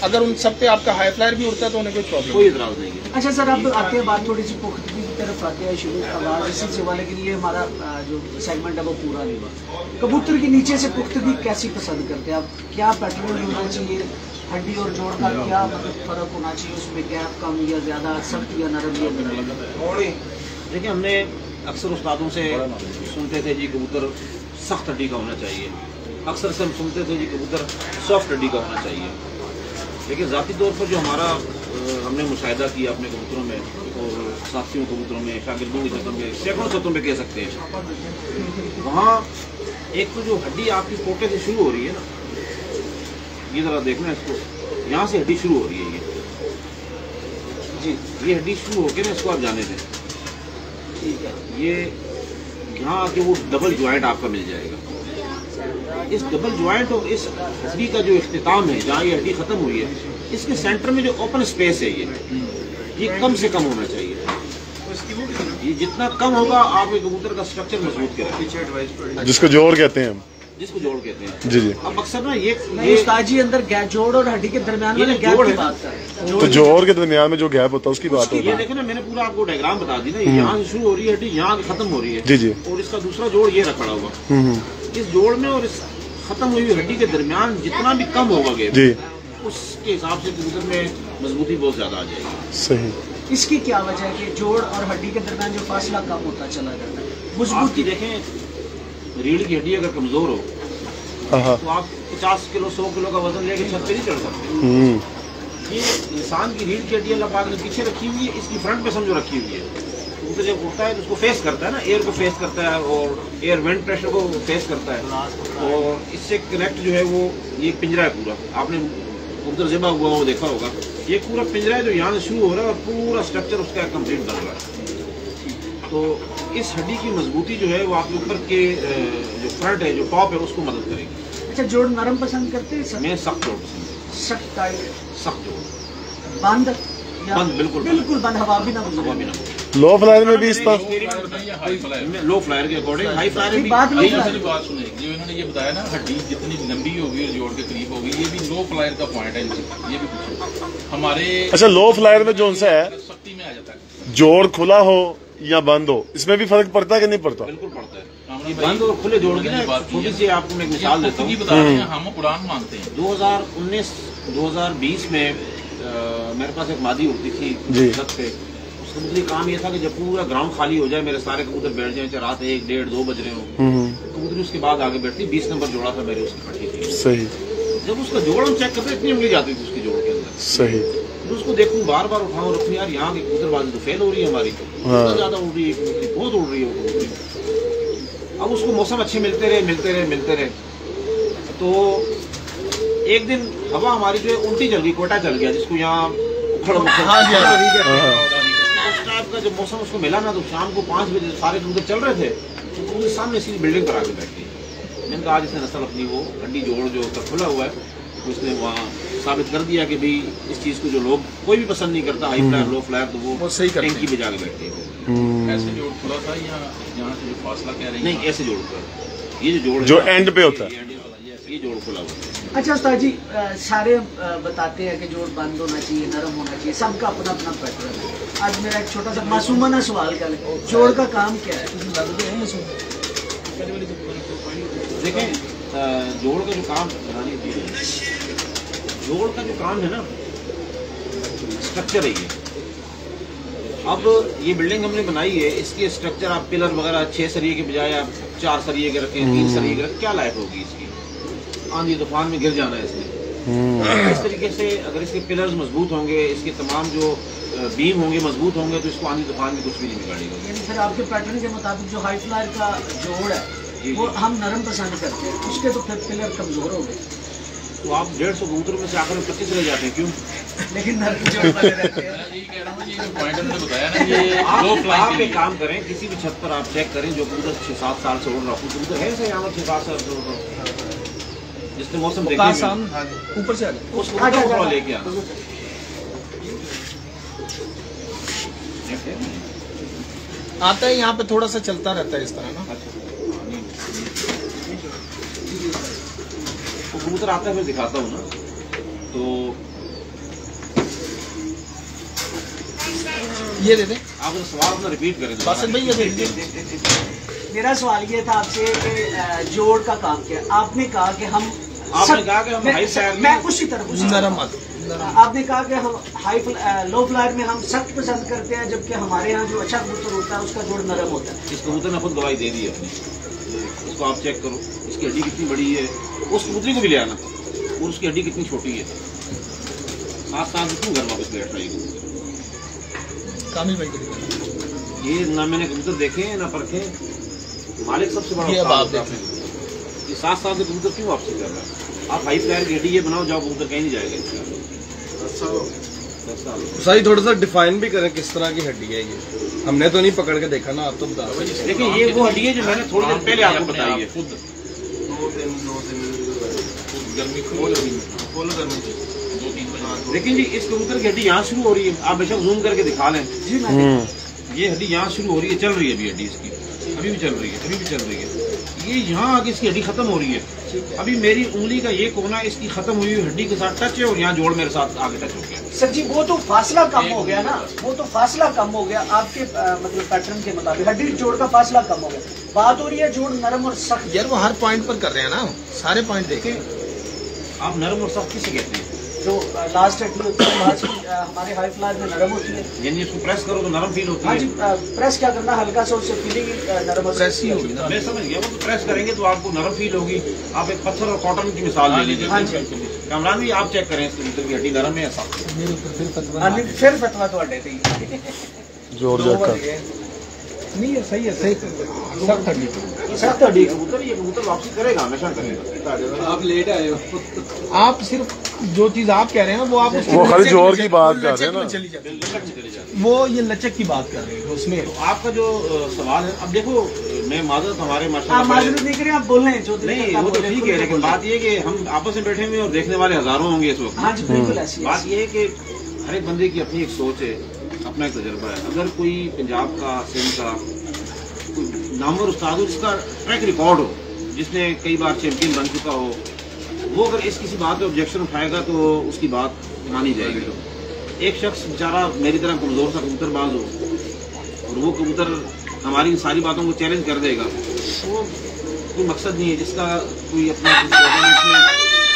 अगर उन सब पे आपका हाई फ्लायर भी उड़ता है तो उन्हें कोई प्रॉब्लम कोई इतराज नहीं है। अच्छा सर, अब आते हैं बात थोड़ी सी पुख्तगी की तरफ आते हैं। शुरू आवाज इसी से वाले के लिए हमारा जो सेगमेंट है वो पूरा नहीं हुआ। कबूतर के नीचे से पुख्तगी कैसी पसंद करते हैं आप? क्या पैटर्न होना चाहिए? हड्डी और जोड़ का क्या मतलब फर्क होना चाहिए? उसमें गैप कम या ज्यादा, सख्त या नरम या नरम? देखिए, हमने अक्सर उस्तादों से सुनते थे जी कबूतर सख्त हड्डी का होना चाहिए, अक्सर से हम सुनते थे जी कबूतर सॉफ्ट हड्डी का होना चाहिए। लेकिन ज़ाती तौर पर जो हमारा हमने मुशाहिदा किया अपने कबूतरों में और साथियों कबूतरों में, शागिर्दों की सतह में, सैकड़ों सतहों में कह सकते हैं, वहाँ एक तो जो हड्डी आपकी पोटे से शुरू हो रही है ना, ये ज़रा देखना इसको, यहाँ से हड्डी शुरू हो रही है ये जी, ये हड्डी शुरू होकर ना इसको आप जाने दें, ठीक है। ये यहाँ आके वो डबल ज्वाइंट आपका मिल जाएगा। इस डबल ज्वाइंट और इस हड्डी का जो इख्तिताम है, जहाँ ये हड्डी खत्म हुई है, इसके सेंटर में जो ओपन स्पेस है ये कम से कम होना चाहिए। ये जितना कम होगा आपके कबूतर का स्ट्रक्चर मजबूत करेगा, जिसको जोड़ कहते हैं हम। जिसको जोड़ कहते हैं। जी जी। अब अक्सर ना ये उस्ताद जी अंदर गैप, जोड़ और हड्डी के दरमियान ये में जो गैप जोड़ की है, बात कर रहे हैं। तो जोड़ के दरमियान में जो गैप होता है उसकी बात होती ये है। देखो ना, मैंने पूरा आपको डायग्राम बता दी ना, यहाँ से शुरू हो रही है हड्डी, यहाँ खत्म हो रही है जी जी। और इसका दूसरा जोड़ ये रखा हुआ। इस जोड़ में और इस खत्म हुई हुई हड्डी के दरमियान जितना भी कम होगा गैप जी, उसके हिसाब से कबूतर में मजबूती बहुत ज्यादा आ जाएगी। सही। इसकी क्या वजह है कि जोड़ और हड्डी के दरमियान जो फासला कम होता चला जाता है? आपकी मजबूती देखें, रीढ़ की हड्डी अगर कमजोर हो हाँ। तो आप 50 किलो 100 किलो का वजन लेके छत पे नहीं चढ़ सकते। ये इंसान की रीढ़ की हड्डी अल्लाह पाक ने पीछे रखी हुई है, इसकी फ्रंट पे समझो रखी हुई है। तो जब उठता है तो उसको फेस करता है ना, एयर को फेस करता है और एयर वेंट प्रेशर को फेस करता है और इससे कनेक्ट जो है वो ये पिंजरा है पूरा। आपने कबूतर ज़िबा हुआ वो देखा होगा, ये पूरा पिंजरा है जो यहाँ से शुरू हो रहा है और पूरा स्ट्रक्चर उसका कंप्लीट बन रहा है। तो इस हड्डी की मजबूती जो है वो आपके ऊपर के जो फ्रंट है, जो टॉप है, उसको मदद करेगी। अच्छा, जोड़ नरम पसंद करते हैं? मैं सख्त जोड़ पसंद है। सख्त टाइट, सख्त जोड़, बंद या बंद, बिल्कुल बिल्कुल बंद, हवा भी ना हवा भी गुजरे? ना हो। लो फ्लायर में भी इस पर हाई फ्लायर लो फ्लायर के अकॉर्डिंग हाई फ्लायर ये भी बात लो यही फ्लायर। असली बात सुने, जो इन्होंने ये बताया ना, हड्डी जितनी लंबी होगी और जोड़ के करीब होगी, ये भी लो फ्लायर का पॉइंट है इनसे। ये भी पूछो हमारे अच्छा, लो फ्लायर में जो उनसे है सख्ती में आ जाता है। जोड़ खुला हो या बंद हो, इसमें भी फर्क पड़ता है कि नहीं पड़ता? बिल्कुल पड़ता है। कामरान ये भाई, बंद और खुले जोड़ की ना बात की छोटी है। सी आपको मैं एक मिसाल देता ये हूँ। बता रहे हैं, हम उड़ान मानते हैं। 2019-2020 में मेरे पास एक मादी उड़ती थी जी। छत पे। उसका मतलब काम ये था कि जब पूरा ग्राउंड खाली हो जाए, मेरे सारे कबूतर बैठ जाए, चाहे रात 1, 1:30, 2 बज रहे हो, कबूतरी उसके बाद आगे बैठती। 20 नंबर जोड़ा था मेरे, उसकी फटी थी। सही जब उसका जोड़ हम चेक करते इतनी उंगली जाती थी उसकी जोड़ के अंदर। सही। फिर उसको देखूं, बार बार उठाऊं, रखूं, यार यहाँ की कबूतरबाजी तो फेल हो रही है हमारी, बहुत ज्यादा उड़ रही है, बहुत उड़ रही है वो कबूतरी। अब उसको मौसम अच्छे मिलते रहे। तो एक दिन हवा हमारी जो है उल्टी चल गई, कोटा चल गया, जिसको यहाँ उस टाइप का जब मौसम उसको मिला ना, तो शाम को 5 बजे सारे कबूतर चल रहे थे, तो पूरे सामने सीधी बिल्डिंग पर आके बैठ गई। मैंने कहा आज इसने नस्ल अपनी वो हड्डी जोड़ जो खुला हुआ है, उसने वहाँ साबित कर दिया कि भाई इस चीज को जो लोग कोई भी पसंद नहीं करता, हाई फ्लायर लो फ्लायर, तो वो सही करते टैंकी में जाके बैठते हैं। ऐसे जोड़ खुला था या यहाँ से जो फासला कह रहे हैं? नहीं, ऐसे जोड़ कर, ये जो जोड़ है जो ना, एंड पे होता है, ये जोड़ खुला हुआ है। अच्छा उस्ताद जी, सारे बताते हैं कि जोड़ बंद होना चाहिए, नरम होना चाहिए, सबका अपना अपना पैटर्न है। आज मेरा एक छोटा सा मासूमाना सवाल कर ले, जोड़ का काम क्या है? देखें, जोड़ का जो काम है ना, स्ट्रक्चर है ये। अब ये बिल्डिंग हमने बनाई है, इसकी स्ट्रक्चर आप पिलर वगैरह 6 सरिये के बजाय आप 4 सरिये के रखें, 3 सरिये के रखें, क्या लायक होगी इसकी? आंधी तूफान में गिर जाना है इसने। इस तरीके से अगर इसके पिलर्स मजबूत होंगे, इसके तमाम जो बीम होंगे मजबूत होंगे, तो इसको आंधी तूफान में कुछ भी नहीं बिगाड़ेगा। यानी फिर आपके पैटर्न के मुताबिक जो हाई फ्लायर का जोड़ है वो हम नरम पसंद करते हैं, उसके तो फिर पिलर कमजोर हो गए। तो आप 150 कबूतरों में से आकर 25 रह जाते हैं, क्यों? लेकिन नरम जोड़ वाले रहते हैं। मैं यही कह रहा हूँ, ये जो पॉइंट हमने बताया ना, ये लो फ्लाई आप के एक काम करें, किसी भी छत पर आप चेक करें जो कबूतर 6-7 साल से उड़ रहा हो, कबूतर है सही यहाँ 6-7 साल से उड़ रहा हो, जिसने मौसम देखे ऊपर से आ जाए। उस कबूतर को थोड़ा लेके आना। आता है यहाँ पे थोड़ा सा चलता रहता है इस तरह ना। वो कबूतर आता है, मैं दिखाता हूँ ना, तो ये दे दे आप सवाल अपना रिपीट करें। बासित भाई ये दे दीजिए। मेरा सवाल ये था आपसे कि जोड़ का काम क्या है। आपने कहा कि हम हाई फ्लायर मैं उसी तरफ नरम आपने कहा कि हम लो फ्लायर में हम सख्त पसंद करते हैं, जबकि हमारे यहाँ जो अच्छा कबूतर होता है उसका जोड़ नरम होता है। इस कबूतर ने खुद गवाही दे दी है अपनी, इसको आप चेक करो, इसकी हड्डी कितनी बड़ी है। उस कबूतरी को भी ले आना और उसकी हड्डी कितनी छोटी है। 7 साल से क्यों घर वापस बैठ रहा है कबूतर? कामिल भाई को ये ना मैंने कबूतर देखे ना परखे, मालिक सबसे बड़ा ये उस्ताद आप होता है। ये 7 साल से कबूतर क्यों वापसी कर रहा है? आप हाई फ्लायर की हड्डी ये बनाओ, जाओ, कबूतर कहीं नहीं जाएगा। 10 साल सही, थोड़ा सा डिफाइन भी करें किस तरह की हड्डी है ये, हमने तो नहीं पकड़ के देखा ना, आप तो बता दो। देखिए ये वो हड्डी है जो मैंने थोड़ी देर पहले आपको बताई है। खुद 2 दिन गर्मी फुल गर्मी 2-3 बजे। लेकिन जी इस कबूतर की हड्डी यहाँ शुरू हो रही है, आप बेशक जूम करके दिखा लें। जी मैं ये हड्डी यहाँ शुरू हो रही है, चल रही है अभी हड्डी इसकी, अभी भी चल रही है, अभी भी चल रही है। ये यहाँ आगे इसकी हड्डी खत्म हो रही है। अभी मेरी उंगली का ये कोना इसकी खत्म हुई हुई हड्डी के साथ टच है और यहाँ जोड़ मेरे साथ आगे टच हो गया। सर जी वो तो फासला कम हो गया ना, वो तो फासला कम हो गया आपके मतलब पैटर्न के मुताबिक हड्डी जोड़ का फासला कम हो गया। बात हो रही है जोड़ नरम और सख्त। यार वो हर पॉइंट पर कर रहे हैं ना, सारे पॉइंट देखें। आप नरम और सख्त किसे कहते हैं? जो लास्ट हड्डी होती है हमारे हाई फ्लायर में नरम होती है, यानी इसको प्रेस करो तो नरम फील होती हाँ है। जी, प्रेस क्या करना, हल्का सा उससे फीलिंग नरम प्रेस ही होगी ना। मैं समझ गया, वो तो प्रेस करेंगे तो आपको नरम फील होगी। आप एक पत्थर और कॉटन की मिसाल ले लीजिए। हाँ जी। कामरान भी आप चेक करें इस कबूतर की हड्डी नरम है या सख्त? मेरे ऊपर फिर फतवा फिर फतवा तो अड्डे थी जोर जैक नहीं है, सही है, सही सख्त हड्डी। सख्त हड्डी कबूतर ये कबूतर वापसी करेगा, हमेशा करेगा। आप लेट आए हो। आप सिर्फ जो चीज आप कह रहे हैं ना वो आप वो खाली जोर की बात कर रहे हैं ना। चली जाती है वो, ये लचक की बात कर रहे हैं उसमें। तो आपका जो सवाल है, अब देखो मैं माजरत हमारे आप माशाल्लाह माजूर नहीं करें, आप बोल रहे हैं जो नहीं, वो तो ठीक है, लेकिन बात ये कि हम आपस में बैठे हुए और देखने वाले हजारों होंगे इस वक्त। हाँ जी बिल्कुल ऐसी है। बात ये है कि हर एक बंदे की अपनी एक सोच है, अपना एक तजर्बा है। अगर कोई पंजाब का, सिंध का कोई नामवर उस्ताद हो जिसका ट्रैक रिकॉर्ड हो, जिसने कई बार चैंपियन बन चुका हो, वो अगर इस किसी बात पे ऑब्जेक्शन उठाएगा तो उसकी बात मानी जाएगी। एक शख्स बेचारा मेरी तरह कमजोर सा कबूतरबाज हो और वो कबूतर हमारी इन सारी बातों को चैलेंज कर देगा, तो वो कोई मकसद नहीं है। जिसका कोई अपना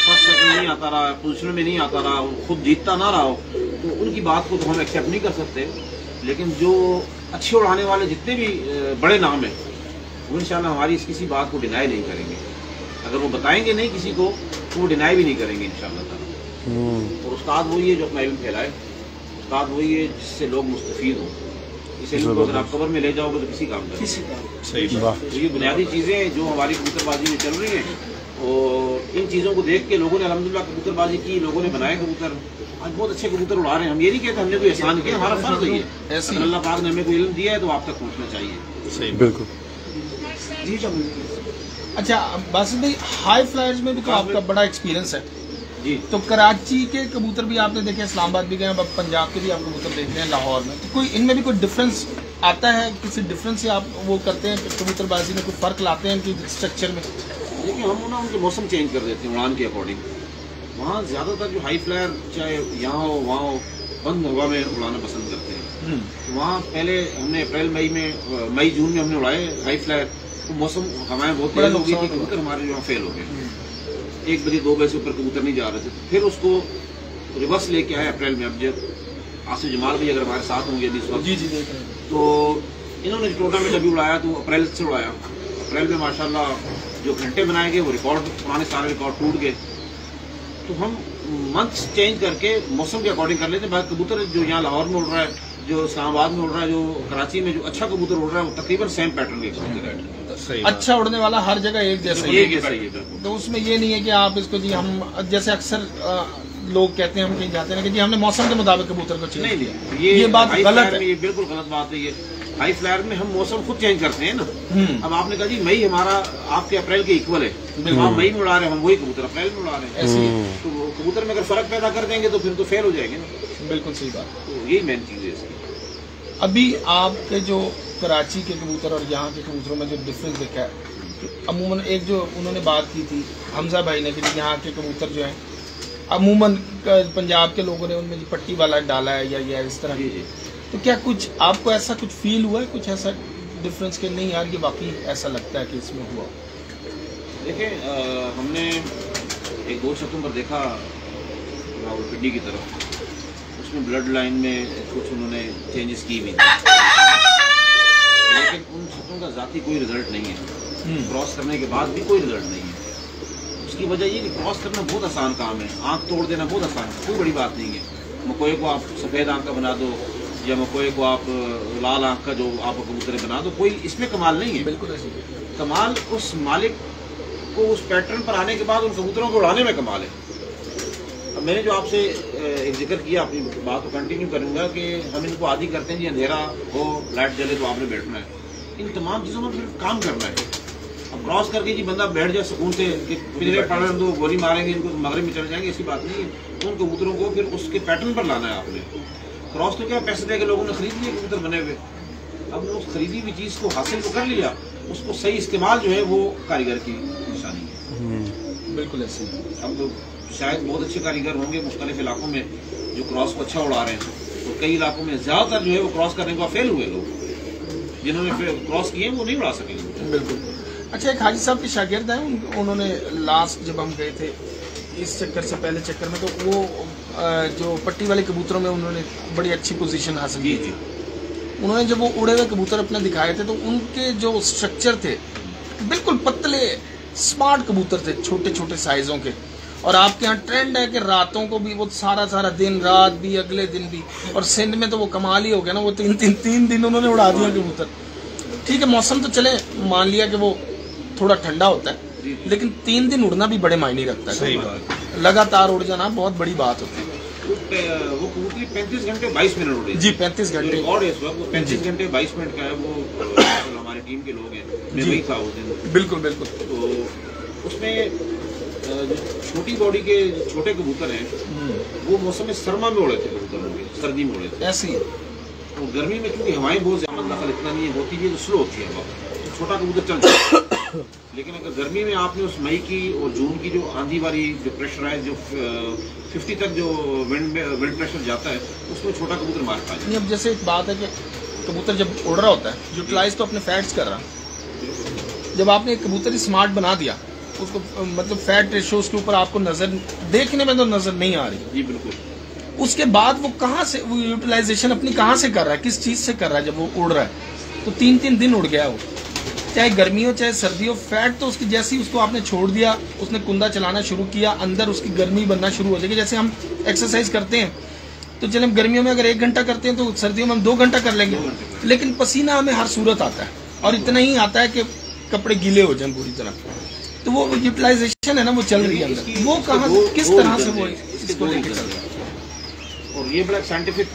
फर्स्ट सेकंड नहीं आता रहा, पोजिशन में नहीं आता रहा, खुद जीतता ना रहा हो, तो उनकी बात को तो हम एक्सेप्ट नहीं कर सकते। लेकिन जो अच्छे उड़ाने वाले जितने भी बड़े नाम हैं, वो इंशाल्लाह हमारी इस किसी बात को डिनाई नहीं करेंगे। अगर वो बताएंगे नहीं किसी को तो वो डिनाई भी नहीं करेंगे इंशाल्लाह ताला। और उस्ताद वही है जो अपना इल्म फैलाए, उस्ताद वही है जिससे लोग मुस्तफीद हों। इसे अगर आप कब्र में ले जाओगे तो किसी काम का सही बात। तो ये बुनियादी चीज़ें जो हमारी कबूतरबाजी में चल रही हैं, और इन चीज़ों को देख के लोगों ने अल्हम्दुलिल्लाह कबूतरबाजी की, लोगों ने बनाए कबूतर, आज बहुत अच्छे कबूतर उड़ा रहे हैं। हम ये नहीं कहते हमने कोई एहसान किया, हमारा फर्ज है ये। अगर अल्लाह पाक ने हमें कोई इल्म दिया है तो आप तक पहुँचना चाहिए। सही बिल्कुल। अच्छा बासित भाई, हाई फ्लायर्स में भी तो आपका बड़ा एक्सपीरियंस है जी। तो कराची के कबूतर भी आपने देखे, इस्लामाबाद भी गए, अब पंजाब के भी आप कबूतर देख रहे हैं, लाहौर में, तो कोई इनमें भी कोई डिफरेंस आता है? किसी डिफरेंस से आप वो करते हैं कबूतरबाजी में, कोई फर्क लाते हैं इनकी स्ट्रक्चर में? देखिए हम ना उनके मौसम चेंज कर देते हैं उड़ान के अकॉर्डिंग। वहाँ ज़्यादातर जो हाई फ्लायर चाहे यहाँ हो वहाँ हो, बंद हवा में उड़ाना पसंद करते हैं। तो वहाँ पहले हमने अप्रैल मई जून में हमने उड़ाए हाई फ्लायर, तो मौसम हवाएं बहुत तेज हो गई थी, कबूतर हमारे जो फेल हो गए। 1 बजे 2 बजे से ऊपर कबूतर नहीं जा रहे थे। फिर उसको रिवर्स लेके आए अप्रैल में। अब जब आसिफ जमाल भी अगर हमारे साथ होंगे इस वक्त, जी जी देख रहे हैं, तो इन्होंने टूर्नामेंट अभी उड़ाया तो अप्रैल से उड़ाया। अप्रैल में माशाल्लाह जो घंटे बनाए गए वो रिकॉर्ड, पुराने सारे रिकॉर्ड टूट गए। तो हम मंथ चेंज करके मौसम के अकॉर्डिंग कर लेते हैं। बाकी कबूतर जो यहाँ लाहौर में उड़ रहा है, जो इस्लामाबाद में उड़ रहा है, जो कराची में जो अच्छा कबूतर उड़ रहा है, वो तकरीबन सेम पैटर्न के कबूतर है। अच्छा उड़ने वाला हर जगह एक जैसा ये सही है बिल्कुल। तो उसमें ये नहीं है कि आप इसको जी हम जैसे अक्सर लोग कहते हैं, हम कहीं जाते हैं कि जी हमने मौसम के मुताबिक कबूतर को चेंज नहीं किया, ये बात गलत है। ये बिल्कुल गलत बात है। ये हाई फ्लायर में हम मौसम खुद चेंज करते हैं ना। अब आपने कहा जी मई हमारा आपके अप्रैल के इक्वल है, तो आप मई में उड़ा रहे हैं, हम वही कबूतर अप्रैल में उड़ा रहे हैं। ऐसे तो कबूतर में अगर फर्क पैदा कर देंगे तो फिर तो फेल हो जाएंगे ना। बिल्कुल सही बात। तो यही मेन चीज है इसकी। अभी आपके जो कराची के कबूतर और यहाँ के कबूतरों में जो डिफरेंस देखा है, अमूमन एक जो उन्होंने बात की थी हमजा भाई ने कि यहाँ के कबूतर जो है अमूमन पंजाब के लोगों ने उनमें पट्टी वाला डाला है या इस तरह की, तो क्या कुछ आपको ऐसा कुछ फील हुआ है, कुछ ऐसा डिफरेंस के नहीं यार ये बाकी ऐसा लगता है कि इसमें हुआ? देखिए हमने एक 2 सितंबर देखा रावलपिंडी की तरफ, उसमें ब्लड लाइन में कुछ उन्होंने चेंजेस की भी, लेकिन उन छतों का जाती कोई रिजल्ट नहीं है। क्रॉस करने के बाद भी कोई रिजल्ट नहीं है। उसकी वजह ये कि क्रॉस करना बहुत आसान काम है, आंख तोड़ देना बहुत आसान है, कोई बड़ी बात नहीं है। मकोए को आप सफ़ेद आंख का बना दो या मकोए को आप लाल आंख का जो आप कबूतर बना दो, कोई इसमें कमाल नहीं है। बिल्कुल ऐसे कमाल उस मालिक को उस पैटर्न पर आने के बाद उन कबूतरों को उड़ाने में कमाल है। अब मैंने जो आपसे एक जिक्र किया, अपनी बात को कंटिन्यू करूंगा कि हम इनको आदी करते हैं जी अंधेरा हो लाइट जले तो आपने बैठना है, इन तमाम चीज़ों में फिर काम करना है। अब क्रॉस करके जी बंदा बैठ जाए सुकून से कि पिंजरे पड़ रहे दो गोली मारेंगे इनको मगरब में चले जाएंगे, ऐसी बात नहीं है। उन कबूतरों को फिर उसके पैटर्न पर लाना है आपने। क्रॉस तो क्या पैसे देकर लोगों ने खरीद लिए कबूतर बने हुए, अब उस खरीदी हुई चीज़ को हासिल तो कर लिया, उसको सही इस्तेमाल जो है वो कारीगर की निशानी है। बिल्कुल ऐसे। अब तो शायद बहुत अच्छे कारीगर होंगे मुख्तलिफ इलाकों में जो क्रॉस को अच्छा उड़ा रहे हैं, तो कई इलाकों में ज़्यादातर जो है वो क्रॉस करने को फेल हुए लोग, जिन्होंने क्रॉस किए वो नहीं उड़ा सकेंगे। बिल्कुल। अच्छा, एक हाजी साहब के शागिर्द हैं, उन्होंने लास्ट जब हम गए थे इस चक्कर से पहले चक्कर में, तो वो जो पट्टी वाले कबूतरों में उन्होंने बड़ी अच्छी पोजीशन हासिल की थी। उन्होंने जब वो उड़े हुए कबूतर अपने दिखाए थे तो उनके जो स्ट्रक्चर थे बिल्कुल पतले स्मार्ट कबूतर थे, छोटे छोटे साइजों के। और आपके यहाँ ट्रेंड है कि रातों को भी वो सारा दिन, रात भी, अगले दिन भी। और सिंध में तो वो कमाल ही हो गया ना, वो तीन दिन उन्होंने उड़ा दिया कबूतर। ठीक है, मौसम तो चले मान लिया कि वो थोड़ा ठंडा होता है, लेकिन 3 दिन उड़ना भी बड़े मायने रखता है। सही बात। लगातार उड़ जाना बहुत बड़ी बात होती है। वो कबूतरी 35 घंटे 22 मिनट उड़े जी, 35 घंटे और इस वक्त 35 घंटे 22 मिनट का है। वो हमारी टीम के लोग हैं, मैं वही था उस दिन। बिल्कुल बिल्कुल। तो उसमें जो छोटी बॉडी के छोटे कबूतर हैं वो मौसम सरमा में उड़े थे, कबूतरों के सर्दी में उड़े थे। ऐसे ही तो गर्मी में चूंकि हवाएं बहुत ज्यादा दखल इतना नहीं होती है, तो स्लो होती है हवा, तो छोटा कबूतर चल जाता है। लेकिन अगर गर्मी में आपने उस मई की और जून की जो आंधी वाली जो प्रेशर है, जो 50 तक जो विंड प्रेशर जाता है, उसमें छोटा कबूतर मार खा जाता है। अब जैसे एक बात है कि कबूतर जब उड़ रहा होता है यूटिलाइज तो अपने फैट्स कर रहा, जब आपने एक कबूतर स्मार्ट बना दिया उसको, मतलब फैट रेशियो उसके ऊपर आपको नजर देखने में तो नजर नहीं आ रही। जी बिल्कुल। उसके बाद वो कहाँ से वो यूटिलाइजेशन अपनी कहाँ से कर रहा है, किस चीज से कर रहा है? जब वो उड़ रहा है तो 3 दिन उड़ गया वो, चाहे गर्मी हो चाहे सर्दी हो, फैट तो उसकी जैसे ही उसको आपने छोड़ दिया, उसने कुंदा चलाना शुरू किया, अंदर उसकी गर्मी बनना शुरू हो जाएगी। जैसे हम एक्सरसाइज करते हैं तो चले हम गर्मियों में अगर 1 घंटा करते हैं तो सर्दियों में हम 2 घंटा कर लेंगे, लेकिन पसीना हमें हर सूरत आता है, और इतना ही आता है कि कपड़े गीले हो जाए पूरी तरह। तो वो यूटिलाइजेशन है ना, वो चल रही है अंदर, वो कहाँ से किस तरह से वो इसको लेके चल रहा है। और ये बड़ा साइंटिफिक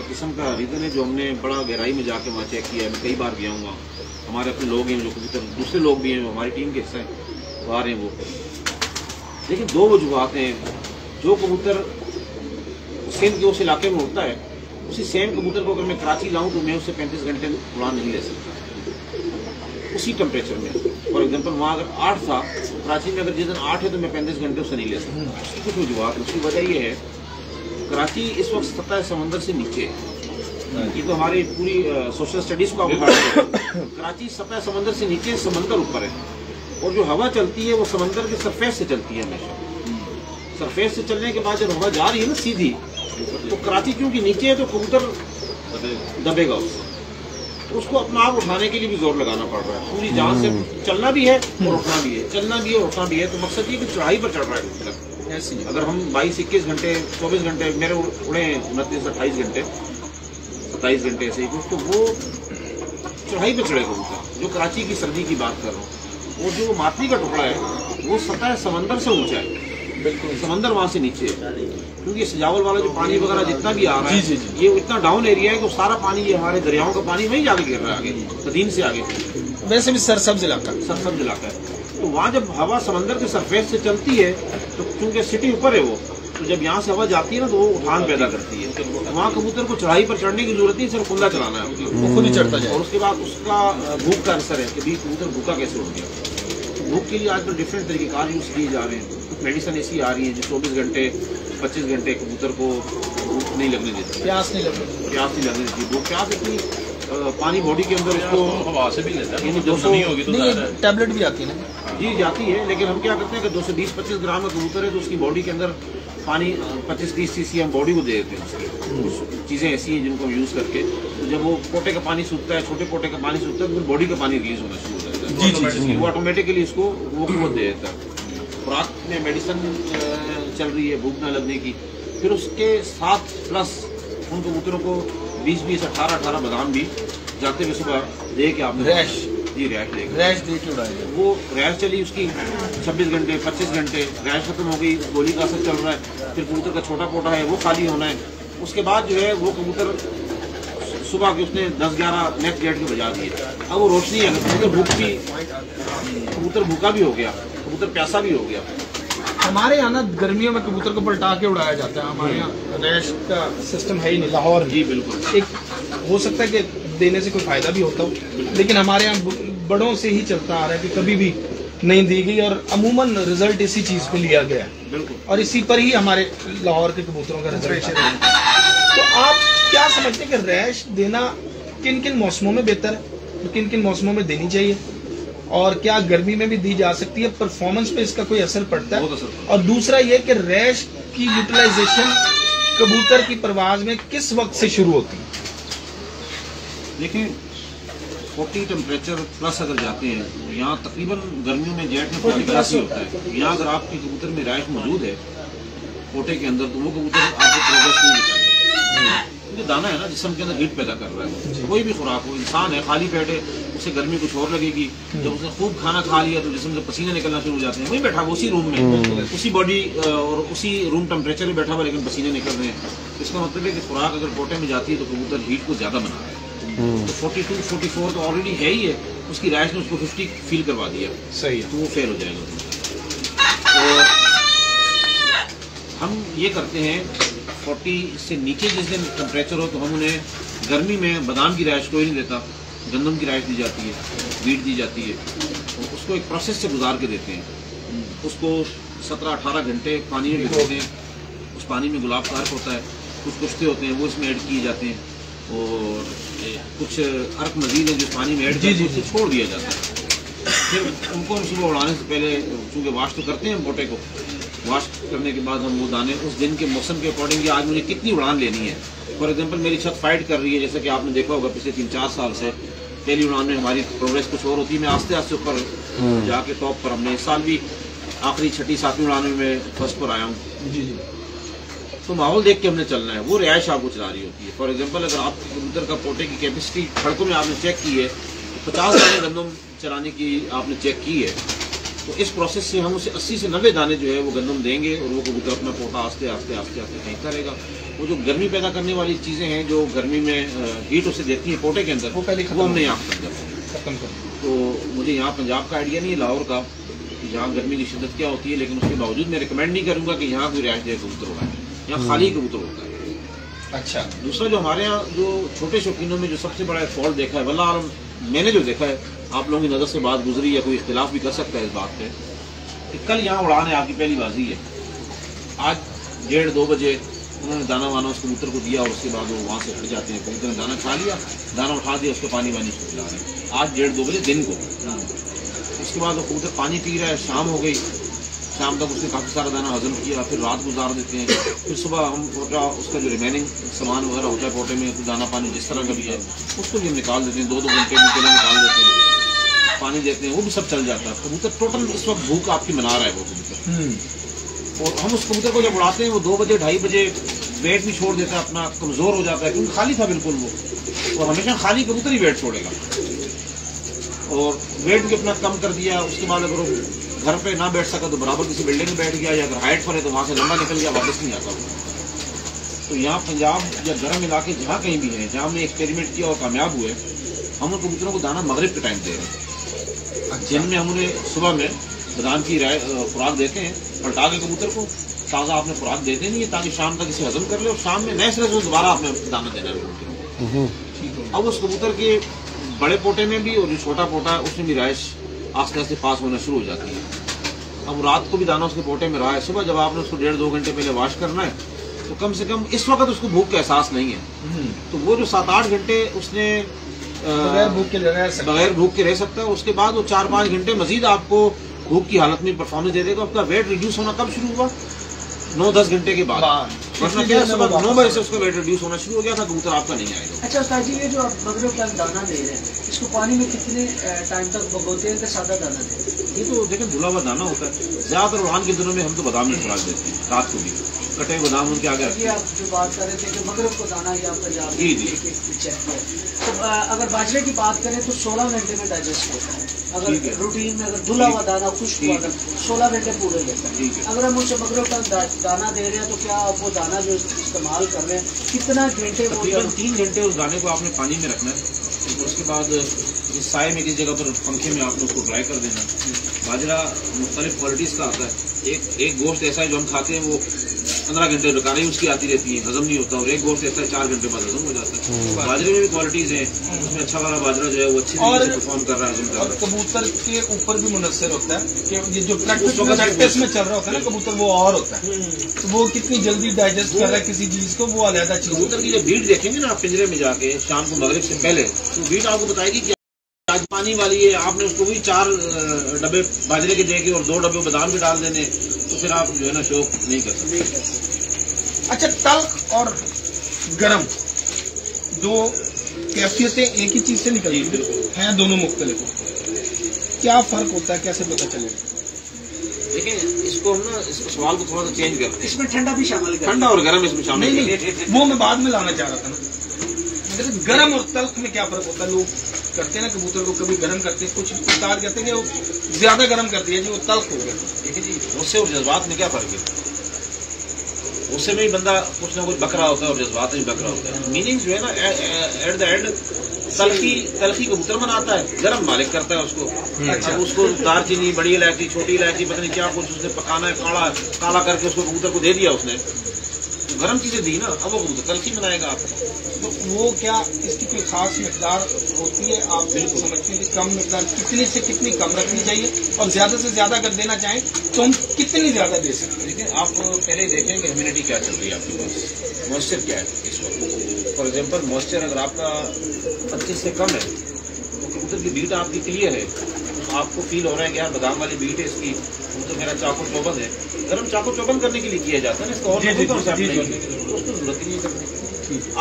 किस्म का रीजन है जो हमने बड़ा गहराई में जाके वहाँ चेक किया है। मैं कई बार गया हूँ, हमारे अपने लोग हैं जो कबूतर, दूसरे लोग भी हैं हमारी टीम के हिस्सा हैं, वो आ रहे हैं वो। लेकिन 2 वजूहत हैं। जो कबूतर सिंध के उस इलाके में उड़ता है, उसी सेम कबूतर को अगर मैं कराची लाऊं तो मैं उससे 35 घंटे उड़ान नहीं ले सकता उसी टेम्परेचर में। फॉर एग्जांपल वहाँ अगर 8 था, कराची में अगर जिस दिन 8 है तो मैं 35 घंटे उससे नहीं ले सकता। उसकी कुछ वजूहत है। उसकी वजह ये है, कराची इस वक्त सतह समंदर से नीचे है। ये तो हमारी पूरी सोशल स्टडीज को आप कराची सतह समंदर से नीचे, समंदर ऊपर है, और जो हवा चलती है वो समंदर के सरफेस से चलती है हमेशा। सरफेस से चलने के बाद जब हवा जा रही है ना सीधी, तो कराची क्योंकि नीचे है तो कबूतर दबेगा उससे, तो उसको अपना आप उठाने के लिए भी जोर लगाना पड़ रहा है। पूरी जान से चलना भी है और उठना भी है, चलना भी है और उठना भी है। तो मकसद ये कि चढ़ाई पर चढ़ रहा है कबूतर, ऐसी है। अगर हम 22-21 घंटे 24 घंटे मेरे उड़े 29-28 घंटे 27 घंटे ऐसे ही तो वो चढ़ाई पे चढ़े कबूतर। जो कराची की सर्दी की बात कर रहा हूँ, वो जो मातली का टुकड़ा है वो सतह समंदर से ऊंचा है, बिल्कुल समंदर वहाँ से नीचे है, क्योंकि सजावल वाला जो पानी वगैरह जितना भी आ रहा है ये इतना डाउन एरिया है कि सारा पानी ये हमारे दरियाओं का पानी वहीं जाके गिर रहा है आगे कदीम से आगे। वैसे भी सरसब्ज इलाका है, तो वहाँ जब हवा समंदर के सरफेस से चलती है तो क्योंकि सिटी ऊपर है वो, तो जब यहाँ से हवा जाती है ना तो वो उठान पैदा करती है। तो वहाँ कबूतर को चढ़ाई पर चढ़ने की जरूरत नहीं, सिर्फ कुंदा चलाना है, वो खुद ही चढ़ता जाए। और उसके बाद उसका भूख का असर है कि भी कबूतर भूखा कैसे उठ गया। भूख के लिए आजकल डिफरेंट तरीके कार यूज किए जा रहे हैं, कुछ मेडिसिन ऐसी आ रही है जो 24 घंटे 25 घंटे कबूतर को भूख नहीं लगने देती, प्यास नहीं लगने देती। भूख प्यास इतनी पानी बॉडी के अंदर उसको हवा से भी लेता है, यानी 200 होगी तो टैबलेट भी आती है ना जी जाती है, लेकिन हम क्या करते हैं कि 220-25 ग्राम का कबूतर है तो उसकी बॉडी के अंदर पानी 25-30 cc हम बॉडी को दे देते हैं। उसकी चीज़ें ऐसी हैं जिनको हम यूज़ करके, तो जब वो पोटे का पानी सूखता है, छोटे पोटे का पानी सूखता है तो फिर बॉडी का पानी रिलीज होना शुरू हो जाता है, वो ऑटोमेटिकली इसको वो दे देता है। खुराक में मेडिसिन चल रही है भूख न लगने की, फिर उसके साथ प्लस उन कबूतरों को 20-20 18-18 बादाम भी जाते हुए सुबह दे के आपने रैश रैश दे के उड़ाएगा। वो रैश चली उसकी 26 घंटे 25 घंटे, रैश खत्म हो गई, गोली का असर चल रहा है, फिर कबूतर का छोटा पोटा है वो खाली होना है। उसके बाद जो है वो कबूतर सुबह के उसने 10-11 नेक्स्ट डेट के बजा दिए। अब वो रोशनी है, कबूतर भूखा भी हो गया, कबूतर प्यासा भी हो गया। हमारे यहाँ ना गर्मियों में कबूतर को पलटा के उड़ाया जाता है, हमारे यहाँ रैश का सिस्टम है ही नहीं। लाहौर जी बिल्कुल, एक हो सकता है कि देने से कोई फायदा भी होता हो, लेकिन हमारे यहाँ बड़ों से ही चलता आ रहा है कि कभी भी नहीं दी गई और अमूमन रिजल्ट इसी चीज पे लिया गया बिल्कुल, और इसी पर ही हमारे लाहौर के कबूतरों का रिजल्ट है। तो आप क्या समझते हैं कि रैश देना किन किन मौसमों में बेहतर है, किन किन मौसमों में देनी चाहिए, और क्या गर्मी में भी दी जा सकती है, परफॉर्मेंस पे इसका कोई असर पड़ता है? और दूसरा ये कि रैश की यूटिलाइजेशन कबूतर की परवाज में किस वक्त से शुरू होती है? देखिए 40 टेम्परेचर प्लस अगर जाते हैं, यहाँ तकरीबन गर्मियों में जेट में 40 प्लस ही होता है। यहाँ अगर आपके कबूतर में रैश मौजूद है कोटे के अंदर तो वो कबूतर आपको प्रोग्रेस नहीं दिखाएगा, क्योंकि दाना है ना जिस्म के अंदर हीट पैदा कर रहा है। कोई भी खुराक हो, इंसान है खाली पेट है, उसे गर्मी कुछ और लगेगी, जब उसने खूब खाना खा लिया तो जिस्म से पसीने निकलना शुरू हो जाते हैं। वही बैठा हुआ उसी रूम में, उसी बॉडी और उसी रूम टेम्परेचर में बैठा हुआ लेकिन पसीने निकल रहे हैं। इसका मतलब है कि खुराक अगर कोटे में जाती है तो कबूतर हीट को ज्यादा बना रहा है। तो 42-44 तो ऑलरेडी है ही है, उसकी रैश ने उसको 50 फील करवा दिया, सही है, तो वो फेल हो जाएगा। और हम ये करते हैं 40 से नीचे जिस दिन टेम्परेचर हो तो हम उन्हें गर्मी में बादाम की रैश कोई नहीं देता, गंदम की रैश दी जाती है, वीट दी जाती है, तो उसको एक प्रोसेस से गुजार के देते हैं। उसको 17-18 घंटे पानी में भिगोते हैं, उस पानी में गुलाब का अर्क होता है, कुछ कुश्ते होते हैं वो इसमें ऐड किए जाते हैं, और कुछ अर्क मजीद है जो पानी में ऐड करके उसे छोड़ दिया जाता है। फिर उनको हम सुबह उड़ाने से पहले चूँकि वाश तो करते हैं बोटे को, वाश करने के बाद हम वो दाने उस दिन के मौसम के अकॉर्डिंग आज मुझे कितनी उड़ान लेनी है। फॉर एग्जांपल मेरी छत फाइट कर रही है, जैसे कि आपने देखा होगा पिछले 3-4 साल से पहली उड़ान में हमारी प्रोग्रेस कुछ और होती है, मैं आस्ते आस्ते ऊपर जाके टॉप पर, हमने इस साल भी आखिरी 6ठी-7वीं उड़ान में मैं फर्स्ट पर आया हूँ। जी तो माहौल देख के हमने चलना है, वो रिहाइश आपको चला रही होती है। फॉर एग्जांपल अगर आप कबूतर का पोटे की कैपेसिटी सड़कों में आपने चेक की है, 50 दाने गंदम चलाने की आपने चेक की है, तो इस प्रोसेस से हम उसे 80 से 90 दाने जो है वो गंदम देंगे और वो कबूतर अपना पोटा आस्ते आस्ते आस्ते आस्ते फेंकता रहेगा। वो जो गर्मी पैदा करने वाली चीज़ें हैं जो गर्मी में हीट उसे देती है पोटे के अंदर, वो हमने यहाँ खत्म कर। तो मुझे यहाँ पंजाब का आइडिया नहीं है, लाहौर का, कि यहाँ गर्मी की शिद्दत क्या होती है, लेकिन उसके बावजूद मैं रिकमेंड नहीं करूँगा कि यहाँ कोई रिहाइश दे कबूतर उड़ाए, यहाँ खाली कबूतर होता है। अच्छा, दूसरा जो हमारे यहाँ जो छोटे शौकीनों में जो सबसे बड़ा फॉल्ट देखा है, वल्लाह आलम मैंने जो देखा है, आप लोगों की नज़र से बात गुजरी या कोई इख्तिलाफ भी कर सकता है इस बात पे, कि कल यहाँ उड़ान है आपकी पहली बाजी है, आज 1:30-2 बजे उन्होंने दाना वाना उस कबूतर को दिया और उसके बाद वो वहाँ से हट जाते हैं। कबूतर ने दाना खा लिया, दाना उठा दिया, उसको पानी वानी उसको पिला रहे हैं, आज 1:30-2 बजे दिन को। उसके बाद वो कबूतर पानी पी रहा है, शाम हो गई, शाम तक उसने काफ़ी सारा दाना हजम किया, फिर रात गुजार देते हैं, फिर सुबह हम पोटा उसका जो रिमेनिंग सामान वगैरह होता है पोटे में, तो दाना पानी जिस तरह का भी है उसको भी हम निकाल देते हैं, 2-2 घंटे में केले निकाल देते हैं, पानी देते हैं, वो भी सब चल जाता है। कबूतर टोटल इस वक्त भूख आपकी मना रहा है वो कबूतर। और हम उस कबूतर को जब उड़ाते हैं वो 2 बजे 2:30 बजे वेट भी छोड़ देता है, अपना कमजोर हो जाता है, क्योंकि खाली था बिल्कुल वो, और हमेशा खाली कबूतर ही वेट छोड़ेगा, और वेट भी अपना कम कर दिया। उसके बाद अगर वो घर पे ना बैठ सका तो बराबर किसी बिल्डिंग में बैठ गया, या अगर हाइट पर है तो वहां से लंबा निकल गया, वापस नहीं आता। तो यहाँ पंजाब या गर्म इलाके जहाँ कहीं भी हैं जहाँ हमने एक्सपेरिमेंट किया और कामयाब हुए, हम उन कबूतरों को दाना मगरिब के टाइम दे रहे हैं। दिन में हम उन्हें सुबह में बादाम की खुराक देते हैं, पलटा के कबूतर को ताज़ा आपने खुराक दे देनी है ताकि शाम तक इसे हजम कर ले, और शाम में नए सिरे से दोबारा आपने दाना देना है कबूतरों को। अब उस कबूतर के बड़े पोटे में भी और जो छोटा पोटा है उसमें भी राइश आस्ते आस्ते पास होना शुरू हो जाती है। अब रात को भी दाना उसके पोटे में रहा है, सुबह जब आपने उसको 1.5-2 घंटे पहले वॉश करना है तो कम से कम इस वक्त उसको भूख का एहसास नहीं है, तो वो जो 7-8 घंटे उसने बगैर भूख के रह सकता है, उसके बाद वो 4-5 घंटे मजीद आपको भूख की हालत में परफॉर्मेंस दे देगा। आपका वेट रिड्यूस होना कब शुरू हुआ? 9-10 घंटे के बाद। वरना क्या सुबह 9 बजे से उसका वेट रिड्यूस होना शुरू हो गया था, कबूतर आपका नहीं आएगा। अच्छा उस्ताद जी, ये जो आप मगरिब का दाना दे रहे हैं इसको पानी में कितने टाइम तक भगोते हैं कि सादा दाना देते हैं? ये तो देखें धुला हुआ दाना होता है। ज्यादातर उड़ान के दिनों में हम तो बादाम में खुराक देते हैं, रात को भी कटे हुए बादाम उनके आगे। ये आप जो बात कर रहे थे कि मगरिब को दाना या पंजाब में चेक किया, तो अगर बाजरे की बात करें तो 16 घंटे में डाइजेस्ट होता है। अगर रूटीन में अगर धुला हुआ दाना खुश्क हुआ 16 घंटे पूरे लेता है। अगर हम उसे मगरिब का दाना दे रहे हैं तो क्या आप वो दाना जो इस्तेमाल कर रहे हैं कितना घंटे? तकरीबन 3 घंटे उस दाने को आपने पानी में रखना है, और उसके बाद इस साए में किसी जगह पर पंखे में आपने उसको ड्राई कर देना। बाजरा मुख्तलिफ क्वालिटीज़ का आता है। एक गोश्त ऐसा है जो हम खाते हैं वो 15 घंटे डकारी उसकी आती रहती है, हजम नहीं होता, और एक गोश्त ऐसा है 4 घंटे बाद हजम हो जाता है। बाजरे में भी क्वालिटीज़ हैं, उसमें अच्छा वाला बाजरा जो है वो अच्छी तरीके से परफॉर्म कर रहा है, हजम कर रहा है। कबूतर के ऊपर भी मुनस्सर होता है कि ये जो प्रैक्टिस में चल रहा होता है ना कबूतर, वो और होता है, तो वो कितनी जल्दी डाइजेस्ट कर रहा है किसी चीज को, वो अलग चीज। कबूतर की जब बीट देखेंगे ना आप पिंजरे में जाके शाम को मगरिब से पहले, तो बीट आपको बताएगी कि आज पानी वाली है, आपने उसको भी 4 डब्बे बाजरे के देके और 2 डब्बे बादाम भी डाल देने, तो फिर आप जो है ना शौक नहीं कर सकते। अच्छा, तल्ख और गरम दो कैफियतें एक ही चीज से निकलती हैं, दोनों मुख्तलिफ, क्या फर्क होता है, कैसे पता चलेगा? देखिए इसको हम ना इस सवाल को थोड़ा सा चेंज करते हैं, इसमें ठंडा भी शामिल करते हैं। ठंडा और गर्म इसमें शामिल नहीं, वो मैं बाद में लाना चाह रहा था ना। गर्म और तल्ख में क्या फर्क होता है? लोग करते हैं ना कबूतर को कभी गर्म करते हैं, कुछ उस्ताद कहते हैं कि वो ज्यादा गर्म कर दिया जी वो तल्ख हो गया। देखिए जी, उससे और जज्बात में क्या फर्क है? उससे में ही बंदा कुछ ना कुछ बकरा होता है और जज्बात में बकरा होता है। मीनिंग जो है ना एट द एंड तलखी कबूतर बनाता है, गर्म मालिक करता है उसको। अच्छा, उसको दालचीनी, बड़ी इलायची, छोटी इलायची, पता नहीं क्या कुछ उसने पकाना है, काला करके उसको कबूतर को दे दिया उसने, तो गर्म चीजें दी ना, अब वो कबूतर तलखी बनाएगा आपको। तो वो क्या इसकी कोई खास मिकदार होती है? आप बिल्कुल समझते हैं कि कम मिकदार कितनी से कितनी कम रखनी चाहिए, और ज्यादा से ज्यादा अगर देना चाहें तो हम कितनी ज्यादा दे सकते हैं? देखिए आप पहले देखेंगे ह्यूमिडिटी क्या चल रही है आपके पास, मॉइस्चर क्या है इस वक्त। फॉर एग्जाम्पल मॉइस्चर अगर आपका 25 से कम है तो कबूतर की बीट आपकी क्लियर है, तो आपको फील हो रहा है कि यार बादाम वाली बीट है इसकी, तो मेरा चाकू चौबंद है। गर्म चाकू चौबंद करने के लिए किया जाता है ना, इसका और उसको जरूरत ही नहीं करने की।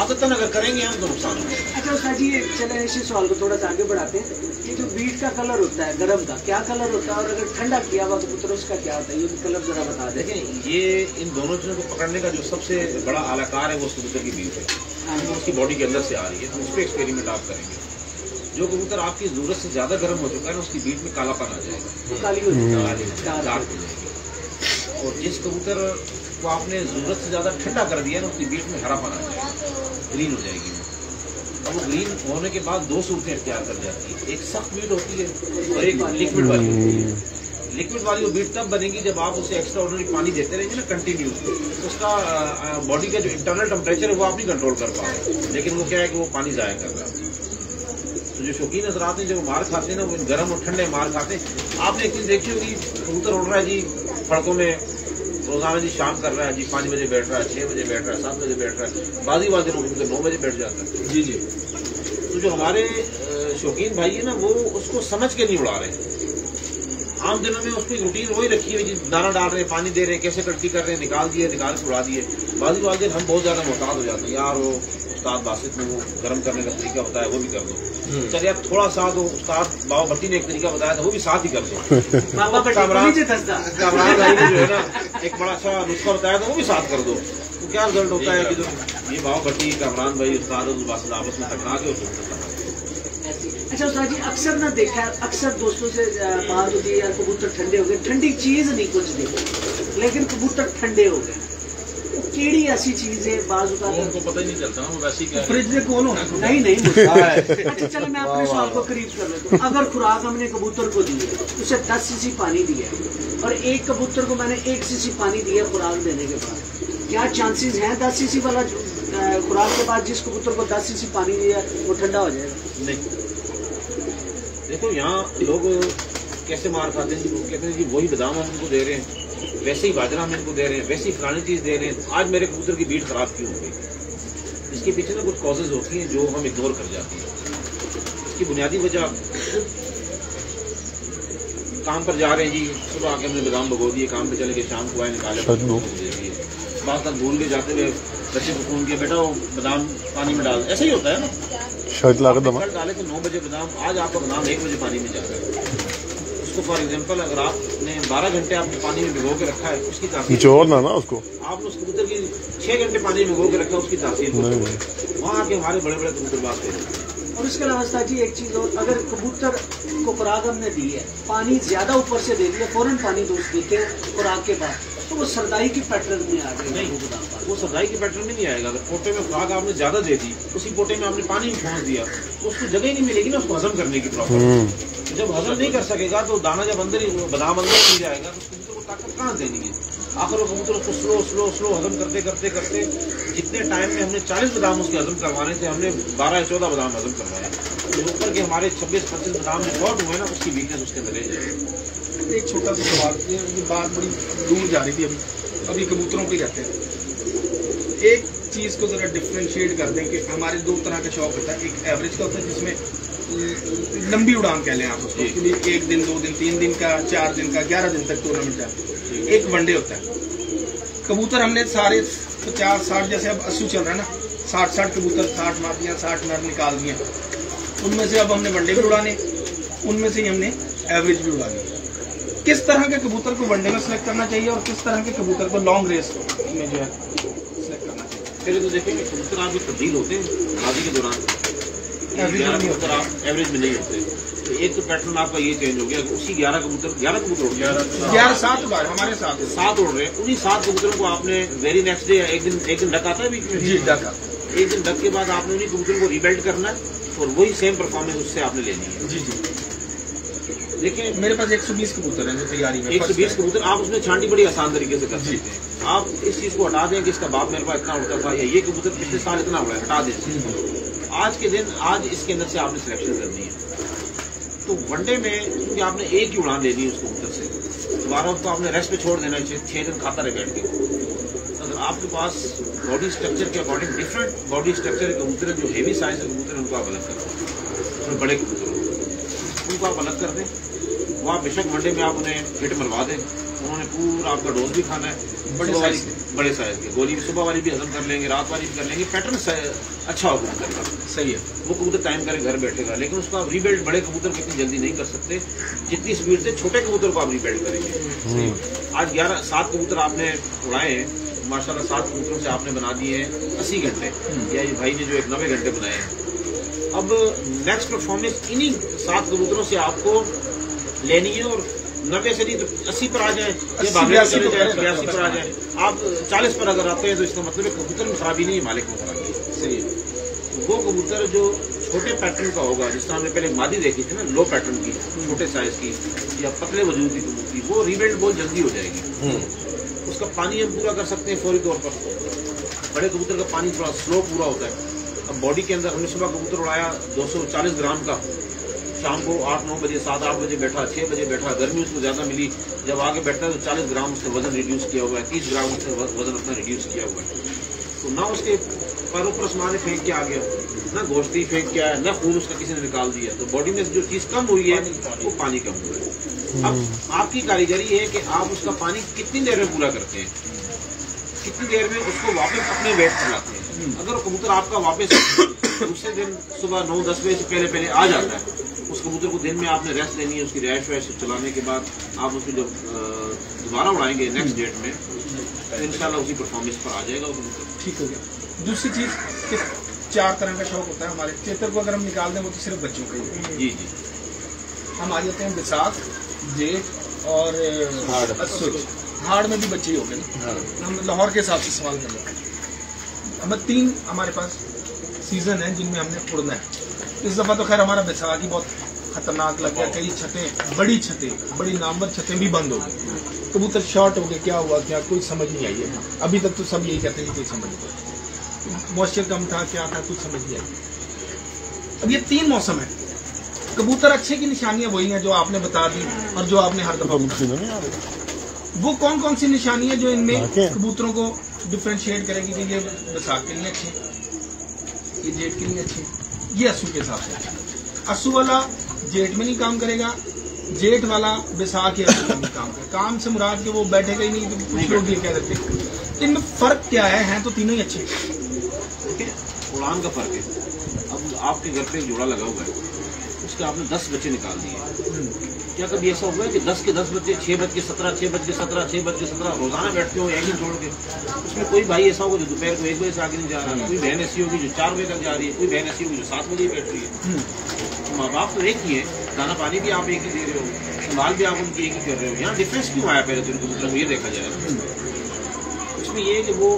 आदतन अगर करेंगे हम तो नुकसान होगा। अच्छा उस्ताद जी, चले इसी सवाल को थोड़ा सा आगे बढ़ाते हैं। ये जो बीट का कलर होता है गर्म का, क्या कलर होता है, और अगर ठंडा किया हुआ कबूतर उसका क्या होता है? ये कलर जरा बता दें। देखें ये इन दोनों चीजों को पकड़ने का जो सबसे बड़ा आलाकार है वो कबूतर की बीट है, उसकी बॉडी के अंदर से आ रही है, तो उस पर एक्सपेरिमेंट आप करेंगे। जो कबूतर आपकी जरूरत से ज्यादा गर्म हो चुका है ना, उसकी बीट में कालापन आ जाएगा, काली हो जाएगी, डार्क हो जाएगी। और जिस कबूतर को आपने जरूरत से ज्यादा ठंडा कर दिया ना, उसकी बीट में हरापन आ जाएगा, ग्रीन हो जाएगी। अब वो ग्रीन होने के बाद 2 सूरतें इख्तियार कर जाती है, एक सख्त बीट होती है और एक लिक्विड वाली होती है। लिक्विड वाली वो बीट तब बनेगी जब आप उसे एक्स्ट्रा ऑर्डिनरी पानी देते रहेंगे ना कंटिन्यू, तो उसका बॉडी का जो इंटरनल टेम्परेचर है वो आप नहीं कंट्रोल कर पा रहे, लेकिन वो क्या है कि वो पानी ज़ाया कर रहा है। तो जो शौकीन हज़रात हैं जब मार खाते हैं ना, वो गर्म और ठंडे मार खाते हैं। आपने एक चीज़ देखी होगी, कबूतर उड़ रहा है जी सड़कों में रोजाना जी, शाम कर रहा है जी, 5 बजे बैठ रहा है, 6 बजे बैठ रहा है, 7 बजे बैठ रहा है, बाजी लोग 9 बजे बैठ जाता है। जी। तो जो हमारे शौकीन भाई है ना, वो उसको समझ के नहीं उड़ा रहे, आम दिनों में उसकी रूटीन वही रखी हुई, दाना डाल रहे हैं, पानी दे रहे हैं, कैसे कटती कर रहे हैं, निकाल दिए, निकाल के उड़ा दिए। बाजी वाले दिन हम बहुत ज्यादा मोहताज हो जाते हैं, यार वो उस्ताद बासित में वो गर्म करने का तरीका बताया वो भी कर दो, चल यार थोड़ा सा तो उस्ताद बाबा भट्टी ने एक तरीका बताया था वो भी साथ ही कर दो। कामरान भाई ने जो है ना एक बड़ा अच्छा नुस्खा बताया था वो भी साथ कर दो। तो क्या रिजल्ट होता है कि जो ये बाबा भट्टी, कामरान भाई, उस्ताद बासित आपस में टकरा के अच्छा उस्ताद जी, अक्सर ना देखा है, अक्सर दोस्तों से बात होती है यार कबूतर ठंडे हो गए, ठंडी चीज नहीं कुछ देखी, लेकिन कबूतर ठंडे हो गए। वो केड़ी ऐसी चीज है बाज उनको पता ही नहीं चलता ना, वो वैसे ही फ्रिज में कौन होना नहीं अच्छा चलो मैं अपने सवाल को करीब कर लेता हूँ। अगर खुराक हमने कबूतर को दी है, उसे 10 सीसी पानी दिया है, और एक कबूतर को मैंने 1 सीसी पानी दिया खुराक देने के बाद, क्या चांसेस हैं 10 सीसी वाला खुराक के बाद जिस कबूतर को 10 सीसी पानी दिया वो ठंडा हो जाएगा? नहीं, देखो यहाँ लोग कैसे मार खाते हैं जी, वो कहते हैं जी वही बादाम हम उनको दे रहे हैं, वैसे ही बाजरा हम इनको दे रहे हैं, वैसे ही फलानी चीज दे रहे हैं, आज मेरे कबूतर की बीट खराब क्यों हो गई? इसके पीछे ना कुछ कॉजेज होती हैं जो हम इग्नोर कर जाते हैं। इसकी बुनियादी वजह, काम पर जा रहे हैं जी, सुबह आके हमने बादाम भगो दिए, काम पे चले गए, शाम को आए निकाले, बात तक भूल के जाते हुए बच्चे को फोन किया, बेटा वो बादाम पानी में डाल, ऐसा ही होता है ना, शर्ट ला कल डाले तो 9 बजे बादाम, आज आपका बादाम 1 बजे पानी में जा रहा है। उसको फॉर एग्जांपल अगर आपने 12 घंटे आपने पानी में भिगो के रखा है, उसकी तासीर निचोड़ना ना उसको, आपने उस कबूतर की 6 घंटे पानी में भिगो के रखा, उसकी तासीर वहाँ आके हमारे बड़े बड़े कबूतर बात करें। और इसके अलावा उस्ताद जी एक चीज और, अगर कबूतर को खुराक हमने दी है, पानी ज्यादा ऊपर से दे दिया, फौरन पानी दोस्त देते हैं खुराक के बाद, तो वो सरदाई की पैटर्न में आ गई। नहीं, वो सरदाई की पैटर्न में नहीं आएगा। अगर पोटे में खुराक आपने ज्यादा दे दी, उसी पोटे में आपने पानी में पहुंच दिया, तो उसको जगह ही नहीं मिलेगी ना उसको हजम करने की प्रॉपर। जब हजम नहीं कर सकेगा तो दाना जब अंदर ही बादाम अंदर नहीं जाएगा तो कबूतर को ताकत कहाँ देनी है? आखिर वो कबूतर उसको स्लो स्लो स्लो हजम करते करते करते जितने टाइम में हमने 40 बादाम उसके हजम करवाने थे, हमने 12 या 14 बादाम हजम करवाए। तो ऊपर के हमारे 26-25 बादाम में शॉर्ट हुए ना, उसकी वीकनेस उसके अंदर रह जाएगी। एक छोटा सा सवाल, ये बात बड़ी दूर जा रही थी, अभी कबूतरों पे रहते हैं, एक चीज को जरा डिफ्रेंशिएट कर दें कि हमारे 2 तरह का शौक होता है, एक एवरेज का होता है जिसमें लंबी उड़ान कह लें आप उसको, 1 दिन 2 दिन 3 दिन का 4 दिन का 11 दिन तक टूर्नामेंट जाते हैं। एक वनडे होता है। कबूतर हमने सारे 50-60 जैसे अब 80 चल रहा है ना, 60 कबूतर, 60 मादियाँ 60 नर निकाल दिए, उनमें से अब हमने वनडे भी उड़ाने, उनमें से ही हमने एवरेज भी उड़ानी। किस तरह के कबूतर को वनडे में सेलेक्ट करना चाहिए और किस तरह के कबूतर को लॉन्ग रेस में जो है सेलेक्ट करना चाहिए? पहले तो देखेंगे कबूतर आपके तब्दील होते हैं बाजी के दौरान, कबूतर आप एवरेज में नहीं होते। तो एक तो पैटर्न आपका ये चेंज हो गया, उसी 11 कबूतर 7 बार हमारे साथ 7 उड़ रहे हैं, उन्हीं 7 कबूतरों को आपने वेरी नेक्स्ट डे एक दिन डक आता है बीच में, जी डक आता है, एक दिन डक के बाद आपने उन्हीं कबूतरों को रिबिल्ड करना है और वही सेम परफॉर्मेंस उससे आपने लेनी है। जी जी। देखिए मेरे पास 120 कबूतर हैं जो तैयारी में, 120 कबूतर आप उसमें छांटी बड़ी आसान तरीके से कर सकते हैं। आप इस चीज को हटा दें कि इसका बाप मेरे पास इतना उड़ता था या ये कबूतर पिछले साल इतना उड़ा है, हटा दें। आज के दिन आज इसके अंदर से आपने सिलेक्शन करनी है। तो वनडे में क्योंकि आपने एक ही उड़ान लेनी है उस कबूतर से, दोबारा उसको आपने रेस्ट पे छोड़ देना चाहिए, 6 दिन खाता रहे बैठ के। अगर आपके पास बॉडी स्ट्रक्चर के अकॉर्डिंग डिफरेंट बॉडी स्ट्रक्चर के कबूतर जो हेवी साइज के कबूतर हैं उनको आप अलग कर दें, बड़े कबूतर उनको आप अलग कर दें। वो आप बेशक वनडे में आप उन्हें हिट मरवा दें, उन्होंने पूरा आपका डोज भी खाना है, बड़े साइज के गोली भी सुबह वाली भी हजम कर लेंगे, रात वाली भी कर लेंगे, पैटर्न अच्छा होगा कबूतर का, सही है। वो कबूतर टाइम करे घर बैठेगा, लेकिन उसका रीबिल्ड बड़े कबूतर को इतनी जल्दी नहीं कर सकते जितनी स्पीड से छोटे कबूतर को आप रीबिल्ड करेंगे। आज 7 कबूतर आपने उड़ाए हैं माशाल्लाह, 7 कबूतरों से आपने बना दिए हैं 80 घंटे, या ये भाई ने जो एक 90 घंटे बनाए हैं। अब नेक्स्ट परफॉर्मेंस इन्हीं 7 कबूतरों से आपको लेनी है और 90 से नहीं तो 80 पर आ जाए, 82 पर आ जाए। आप 40 पर अगर आते हैं तो इसका मतलब है कबूतर में खराबी नहीं है, मालिक में खराबी है। सही है। वो कबूतर जो छोटे पैटर्न का होगा, जिस तरह हमने पहले मादी देखी थी ना, लो पैटर्न की, छोटे साइज की या पतले वजूद की कबूतरी, वो रीबिल्ड बहुत जल्दी हो जाएगी। उसका पानी हम पूरा कर सकते हैं फौरी तौर पर। बड़े कबूतर का पानी थोड़ा स्लो पूरा होता है। अब बॉडी के अंदर हमने सुबह कबूतर उड़ाया 240 ग्राम का, शाम को 8-9 बजे 7-8 बजे बैठा, 6 बजे बैठा, गर्मी उसको ज्यादा मिली, जब आगे बैठता है तो 40 ग्राम उसने वजन रिड्यूस किया हुआ है, 30 ग्राम उसने वजन अपना रिड्यूस किया हुआ है। तो ना उसके पर ऊपर आसमान ने फेंक के आ गया, ना गोश्ती फेंक के आया, ना खून उसका किसी ने निकाल दिया। तो बॉडी में जो चीज कम हुई है वो पानी कम हुआ है। अब आपकी कारीगरी है कि आप उसका पानी कितनी देर में पूरा करते हैं, कितनी देर में उसको वापस अपने वेट पर लाते हैं। अगर कबूतर आपका वापस दूसरे दिन सुबह 9-10 बजे से पहले आ जाता है, उस कबूतर को दिन में आपने रेस्ट देनी है, उसकी रैश वैश चलाने के बाद आप उसको जब दोबारा उड़ाएंगे नेक्स्ट डेट में तो इंशाल्लाह उसी परफॉर्मेंस पर आ जाएगा वो कबूतर। ठीक हो गया। दूसरी चीज कि 4 तरह का शौक होता है हमारे। चेतर को अगर हम निकाल दें वो तो सिर्फ बच्चों का ही है। जी जी। हम आ जाते हैं बैसाख, जेठ और असुज। हाड़ में भी बच्चे ही हो गए ना। हम लाहौर के हिसाब से सवाल कर रहे हैं। अब 3 हमारे पास सीजन है जिनमें हमने उड़ना है। इस दफा तो खैर हमारा बैसाख ही बहुत खतरनाक लग गया। कई छतें, बड़ी नामवर छतें भी बंद हो गई। कबूतर शॉर्ट हो गए, क्या हुआ क्या कोई समझ नहीं आई है। अभी तक तो सब यही कहते हैं कि कोई समझ नहीं आई, मॉइस्चर कम था, क्या था, कुछ समझ नहीं आई। अब ये 3 मौसम है। कबूतर अच्छे की निशानियां वही हैं जो आपने बता दी और जो आपने हर दफा बताई। वो कौन कौन सी निशानी है जो इनमें कबूतरों को डिफ्रेंशिएट करेगी कि ये बैसाख के लिए अच्छे, ये जेठ के लिए अच्छे, ये अस्सू के हिसाब से। अस्सू वाला जेठ में नहीं काम करेगा, जेठ वाला बैसाख या अस्सू में नहीं काम करेगा। काम से मुराद के वो बैठेगा ही नहीं। तो कुछ लोग ये कह देते हैं इनमें फर्क क्या है? हैं तो तीनों ही अच्छे। देखिए उड़ान का फर्क है। अब आपके घर पे एक जोड़ा लगा हुआ है, उसके आपने 10 बच्चे निकाल दिए। क्या कभी ऐसा हुआ है कि 10 के 10 बच्चे 6 बज के 17, 6 बज के 17, 6 बज के 17 रोजाना बैठते हो एक ही छोड़ के? उसमें कोई भाई ऐसा होगा जो दोपहर को 1 बजे से आगे नहीं जा रहा, कोई बहन ऐसी होगी जो 4 बजे तक जा रही है, कोई बहन ऐसी होगी जो 7 बजे बैठ रही है। माँ बाप तो एक ही है, दाना पानी भी आप एक ही दे रहे हो, संभाल भी आप उनकी एक ही कर रहे हो। यहाँ डिफरेंस क्यों आया पहले तो मतलब ये देखा जाए। उसमें ये कि वो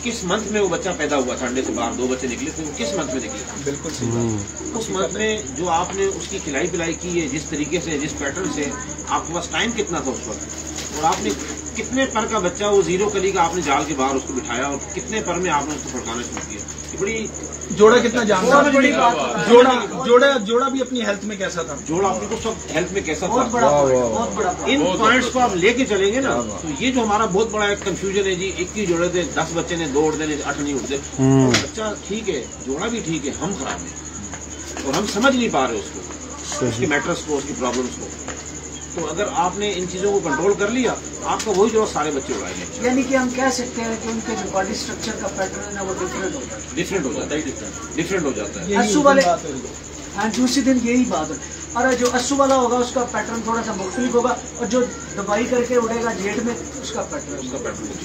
किस मंथ में वो बच्चा पैदा हुआ था, अंडे से बाहर 2 बच्चे निकले थे, वो किस मंथ में निकले? बिल्कुल सही बात। उस मंथ में जो आपने उसकी खिलाई पिलाई की है, जिस तरीके से, जिस पैटर्न से, आपके पास टाइम कितना था उस वक्त, और आपने कितने पर का बच्चा वो 0 कली का आपने जाल के बाहर उसको बिठाया और कितने पर में आपने उसको फड़काना शुरू किया। बड़ी जोड़ा कितना जानता है, जोड़ा भी अपनी हेल्थ में कैसा था, जोड़ा अपने को सब हेल्थ में कैसा बहुत था। बड़ा। इन पॉइंट्स को आप लेके चलेंगे ना, तो ये जो हमारा बहुत बड़ा एक कंफ्यूजन है जी, 21 जोड़े थे, 10 बच्चे ने 2 उड़ देने, 8 नहीं उड़ते। बच्चा ठीक है, जोड़ा भी ठीक है, हम खराब है और हम समझ नहीं पा रहे उसको, उसके मैटर्स को, उसकी प्रॉब्लम्स को। तो अगर आपने इन चीजों को कंट्रोल कर लिया, आपका वही जो सारे बच्चे उड़ाएंगे। यानी कि हम कह सकते हैं कि उनके जो बॉडी स्ट्रक्चर का पैटर्न है वो डिफरेंट हो जाता है। डिफरेंट हो जाता है, डिफरेंट हो जाता है। अस्सू वाले हाँ दूसरी दिन यही बात है। और जो अस्सू वाला होगा उसका पैटर्न थोड़ा सा मुख्तलिफ होगा, और जो दबाई करके उड़ेगा जेठ में उसका पैटर्न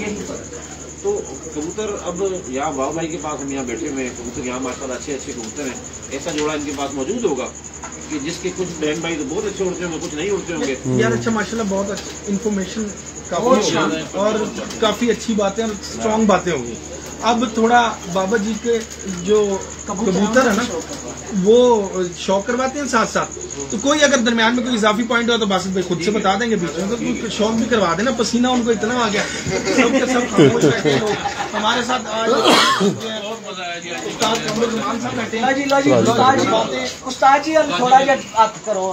यही फर्क है। तो कबूतर अब यहाँ वाह भाई के पास हम यहाँ बैठे हुए हैं, कबूतर यहाँ माशाल्लाह अच्छे अच्छे कबूतर हैं। ऐसा जोड़ा इनके पास मौजूद होगा कि जिसके कुछ बहन भाई तो बहुत अच्छे उड़ते होंगे, कुछ नहीं उड़ते होंगे। यार अच्छा माशाल्लाह बहुत अच्छी इन्फॉर्मेशन काफी और काफी अच्छी बातें और स्ट्रॉन्ग बातें होंगी। अब थोड़ा बाबा जी के जो कबूतर है ना वो शौक करवाते हैं साथ साथ, तो कोई अगर दरमियान में कोई इजाफी पॉइंट हो तो बासित भाई खुद से बता देंगे बीच में, तो कोई शौक भी करवा देना। पसीना उनको इतना आ गया, सब के सब खामोश बैठे लोग हमारे साथ आज उस्ताद जी थोड़ा करो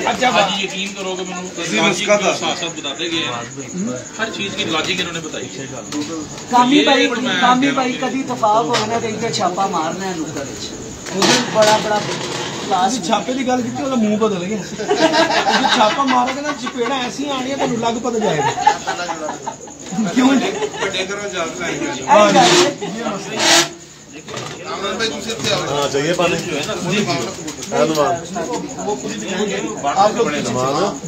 अच्छा यकीन करोगे मैंने साथ बताते गए हर चीज की लॉजिक इन्होंने बताई। कामी भाई कभी तफाक होना तो छापा मारना है नुक्कर बड़ा क्लास छापे की गल की तो मुंह बदल गया। छापा मारोगे ना चपेड़ा ऐसी आनी है तो लग पता जाएगा क्यों चाहिए पानी आप लोग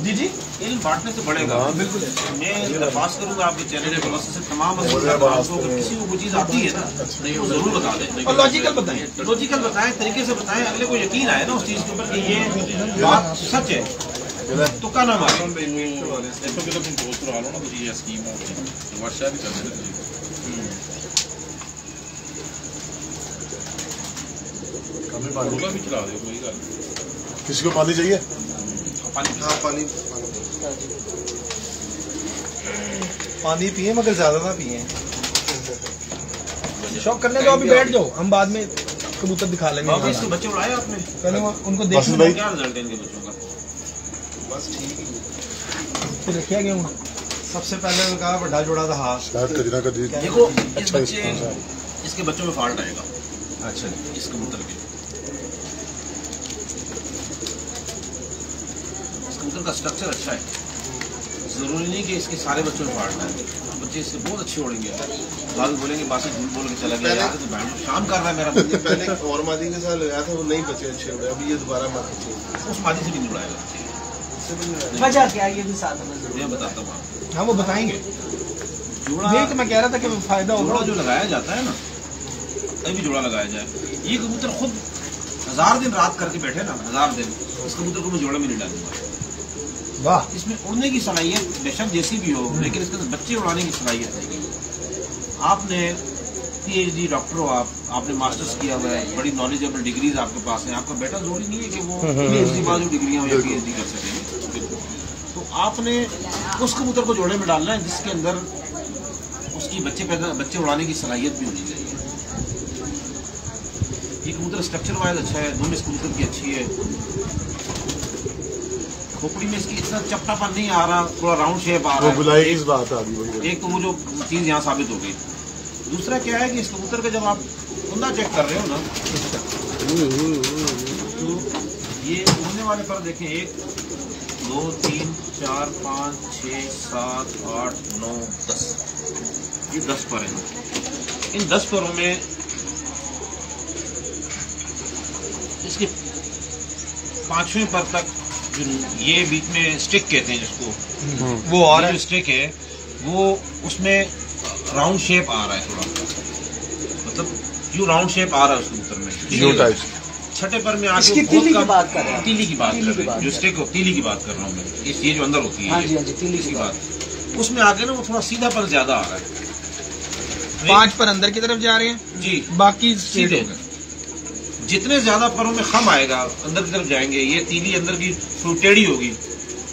जी जी इन बांटने से बढ़ेगा। बिल्कुल मैं दरख्वास्त करूंगा आपके चैनल के वजह से तमाम किसी को कोई चीज आती है ना तो जरूर बता दें और लॉजिकल बताएं, लॉजिकल बताएं, तरीके से बताएं, अगले को यकीन आए ना उस चीज के ऊपर कि ये बात सच है। तो क्या नाम है भी चला दो कोई गल। किसी को पानी चाहिए? पानी पिए मगर ज्यादा ना पिए। शौक करने दो, अभी बैठ जाओ, हम बाद में कबूतर दिखा लेंगे। इसके बच्चे उड़ाए आपने? पहले उनको देखिए क्या रिजल्ट है इनके बच्चों का? बस ठीक है, फिर रखिया गया सबसे पहले कहा बड़ा जोड़ा था हाथ देखो इस बच्चे इसके बच्चों में फॉल्ट आएगा। अच्छा इस कबूतर के इस कबूतर का स्ट्रक्चर अच्छा है, जरूरी नहीं कि इसके सारे बच्चों में फॉल्ट आए। बच्चे इससे बहुत अच्छे उड़ेंगे, बाद में बोलेंगे बासी झूठ बोल के चला गया यार, तो बैंड शाम कर रहा है मेरा बच्चे। पहले और मादी के साथ लगाया था, वो नहीं बच्चे अच्छे उड़े, अभी ये दोबारा मत अच्छे, उस मादी से भी नहीं उड़ाएगा। वजह क्या है ये भी साथ में मैं बताता हूँ आपको। हाँ वो बताएंगे। जोड़ा यही तो मैं कह रहा था कि फायदा होगा। जोड़ा जो लगाया जाता है ना, तभी जोड़ा लगाया जाए। ये कबूतर खुद 1000 दिन रात करके बैठे ना, 1000 दिन, इस कबूतर को मैं जोड़ा में नहीं डालूंगा। वाह, इसमें उड़ने की सलाहियत बेशक जैसी भी हो, लेकिन इसके अंदर बच्चे उड़ाने की सलाहियत है। आपने PhD डॉक्टर हो, आपने मास्टर्स किया हुआ है, बड़ी नॉलेजेबल डिग्रीज आपके पास है, आपका बेटा जरूरी नहीं है कि वो PhD बाद जो डिग्रियां हो या PhD कर सके। तो आपने उस कबूतर को जोड़े में डालना है जिसके अंदर उसकी बच्चे उड़ाने की सलाहियत भी होनी चाहिए। ये कबूतर स्ट्रक्चर वाइज अच्छा है, दुम इस कबूतर की अच्छी है, खोपड़ी में इसकी इतना चपटापन नहीं आ रहा, थोड़ा राउंड शेप आ रहा है। एक तो वो जो चीज यहाँ साबित हो गई। दूसरा क्या है कि इस कबूतर का जब आप कुंदा चेक कर रहे हो ना, तो ये उड़ने वाले पर देखें, 1 2 3 4 5 6 7 8 9 10, ये 10 पर हैं। इन 10 परों में इसके 5वें पर तक ये बीच में स्टिक कहते हैं जिसको, वो और जो स्टिक है वो उसमें राउंड शेप आ रहा है, थोड़ा मतलब यूं राउंड शेप आ रहा है उस कबूतर में। छठे पर में आके तीली की बात कर रहे हैं, तीली की बात कर रहे हैं, जो स्टिक हो तीली की बात कर रहा हूँ मैं, ये जो अंदर होती है तीली की बात, उसमें आगे ना वो थोड़ा सीधा पर ज्यादा आ रहा है। 5 पर अंदर की तरफ जा रहे हैं जी, बाकी सीधे। जितने ज्यादा परों में खम आएगा अंदर की तरफ जाएंगे, ये तीली अंदर की थोड़ी टेढ़ी होगी,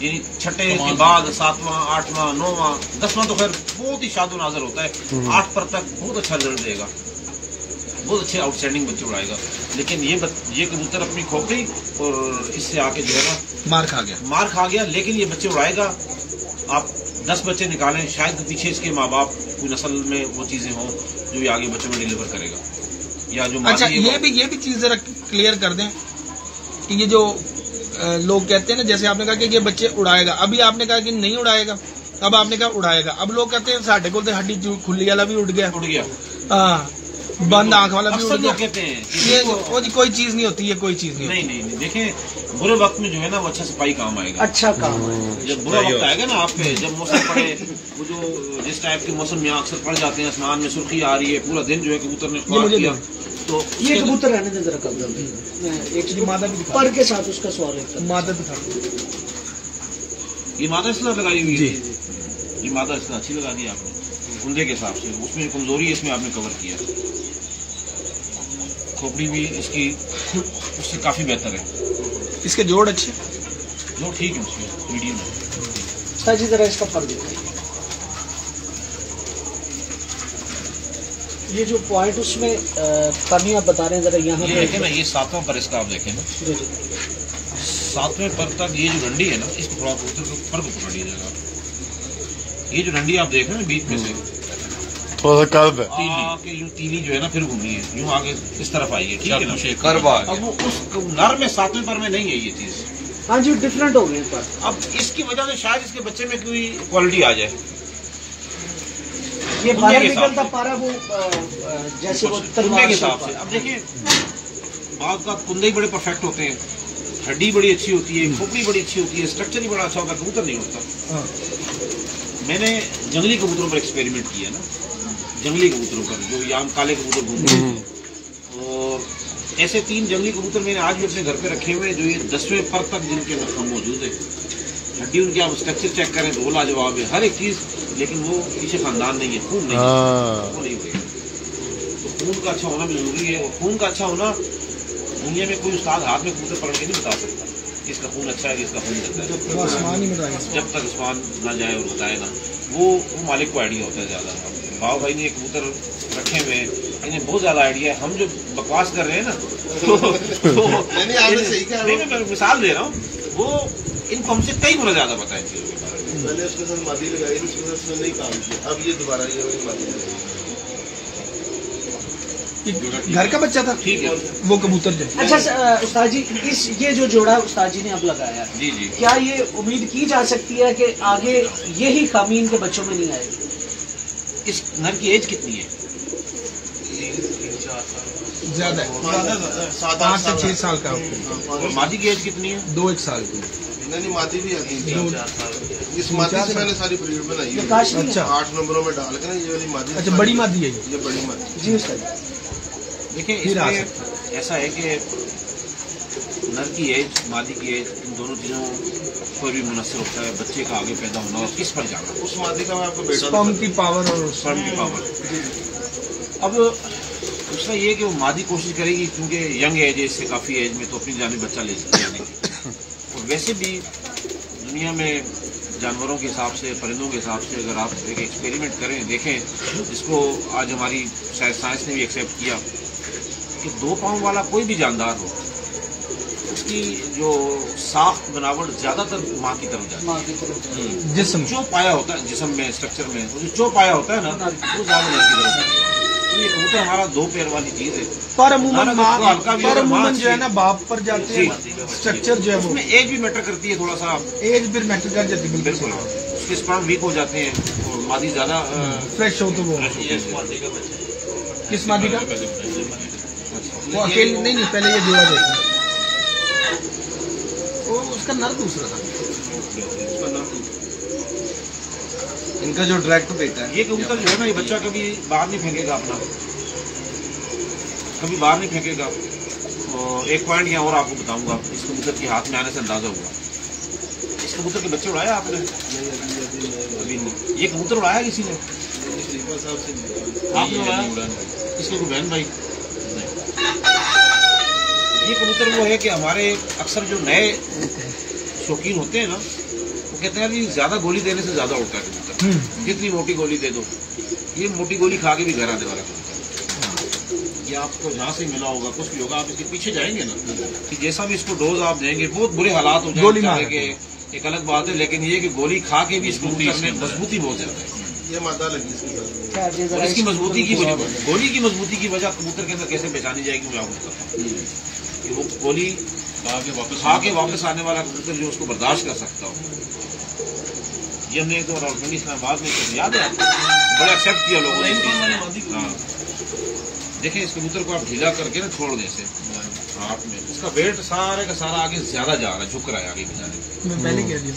यानी छठे के बाद 7वां 8वां 9वां 10वां तो खैर बहुत ही शादो नाजर होता है, 8 पर तक बहुत अच्छा रिजल्ट देगा, बहुत अच्छे आउटस्टैंडिंग बच्चे उड़ाएगा। लेकिन ये कबूतर अपनी खोपड़ी और इससे आके जो है ना मार खा गया, लेकिन ये बच्चे उड़ाएगा। आप 10 बच्चे निकालें, शायद पीछे इसके माँ बाप कोई नस्ल में वो चीजें हों जो ये आगे बच्चों में डिलीवर करेगा। या जो अच्छा ये भी चीज जरा क्लियर कर दें कि ये जो लोग कहते हैं ना, जैसे आपने कहा कि ये बच्चे उड़ाएगा, अभी आपने कहा कि नहीं उड़ाएगा, अब आपने कहा उड़ाएगा। अब लोग कहते हैं साढ़े को हड्डी खुली वाला भी उड़ गया, हाँ बंद आंख वाला भी उड़ गया। कहते हैं ये कोई चीज नहीं होती है, कोई चीज नहीं। नहीं देखें, बुरे वक्त में जो है ना वो अच्छा सिपाही काम आएगा, अच्छा काम जब बुरा वक्त आएगा ना आप पे, जब मौसम पड़े, वो जो जिस टाइप के मौसम में अक्सर पड़ जाते हैं, आसमान में सुर्खी आ रही है, पूरा दिन जो है कबूतर ने ख्वाब किया, तो ये कबूतर रहने दे जरा कब्जा एक मादा भी पर के साथ उसका स्वागत, मादा दिखा, ये मादा इसलिए लगाई हुई है, ये मादा इसलिए अच्छी लगा दी आपने कुंदे के हिसाब से, उसमें कमजोरी इसमें आपने कवर किया। खोपड़ी भी इसकी उससे काफी बेहतर है, इसके जोड़ अच्छे, जोड़ ठीक है उसमें, मीडियम है। ताजी जरा इसका फर्क दिखाइए, ये जो पॉइंट उसमें कमी आप बता रहे हैं जरा यहाँ ये देखें ना, ये 7वां पर इसका आप देखें ना, 7वें पर तक ये जो डंडी है ना, इसको थोड़ा पर को पकड़ लीजिएगा, ये जो डंडी आप देख रहे हैं ना बीच में से थोड़ा सा कर्व है, यूं तीली जो है ना फिर घूमी है, यूं आगे इस तरफ आई है, ठीक है ना, कर्व आ गया। अब वो उस नर में 7वें पर में नहीं है ये चीज, हाँ जी डिफरेंट हो गए पर। अब इसकी वजह से शायद इसके बच्चे में कोई क्वालिटी आ जाए, ये बाहर निकलता पारा वो जैसे वो तलवार के हिसाब से। अब देखिए बाद का कुंदे ही बड़े परफेक्ट होते हैं, हड्डी बड़ी अच्छी होती है, खोपड़ी बड़ी अच्छी होती है, स्ट्रक्चर ही बड़ा अच्छा होता है, कबूतर नहीं होता। मैंने जंगली कबूतरों पर एक्सपेरिमेंट किया ना, जंगली कबूतरों पर जो यहाँ काले कबूतर घूमते हैं, और ऐसे 3 जंगली कबूतर मैंने आज भी अपने घर पे रखे हुए हैं, जो ये 10वें पर तक जिनके नखम मौजूद है, हड्डी उनकी आप स्ट्रक्चर चेक करें तो लाजवाब है, हर एक चीज, लेकिन वो पीछे खानदान नहीं है, खून नहीं है, वो नहीं होगा। तो खून का अच्छा होना भी जरूरी है, और खून का अच्छा होना दुनिया में कोई उस्ताद हाथ में कबूतर पकड़ के नहीं बता सकता इसका खून अच्छा है, इसका खून गंदा है, जब तक आसमान ना जाए और बताए ना, वो मालिक को आइडिया होता है ज्यादा। बाबा भाई ने कबूतर रखे हुए इन्हें बहुत ज्यादा आइडिया है। हम जो बकवास कर रहे हैं ना तो नहीं आपने सही कहा। नहीं, मैं मिसाल दे रहा हूँ, वो इनको हमसे कई गुना ज्यादा पता है इन चीजों के बारे में। मैंने उसके साथ मादी लगाई, उसके साथ उसने नहीं काम किया, अब ये दोबारा ये वही मादी लगाई। घर का बच्चा था, ठीक है, वो कबूतर जो अच्छा उस्ताद जी, ये जो जोड़ा उस्ताद जी ने अब लगाया, जी जी, क्या ये उम्मीद की जा सकती है कि आगे यही खामी इनके बच्चों में नहीं आएगी? इस नर की एज कितनी है? ज्यादा है, 5 से 6 साल का। और मादी की एज कितनी है? 2-1 साल की। नहीं मादी भी आती है, इस मादी से मैंने सारी ब्रीड बनाई है। अच्छा, 8 नंबरों में डाल के ना ये वाली मादी। अच्छा, बड़ी मादी है ये बड़ी मादी जी उस्ताद। देखिए इसमें ऐसा है कि नर की एज, मादी की एज, इन दोनों चीज़ों पर भी मुनसर होता है बच्चे का आगे पैदा होना और किस पर जाना। उस मादी का मैं आपको बेटा स्पर्म की पावर और स्पर्म की पावर। अब दूसरा ये कि वो मादी कोशिश करेगी, क्योंकि यंग एज है, इससे काफ़ी एज में तो अपनी जाने बच्चा ले सकती है। और वैसे भी दुनिया में जानवरों के हिसाब से, परिंदों के हिसाब से अगर आप एक एक्सपेरिमेंट करें, देखें, जिसको आज हमारी शायद साइंस ने भी एक्सेप्ट किया कि 2 पाँव वाला कोई भी जानदार हो, उसकी जो साख्त बनावट ज्यादातर माँ की तरफ जाती है। जिस्म जो पाया होता है जिस्म में, स्ट्रक्चर में, वो जो पाया होता है ना, वो ज्यादा नर की तरफ जाता है। तो ये कबूतर हमारा 2 पैर वाली चीज है, पर अमूमन जो है ना बाप पर जाते हैं, स्ट्रक्चर जो है वो एज भी मैटर करती है, थोड़ा सा एज भी मैटर कर जाती है। बिल्कुल, उसके स्पर्म वीक हो जाते हैं और मादी ज्यादा फ्रेश हो तो वो किस मादी का वो अकेले नहीं, पहले ये जोड़ा देखो, वो उसका नर दूसरा था। इनका जो डायरेक्ट बेटा है, ये कबूतर जो है ना, ये बच्चा कभी बाहर नहीं फेंकेगा अपना, कभी बाहर नहीं फेंकेगा। और एक पॉइंट यहाँ और आपको बताऊंगा, इस कबूतर के हाथ में आने से अंदाजा हुआ। इस कबूतर के बच्चे उड़ाया आपने? अभी नहीं। ये कबूतर उड़ाया किसी ने? आपने उड़ाया? इसके कोई बहन भाई? ये कबूतर वो है कि हमारे अक्सर जो नए शौकीन होते हैं ना, वो कहते हैं कि ज्यादा गोली देने से ज्यादा उड़ता है कबूतर। जितनी मोटी गोली दे दो, ये मोटी गोली खा के भी घर आने वाला कबूतर। ये आपको जहाँ से मिला होगा, कुछ भी होगा, आप इसके पीछे जाएंगे ना, कि जैसा भी इसको डोज आप देंगे, बहुत बुरे हालात हो जाएंगे, एक अलग बात है, लेकिन ये कि गोली खा के भी इस कबूतर में मजबूती बहुत ज्यादा है। ये मादा लगी इसकी, और इसकी मजबूती की वजह, गोली की मजबूती की वजह कबूतर के अंदर कैसे पहचानी जाएगी, मैं आपको बताता हूँ कि वो गोली खा के वापस आने वाला कबूतर जो उसको बर्दाश्त कर सकता हो। ये हमने एक बार इस्लामाबाद में याद है आपको, बड़ा एक्सेप्ट किया लोगों ने। हाँ, देखें इस कबूतर को आप ढीला करके ना छोड़ दें इसे हाथ में, इसका वेट सारे का सारा आगे ज्यादा जा रहा है, झुक रहा है आगे की जाने। मैं पहले कह दिया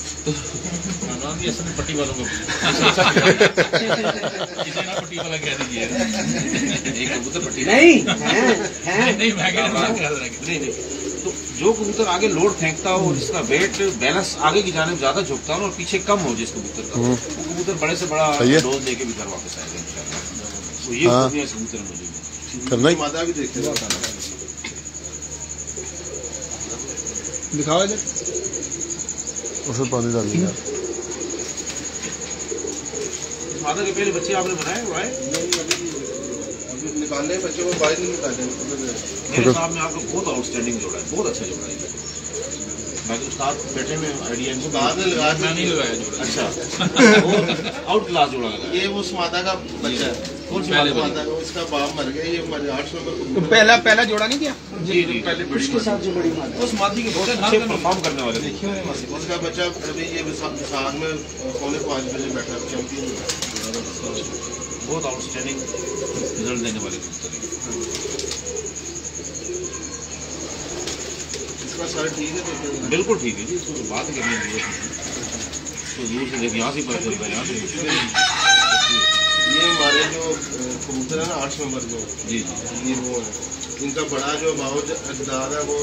असल में पट्टी वालों को पट्टी वाला कह दीजिए, एक कबूतर पट्टी नहीं नहीं। तो जो कबूतर आगे लोड फेंकता हो, जिसका वेट बैलेंस आगे की जाने ज्यादा झुकता हो और पीछे कम हो जिस कबूतर का, वो कबूतर बड़े से बड़ा डोज लेके भी घर वापस आएगा इंशाल्लाह। तो ये खूबियां इस कबूतर में मौजूद है। मादा भी देखते हैं, दिखाओ इधर, उसमें पानी डाल दिया। मादा के पहले बच्चे आपने बनाए उड़ाए? अभी निकालने बच्चों को बाहर नहीं निकाले। मेरे साहब में आपको बहुत आउटस्टैंडिंग जोड़ा है, बहुत अच्छा जोड़ा है। बाकी उस्ताद बैठे में आइडिया बाद में लगाया, मैं नहीं लगाया जोड़ा। अच्छा, आउट क्लास जोड़ा लगा। ये उस मादा का बच्चा है। कौन सी मादा का? उसका बाप मर गया, ये 8 नंबर तो पहला जोड़ा नहीं किया जी जी, पहले उसके साथ जो बड़ी मादा, उस मादी के बहुत अच्छे परफॉर्म करने वाले थे। उसका बच्चा अभी ये विशाख में 4:45 बजे बैठा चैंपियन, बहुत आउटस्टैंडिंग रिजल्ट देने वाले कबूतर हैं। इसका सर ठीक है? तो बिल्कुल ठीक है जी, इसको बात करने की जरूरत नहीं। तो दूर से जब यहाँ से पता चलता है, यहाँ से ये हमारे जो कबूतर है ना 8 नंबर जो, जी ये वो है, इनका बड़ा जो बाबू अजदाद है, वो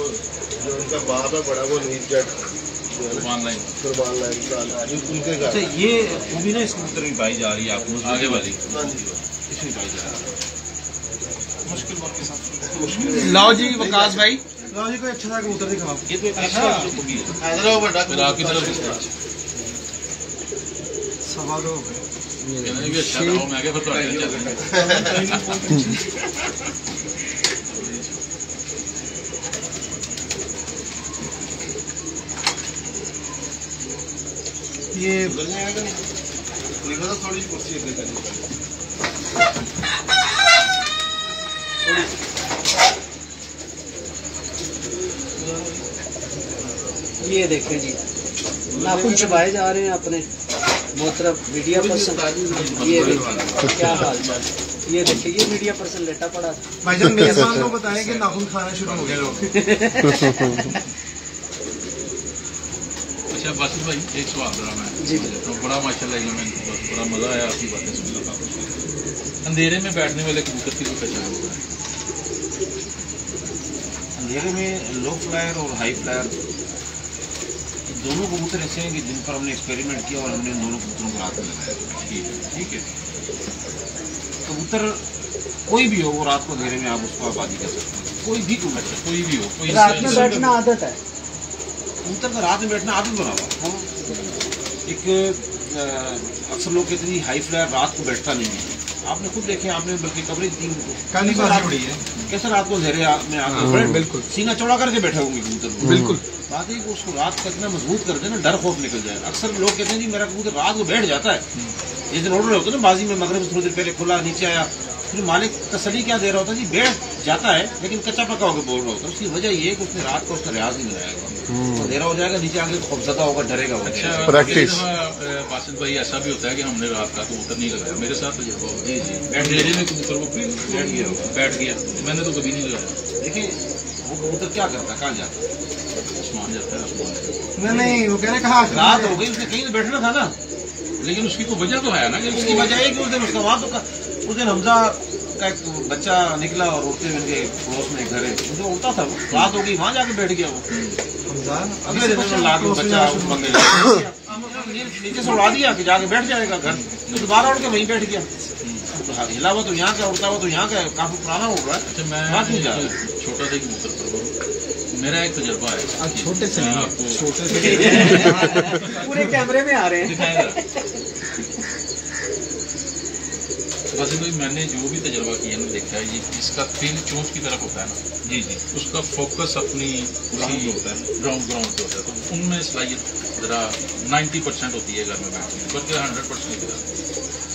जो इनका बाप है बड़ा, वो नीच जट कुर्बान लाइन उनके घर। अच्छा, ये खूबी ना इस कबूतर में पाई जा रही है आपको आगे वाली, इसमें पाई जा रही है। मुश्किल लाओ जी वकास भाई, लाओ जी कोई अच्छा सा कबूतर दिखाओ। ये तो एक अच्छा खूबी है। हैदराबाद बड़ा सवा दो कहने भी अच्छा था, मैं क्या फिर तो ये थोड़ी कुर्सी ये देखें जी, नाखून चबाए जा रहे हैं अपने मोहतरम मीडिया पर्सन। ये देखें क्या हाल चाल, ये देखिए ये मीडिया पर्सन लेटा पड़ा था। भाईजान मेजबान को बताएं कि नाखून खाना शुरू हो गए लोग। अच्छा बासित भाई, एक सवाल रहा मैं जी तो बड़ा माशाल्लाह में बड़ा मजा आया आपकी बातें सुनकर। अंधेरे में बैठने वाले कबूतर की कोई पहचान होता है? अंधेरे में लो फ्लायर और हाई फ्लायर दोनों कबूतर ऐसे हैं कि जिन पर हमने एक्सपेरिमेंट किया और हमने इन दोनों कबूतरों को रात में लगाया। ठीक है, कबूतर कोई भी हो वो रात को अंधेरे में आप उसको आबादी कर सकते हैं, कोई भी कबूतर कोई भी हो, कोई रात में बैठना आदत है कबूतर का रात में बैठना आदत बना हुआ। एक अक्सर लोग कहते हैं हाई फ्लायर रात को बैठता नहीं है, आपने खुद देखे, आपने बल्कि कवरेज दी कैसे रात को अंधेरे में आकर बिल्कुल सीना चौड़ा करके बैठे होंगे कबूतर। बिल्कुल बात है कि उसको रात का इतना मजबूत कर देना डर खौफ निकल जाए। अक्सर लोग कहते हैं जी मेरा कबूतर रात को बैठ जाता है, जिस दिन उड़ रहे होते ना बाजी में मगरब से थोड़ी देर पहले खुला नीचे आया, फिर मालिक तसली क्या दे रहा होता है जी बैठ जाता है लेकिन कच्चा पक्का होकर बोल रहा होता है। उसकी वजह ये है कि उसने रात को उसका रियाज नहीं लगाएगा, अंधेरा हो जाएगा नीचे आके खौफजदा होगा, डरेगा। अच्छा बासित भाई, ऐसा भी होता है कि हमने रात का कबूतर नहीं लगाया, मेरे साथ तजुर्बा हुआ। जी जी, अंधेरे में कबूतर को बैठ गया, मैंने तो कभी नहीं लगाया। देखिए वो कबूतर क्या करता है, कहाँ जाता है, आसमान जाता है, आसमान नहीं वो कहने कहा रात हो गई, उसने कहीं तो बैठना था ना, लेकिन उसकी तो वजह तो है ना कि उसकी वजह है कि उस दिन उसका वहां तो उस दिन हमजा का एक बच्चा निकला और उड़ते हुए उनके पड़ोस में घर है, उनसे उड़ता था, वो रात हो गई वहां जाके बैठ गया वो। अगले दिन लाख बच्चा नीचे से उड़ा दिया कि जाके बैठ जाएगा घर, तो दोबारा उड़ के वहीं बैठ गया। हिला हुआ तो यहाँ का, उड़ता हुआ तो यहाँ का, काफी पुराना उड़ रहा है। अच्छा मैं छोटा सा कबूतर पर मेरा एक तजुर्बा है, छोटे से पूरे कैमरे में आ रहे हैं। दिखाएगा बस भाई, मैंने जो भी तजुर्बा किया ना देखा है, ये इसका तिल चोंच की तरफ होता है ना, जी जी, उसका फोकस अपनी उसी होता है, ग्राउंड पे होता है, तो उनमें सलाहियत जरा 90% होती है घर में बैठने, बल्कि 100%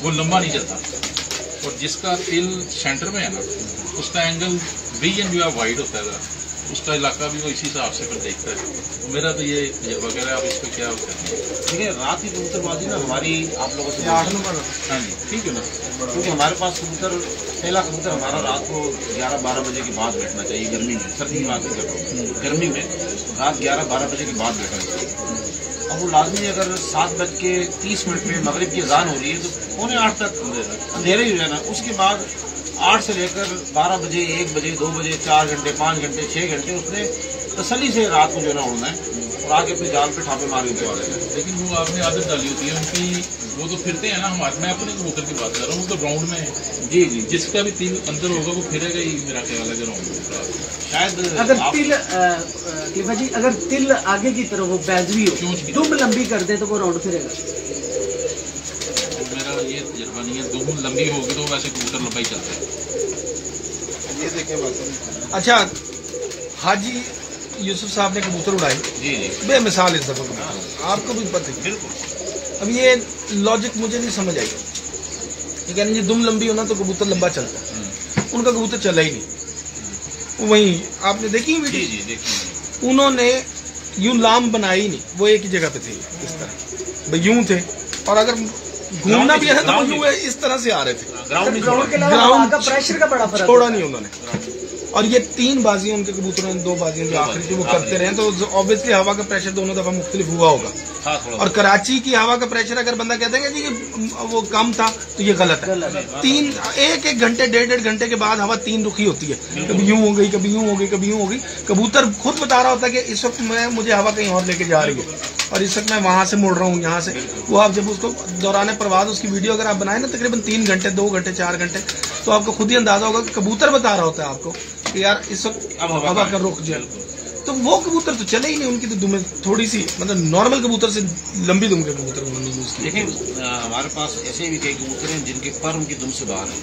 वो लंबा नहीं चलता। और जिसका तिल सेंटर में है ना, उसका एंगल विजन जो है वाइड होता है, उसका इलाका भी वो इसी हिसाब से फिर देखता है। तो मेरा तो ये वगैरह आप इस पर क्या कहते हैं? ठीक है, रात की कबूतरबाजी ना हमारी आप लोगों से 8 नंबर। हाँ जी ठीक है ना, क्योंकि हमारे पास कबूतर पहला कबूतर हमारा रात को 11-12 बजे के बाद बैठना चाहिए, गर्मी में, सर्दी की बात नहीं कर रहा हूँ, गर्मी में रात 11-12 बजे के बाद बैठना चाहिए। अब वो लाजमी अगर 7:30 पे मगरिब की अजान हो रही है तो 7:45 तक अंधेरे ही रहना, उसके बाद 8 से लेकर 12 बजे, 1 बजे, 2 बजे, 4 घंटे, 5 घंटे, 6 घंटे उसने तसल्ली से रात को जो ना उड़ना है और आके अपने जाल पे ठापे मार के वाले हैं। लेकिन वो आपने आदत डाली होती है उनकी, वो तो फिरते हैं ना, हमारे मैं अपने कबूतर की बात कर रहा हूँ, वो तो ग्राउंड में है। जी जी, जिसका भी तिल अंदर होगा वो फिरेगा ही, मेरा ख्याल है ग्राउंड में। शायद अगर तिल क्लिफा जी, अगर तिल आगे की तरफ वो बैजवी हो, दुम लंबी कर दे तो वो राउंड फिरेगा। मेरा ये तजर्बा नहीं है, दुम लंबी होगी तो वैसे कबूतर लंबा ही चलता है। ये देखें अच्छा, हाजी यूसुफ साहब ने कबूतर उड़ाए, जी जी, बेमिसाल इस दफा कबूतर, आपको भी पता है। बिल्कुल। अब ये लॉजिक मुझे नहीं समझ आई, ये कहने ये दुम लंबी होना तो कबूतर लंबा चलता है, उनका कबूतर चला ही नहीं। वहीं आपने देखी वीडियो? जी जी देखिए, उन्होंने यूं लाम बनाई नहीं, वो एक ही जगह पे थे, इस तरह भाई यूं थे, और अगर घूमना भी है तो वो यूं इस तरह से आ रहे थे, ग्राउंड के अलावा हवा का प्रेशर का बड़ा फर्क छोड़ा नहीं उन्होंने। और ये 3 बाजियां उनके कबूतरों ने, 2 बाजियां जो आखिरी जो वो करते रहे, तो ऑब्वियसली हवा का प्रेशर दोनों दफा मुख्तलिफ हुआ होगा। और कराची की हवा का प्रेशर अगर बंदा कहते हैं जी कि वो कम था तो ये गलत है। 1-1 घंटे 1.5 घंटे के बाद हवा 3 रुखी होती है, कभी यूं हो गई, कभी यूं हो गई, कभी यूं हो गई। कबूतर खुद बता रहा होता है कि इस वक्त मुझे हवा कहीं और लेके जा रही है और इस वक्त मैं वहां से मुड़ रहा हूँ, यहाँ से वो। आप जब उसको दौरान प्रवास उसकी वीडियो अगर आप बनाए ना, तकरीबन 3 घंटे, 2 घंटे, 4 घंटे, तो आपको खुद ही अंदाजा होगा कि कबूतर बता रहा होता है आपको कि यार इस वक्त हवा का रुख जो है। तो वो कबूतर तो चले ही नहीं, उनकी तो दुमें थोड़ी सी मतलब नॉर्मल कबूतर से लंबी दुम के कबूतर उन्होंने यूज किए। देखिए हमारे पास ऐसे भी कई कबूतर हैं जिनके पर उनकी दुम से बाहर है,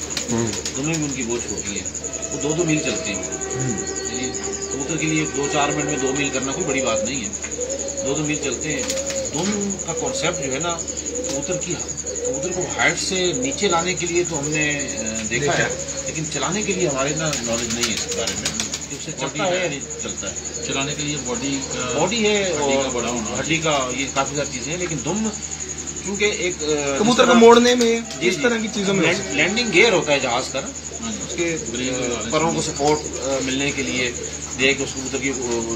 दुमें भी उनकी बहुत छोटी है, वो 2-2 मील चलते हैं। कबूतर के लिए 2-4 मिनट में 2 मील करना कोई बड़ी बात नहीं है, 2-2 मील चलते हैं। दुम का कॉन्सेप्ट जो है ना, कबूतर को हाइट से नीचे लाने के लिए तो हमने देखा है, लेकिन चलाने के लिए हमारे ना नॉलेज नहीं है इस बारे में, उससे चलता है या नहीं चलता है। चलाने के लिए बॉडी है और हड्डी का ये काफी सारी चीजें हैं, लेकिन दुम क्योंकि एक कबूतर को मोड़ने में इस तरह की चीजों में लैंडिंग गियर होता है जहाज का ना, उसके परों को सपोर्ट मिलने के लिए देख उस कबूतर की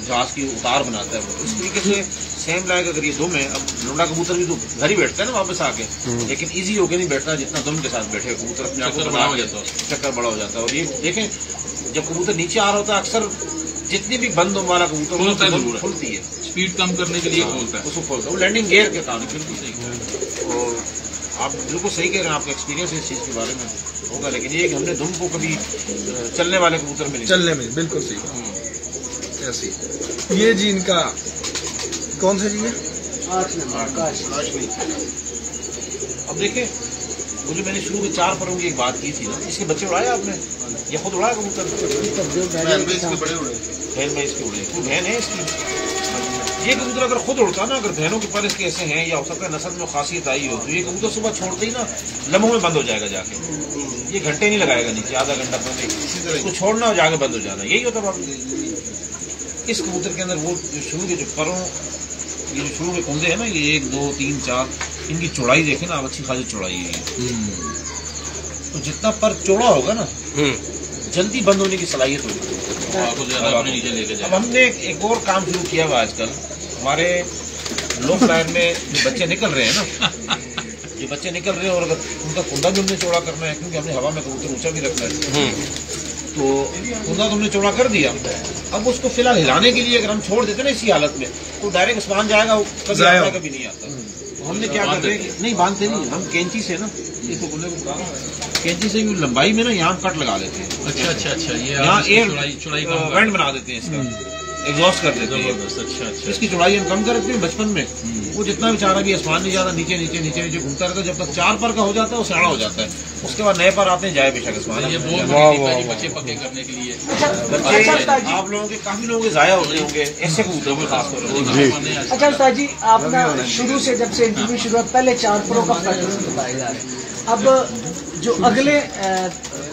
जहाज की उतार बनाता है। इस तरीके से सेम लाइक अगर ये दुम है, अब लुंडा कबूतर भी तो घर ही बैठता है ना वापस आके, लेकिन इजी होके नहीं बैठता जितना दुम के साथ बैठे कबूतर अपने आप को बड़ा हो जाता है, चक्कर बड़ा हो जाता है। और ये देखें जब कबूतर नीचे आ रहा होता है अक्सर जितनी भी बंद दुम वाला कबूतर खुलती है, स्पीड कम करने के लिए खोलता है, उसको खोलता है, वो लैंडिंग गियर के कारण। बिल्कुल सही, और आप बिल्कुल सही कह रहे हैं, आपका एक्सपीरियंस इस चीज़ के बारे में होगा, लेकिन ये कि हमने दुम को कभी चलने वाले कबूतर में नहीं चलने में बिल्कुल सही। ऐसी ये जी इनका कौन सा जी है? अब देखें वो जो मैंने शुरू में 4 परों की एक बात की थी ना, इसके बच्चे उड़ाए आपने या खुद उड़ाया कबूतर? बहन में इसके उड़े, कोई बहन है इसकी। ये कबूतर अगर खुद उड़ता ना, अगर बहनों के पर इसके ऐसे हैं या हो सकता है नस्ल में खासियत आई हो, तो ये कबूतर सुबह छोड़ते ही ना लम्हों में बंद हो जाएगा जाके, ये घंटे नहीं लगाएगा नीचे, आधा घंटा पहले इसको छोड़ना और जाके बंद हो जाना, यही होता है। इस कबूतर के अंदर वो शुरू के जो परों, ये जो शुरू के कुंदे हैं ना, ये 1, 2, 3, 4, इनकी चौड़ाई देखें ना आप, अच्छी खासी चौड़ाई है। तो जितना पर चौड़ा होगा ना जल्दी बंद होने की सलाहियत होगी। अब हमने एक और काम शुरू किया हुआ आजकल, हमारे लो फ्लायर में जो बच्चे निकल रहे हैं ना, ये बच्चे निकल रहे हैं और अगर उनका कुंदा भी हमने चौड़ा करना है, क्योंकि हमने हवा में कबूतर ऊंचा भी रखना है, तो कुंदा तो हमने चौड़ा कर दिया। अब उसको फिलहाल हिलाने के लिए अगर हम छोड़ देते ना इसी हालत में, तो डायरेक्ट आसमान जाएगा, कभी आता कभी नहीं आता। तो हमने क्या कर रहे हैं, नहीं बांधते नहीं, हम कैंची से ना, इसको कुंदे को कैंची से लंबाई में ना यहाँ कट लगा देते हैं। अच्छा, ये यहाँ एयर वेंट बना देते हैं, इसका एग्जॉस्ट कर देते हैं। अच्छा, इसकी चौड़ाई हम कम कर देते हैं। बचपन में वो जितना भी चारा भी आसमान नहीं जाता, नीचे नीचे नीचे नीचे घूमता रहता है, जब तक 4 पर का हो जाता है वो सियाड़ा हो जाता है, उसके बाद नए पर आते हैं, जाए बेशक आसमान। ये बहुत बच्चे पक्के करने के लिए बच्चे आप लोगों के काफी लोगों के जाया होते होंगे ऐसे कबूतरों में खासतौर। अच्छा उस्ताद जी, आप ना शुरू से जब से इंटरव्यू शुरू हुआ, पहले 4 परों का पैटर्न बताए जा रहे हैं, अब जो अगले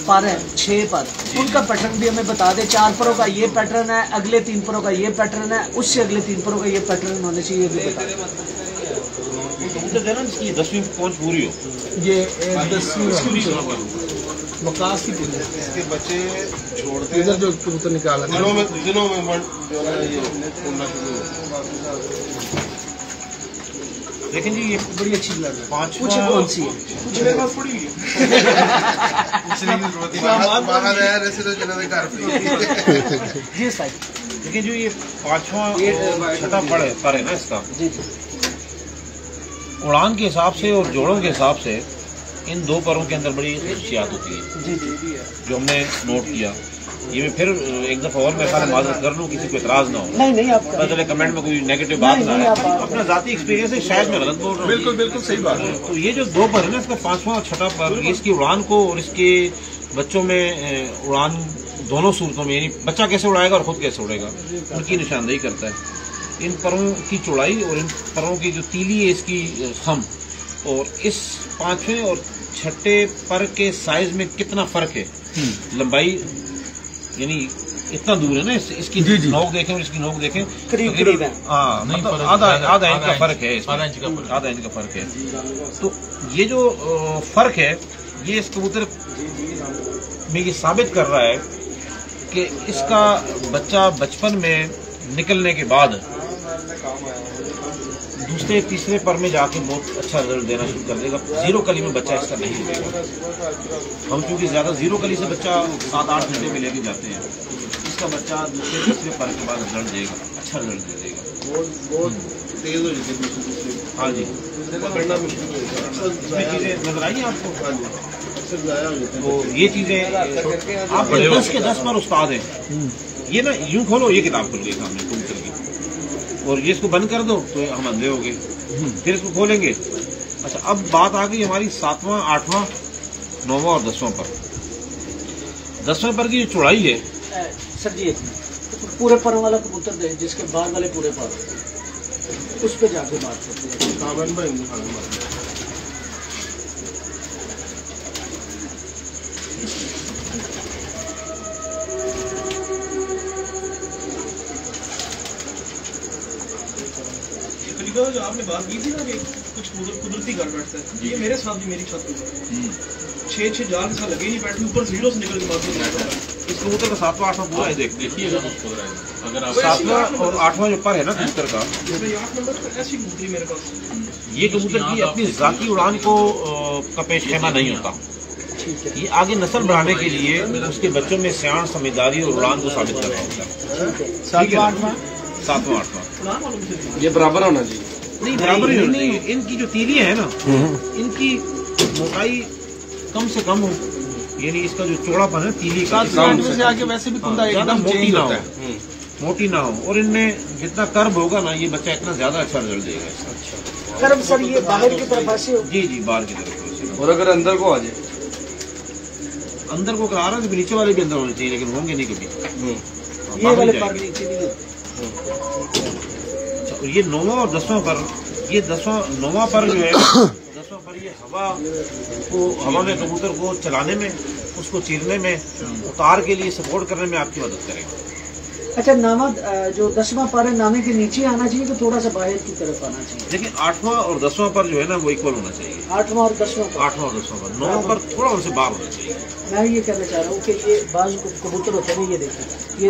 पर है 6 पर, उनका पैटर्न भी हमें बता दे। 4 परों का ये पैटर्न है, अगले 3 परों का ये पैटर्न है, उससे अगले 3 परों का ये पैटर्न होने चाहिए, ये भी बता दें। कबूतर जो है ना, इसकी 10वीं पहुंच पूरी हो, ये 10वीं वकास की पूरी, इसके बच्चे छोड़ते इधर जो कबूतर निकाला दिनों में जो है ये उड़ना शुरू होता है। लेकिन जी ये बड़ी अच्छी लग रही है। 5 कौन सी है? पूछने में पड़ी है जी साहब, लेकिन जो ये 5वां 6ठा पर है ना इसका, उड़ान के हिसाब से और जोड़ों के हिसाब से इन 2 परों के अंदर बड़ी खसूसियात होती है जो हमने नोट किया। ये मैं फिर एक दफा और मैं माजरत कर लूँ, किसी को एतराज ना हो। नहीं आप चले कमेंट में कोई नेगेटिव बात ना आए, अपना जाती एक्सपीरियंस है, शायद मैं गलत बोल रहा हूँ। बिल्कुल सही बात है। तो ये जो 2 पर है ना, इसका 5वां और 6ठा पर, इसकी उड़ान को और इसके बच्चों में उड़ान दोनों सूरतों में, यानी बच्चा कैसे उड़ाएगा और खुद कैसे उड़ेगा, उनकी निशानदेही करता है। इन परों की चौड़ाई और इन परों की जो तीली है इसकी खम, और इस 5वें और 6ठे पर के साइज में कितना फर्क है, लंबाई यानी इतना दूर है ना, इसकी नोक देखें और इसकी नोक देखें, करीब है। हाँ, मतलब आधा इंच का फर्क है, आधा इंच का फर्क है। तो ये जो फर्क है, ये इस कबूतर में ये साबित कर रहा है कि इसका बच्चा बचपन में निकलने के बाद दूसरे तीसरे पर में जाके बहुत अच्छा रिजल्ट देना शुरू कर देगा। 0 कली में बच्चा इसका नहीं देगा। हम क्योंकि ज्यादा 0 कली से बच्चा 7-8 घंटे में लेके जाते हैं, इसका बच्चा दूसरे तीसरे पर के बाद रिजल्ट देगा, अच्छा रिजल्ट दे देगा, बहुत तेज हो जाती है। हाँ जी, पकड़ना मुश्किल इसमें चीजें नजर आई आपको। अक्सर जाया हो जाता है। तो ये चीजें आप 10 के 10 पर उस्ताद हैं। ये ना यूं खोलो, ये किताब खुल गई सामने, और ये इसको बंद कर दो तो हम अंधे हो गए, फिर इसको खोलेंगे। अच्छा, अब बात आ गई हमारी 7वां, 8वां, 9वां और 10वां पर। 10वें पर की जो चौड़ाई है सर जी, पूरे पर वाला कबूतर दे, जिसके बाद वाले पूरे पर, उस पे जाके बात करते हैं। जो आपने बात की थी ना कि कुछ कुदरती घर बैठता है, ये मेरे साथ भी मेरी छत पे 6 जाल के साथ लगे नहीं बैठे, ऊपर जीरो से निकल के बात हो रहा है। इस कबूतर का 7वां 8वां पूरा है, देखिएगा अगर आप 7वां और 8वां जो पर है ना कबूतर का, 8 नंबर पर ऐसी कबूतरी मेरे पास। ये कबूतर की अपनी जाती उड़ान को का पेश खेमा नहीं होता। ये आगे नस्ल बढ़ाने के लिए उसके बच्चों में सियान, समझदारी और उड़ान को साबित कर रहा होता है। 7वां 8वां ये बराबर होना चाहिए। नहीं, बराबर ही होना चाहिए। इनकी जो तीलियां है ना, इनकी मोटाई कम से कम हो, यानी इसका जो चौड़ापन है तीली का से आगे वैसे भी कुंदा ज्यादा एकदम मोटी ना हो, मोटी ना हो, और इनमें जितना कर्व होगा ना, ये बच्चा इतना ज्यादा अच्छा रिजल्ट देगा। कर्व सर ये बाहर की तरफ ऐसे हो? जी जी, बाहर की तरफ। और अगर अंदर को आ जाए, अंदर को करा रहा है, नीचे वाले भी अंदर होने चाहिए, लेकिन होंगे नहीं कभी। ये वाले पर नीचे नहीं होते। ये 9वां और 10वां पर, ये 9वां पर जो है 10वां पर ये हवा में कबूतर को चलाने में, उसको चीरने में, उतार के लिए सपोर्ट करने में आपकी मदद करेगा। अच्छा, नामा जो 10वां पर है, नामे के नीचे आना चाहिए तो थोड़ा सा बाहर की तरफ आना चाहिए? लेकिन 8वां और 10वां पर जो है ना वो इक्वल होना चाहिए। 8वां और 10वां पर? 8वां और 10वां पर, 9वां पर थोड़ा उनसे बाहर होना चाहिए। मैं ये कहना चाह रहा हूँ कि ये बाज कबूतर होते हैं, ये देखिए ये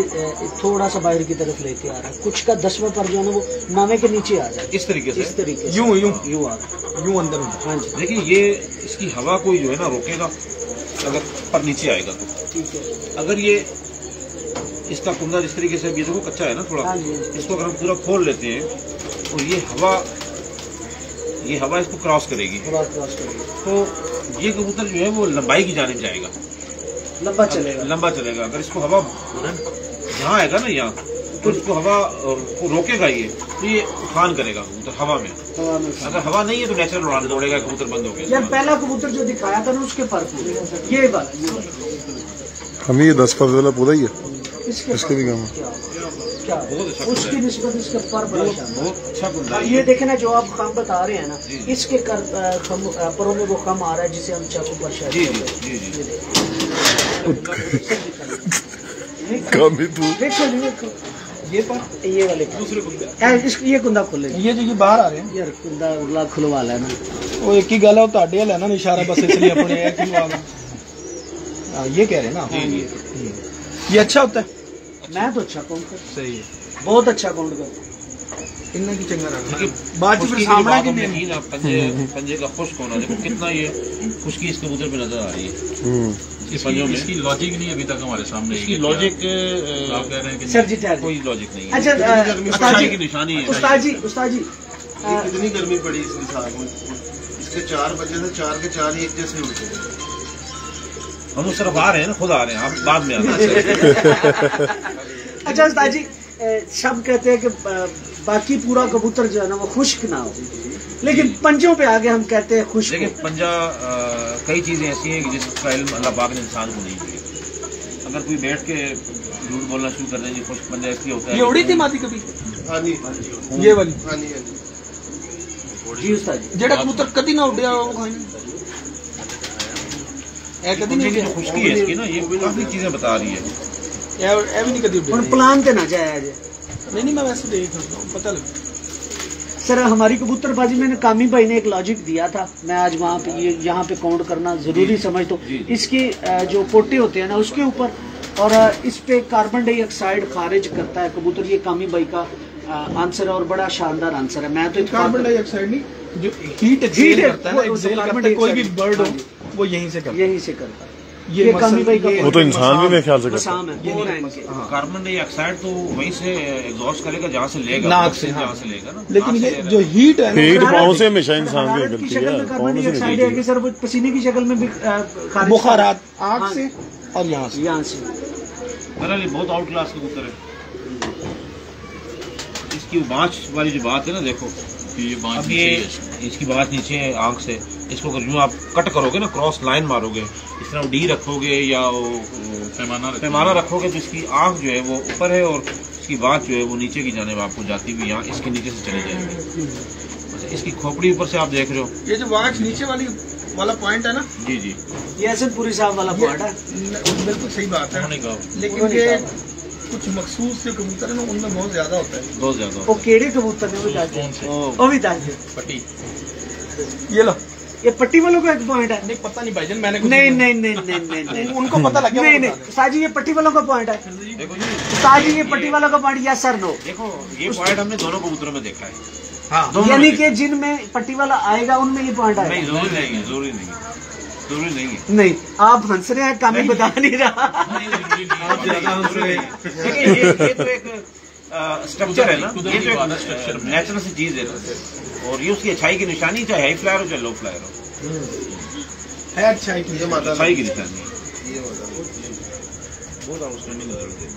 थोड़ा सा बाहर की तरफ लेके आ रहा है, कुछ का 10वां पर जो है ना वो नामे के नीचे आ जाए, इस तरीके से, यूं आ रहा यूं अंदर। हाँ जी, देखिए ये इसकी हवा को जो है ना रोकेगा अगर पर नीचे आएगा तो। ठीक है। अगर ये इसका कुंदा जिस तरीके से, ये देखो कच्चा है ना थोड़ा, इसको अगर हम पूरा खोल लेते हैं और ये हवा इसको क्रॉस करेगी, तो ये कबूतर जो है वो लंबाई की जानिब जाएगा, लंबा चलेगा। अगर इसको हवा यहाँ आएगा ना, यहाँ, तो इसको हवा को रोकेगा ये, तो ये उफान करेगा कबूतर हवा में। अगर हवा नहीं है तो नेचुरल उड़ान दौड़ेगा, कबूतर बंद हो गया। यार पहला कबूतर जो दिखाया था ना उसके पर ये वाला, हमें ये 10 पर वाला पूरा ही है, इसके भी काम क्या उसकी निस्बत इसके पर बहुत अच्छा कुंदा। ये देखे ना जो आप खम बता रहे हैं ना, इसके परों में वो खम आ रहा है जिसे हम चाकू पर शायद ये वाले दूसरे कुंदा, ये कुंदा खोले, ये जो बाहर आ रहे हैं यार कुंदा उरला खुलवा लेना, वो एक ही गल है, वो ताड़े वाला है ना इशारा बस, इसलिए अपने ये कह रहे हैं ना। ये अच्छा होता है, मैं तो अच्छा काउंट कर, सही है, बहुत अच्छा काउंट कर, इनमें की चंगा रखना। बात फिर सामना की नहीं ना, पंजे का खुश्क होना, देखो कितना ये खुश्की इस कबूतर पे नजर आ रही है। इसकी लॉजिक नहीं अभी तक हमारे सामने, इसकी लॉजिक आप कह रहे हैं कि सर जी कोई लॉजिक नहीं है। अच्छा, की निशानी है उस्ताद जी कितनी गर्मी पड़ी इसके साथ में, इसके 4 बजे से 4 के 4 ही एक जैसे उठे। हम उस तरफ आ रहे हैं ना, खुद आ रहे हैं, आप बाद में आना। अच्छा उस्ताद जी, सब कहते हैं कि बाकी पूरा कबूतर जो है ना वो खुश्क ना हो, लेकिन पंजों पे आगे हम कहते हैं खुश्क। लेकिन पंजा कई चीजें ऐसी हैं कि जिसका इल्म अल्लाह पाक ने इंसान को नहीं दिया। अगर कोई बैठ के झूठ बोलना शुरू कर देंगे, खुश्क पंजा इसलिए होता है। ये उड़ी थी माती कभी? हाँ जी, ये वाली जी उस्ताद जी, जेड़ा कबूतर कभी ना उड़िया वो खाई कभी नहीं, जो खुश्की है इसकी ना, ये काफी चीजें बता रही है। भी नहीं कभी उड़िया, प्लान ते ना जाए। नहीं, मैं वैसे देख रहा हूँ, पता लगा। सर हमारी कबूतरबाजी मैंने कामी भाई ने एक लॉजिक दिया था, मैं आज वहाँ पे यहाँ पे काउंट करना जरूरी समझता हूँ। इसकी जो पोटे होते हैं ना उसके ऊपर, और इस पे कार्बन डाइऑक्साइड खारिज करता है कबूतर, ये कामी भाई का आंसर है और बड़ा शानदार आंसर है। मैं तो कार्बन डाइऑक्साइड नहीं, जो हीट करता है, कोई भी बर्ड हो वो यहीं से करता है। ये कामी भाई का वो तो इंसान भी मेरे ख्याल से करता है। कार्बन डाइऑक्साइड तो वहीं से एग्जॉस्ट करेगा जहाँ से लेगा, नाक से, जहाँ से लेगा ना। लेकिन ये जो हीट है, हीट पाँव से हमेशा इंसान की गलती है, कार्बन डाइऑक्साइड है कि सर वो पसीने की शक्ल में भी बुखारात आँख से और यहाँ से। बहुत आउट क्लास कबूतर है। इसकी बाँच वाली जो बात है ना, देखो ये बाँच अब ये इसकी बाँच नीचे है आँख से, इसको अगर यूँ आप कट करोगे ना, क्रॉस लाइन मारोगे, इस तरह डी रखोगे या पैमाना रखोगे तो इसकी आँख जो है वो ऊपर है और इसकी बाँच जो है वो नीचे की जाने आपको जाती हुई यहाँ इसके नीचे से चले जाएंगे। अच्छा, इसकी खोपड़ी ऊपर से आप देख रहे हो, ये जो वाच नीचे वाला पॉइंट है ना, जी जी, ये हसनपुरी साहब वाला पॉइंट है, बिल्कुल सही बात है। लेकिन ये कुछ मखसूस जो कबूतर है ना, उनमें बहुत ज्यादा होता है, बहुत ज्यादा। वो केड़े कबूतर है वो भी दाल पट्टी, ये लो, ये पट्टी वालों का एक पॉइंट है। नहीं पता नहीं भाईजान, मैंने नहीं उनको पता लग गया। नहीं साजी, ये पट्टी वालों का पॉइंट है। देखो जी, साजी ये पट्टी वालों का पॉइंट, यस सर नो। देखो ये पॉइंट हमने दोनों कबूतरों में देखा है। हाँ, यानी कि जिनमें पट्टी वाला आएगा उनमें ये पॉइंट आएगा। नहीं, जरूरी नहीं है, जरूरी नहीं है, जरूरी नहीं है। नहीं, आप हंस रहे हैं, कामी बता नहीं रहा। देखिए ये तो एक स्ट्रक्चर है ना, ये तो एक नेचुरल सी चीज है और ये उसकी अच्छाई की निशानी, चाहे हाई फ्लायर हो चाहे लो फ्लायर हो, है अच्छाई की, अच्छाई की निशानी है। बहुत आउटस्टैंडिंग रिजल्ट है।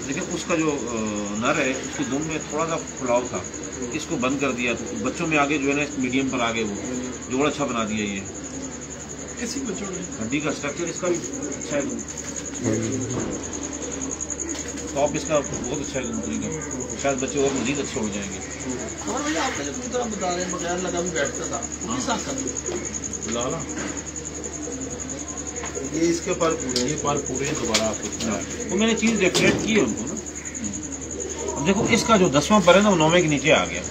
लेकिन उसका जो नर है उसकी दुम में थोड़ा सा खुलाव था, इसको बंद कर दिया तो बच्चों में आगे जो है ना मीडियम पर आगे वो जोड़ अच्छा बना दिया। ये किसी बच्चों ने हड्डी का स्ट्रक्चर इसका भी अच्छा है, टॉप इसका बहुत अच्छा है कबूतरी का, शायद बच्चे और मजीद अच्छे हो जाएंगे। और भैया आपका जो कबूतर आप बता रहे हैं बगैर लगा भी बैठता था, किस आँख का लाला ये इसके पर पूरे, ये बाल पूरे दोबारा आपको तो मैंने चीज डेफिनेट की है उनको ना। अब देखो इसका जो 10वां पर है ना वो 9वें के नीचे आ गया,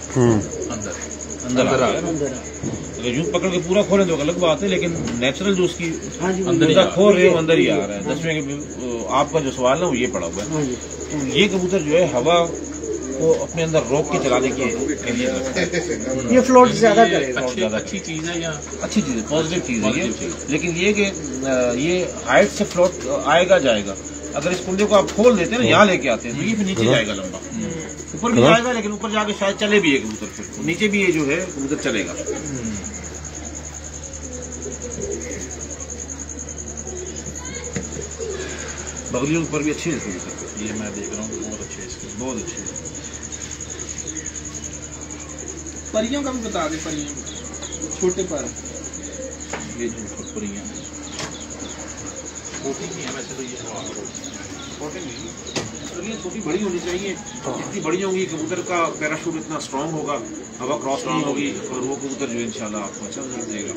अंदर आ गया। अगर यूं पकड़ के पूरा खोले तो अलग बात है, लेकिन नेचुरल जो उसकी अंदर खोल रहे हो अंदर ही आ रहा है। 10वें के आपका जो सवाल है वो ये पड़ा हुआ है। तो ये कबूतर जो है हवा को अपने अंदर रोक के चलाने के लिए रखता है। ये फ्लोट ज्यादा करेगा, अच्छी चीज है या अच्छी चीज है, पॉजिटिव चीज है ये। लेकिन ये कि ये हाइट से फ्लोट आएगा जाएगा, अगर इस कुंडे को आप खोल देते हैं ना, यहाँ लेके आते हैं तो ये फिर नीचे जाएगा लंबा, ऊपर भी जाएगा, लेकिन ऊपर जाके शायद चले भी है कबूतर, फिर नीचे भी ये जो है कबूतर चलेगा। बगलियों पर भी अच्छे हैं कबूतर, ये मैं देख रहा हूँ बहुत अच्छे हैं इसके, बहुत अच्छे हैं। परियों का भी बता दे, परियों छोटे पर ये जो फुटपुरियाँ छोटी भी है वैसे तो ये छोटे नहीं, ये छोटी बड़ी होनी चाहिए। जितनी बड़ी होंगी कबूतर का पैराशूट इतना स्ट्रांग होगा, हवा क्रॉस नहीं होगी और वो कबूतर जो है इंशाल्लाह आपको अच्छा रिजल्ट देगा।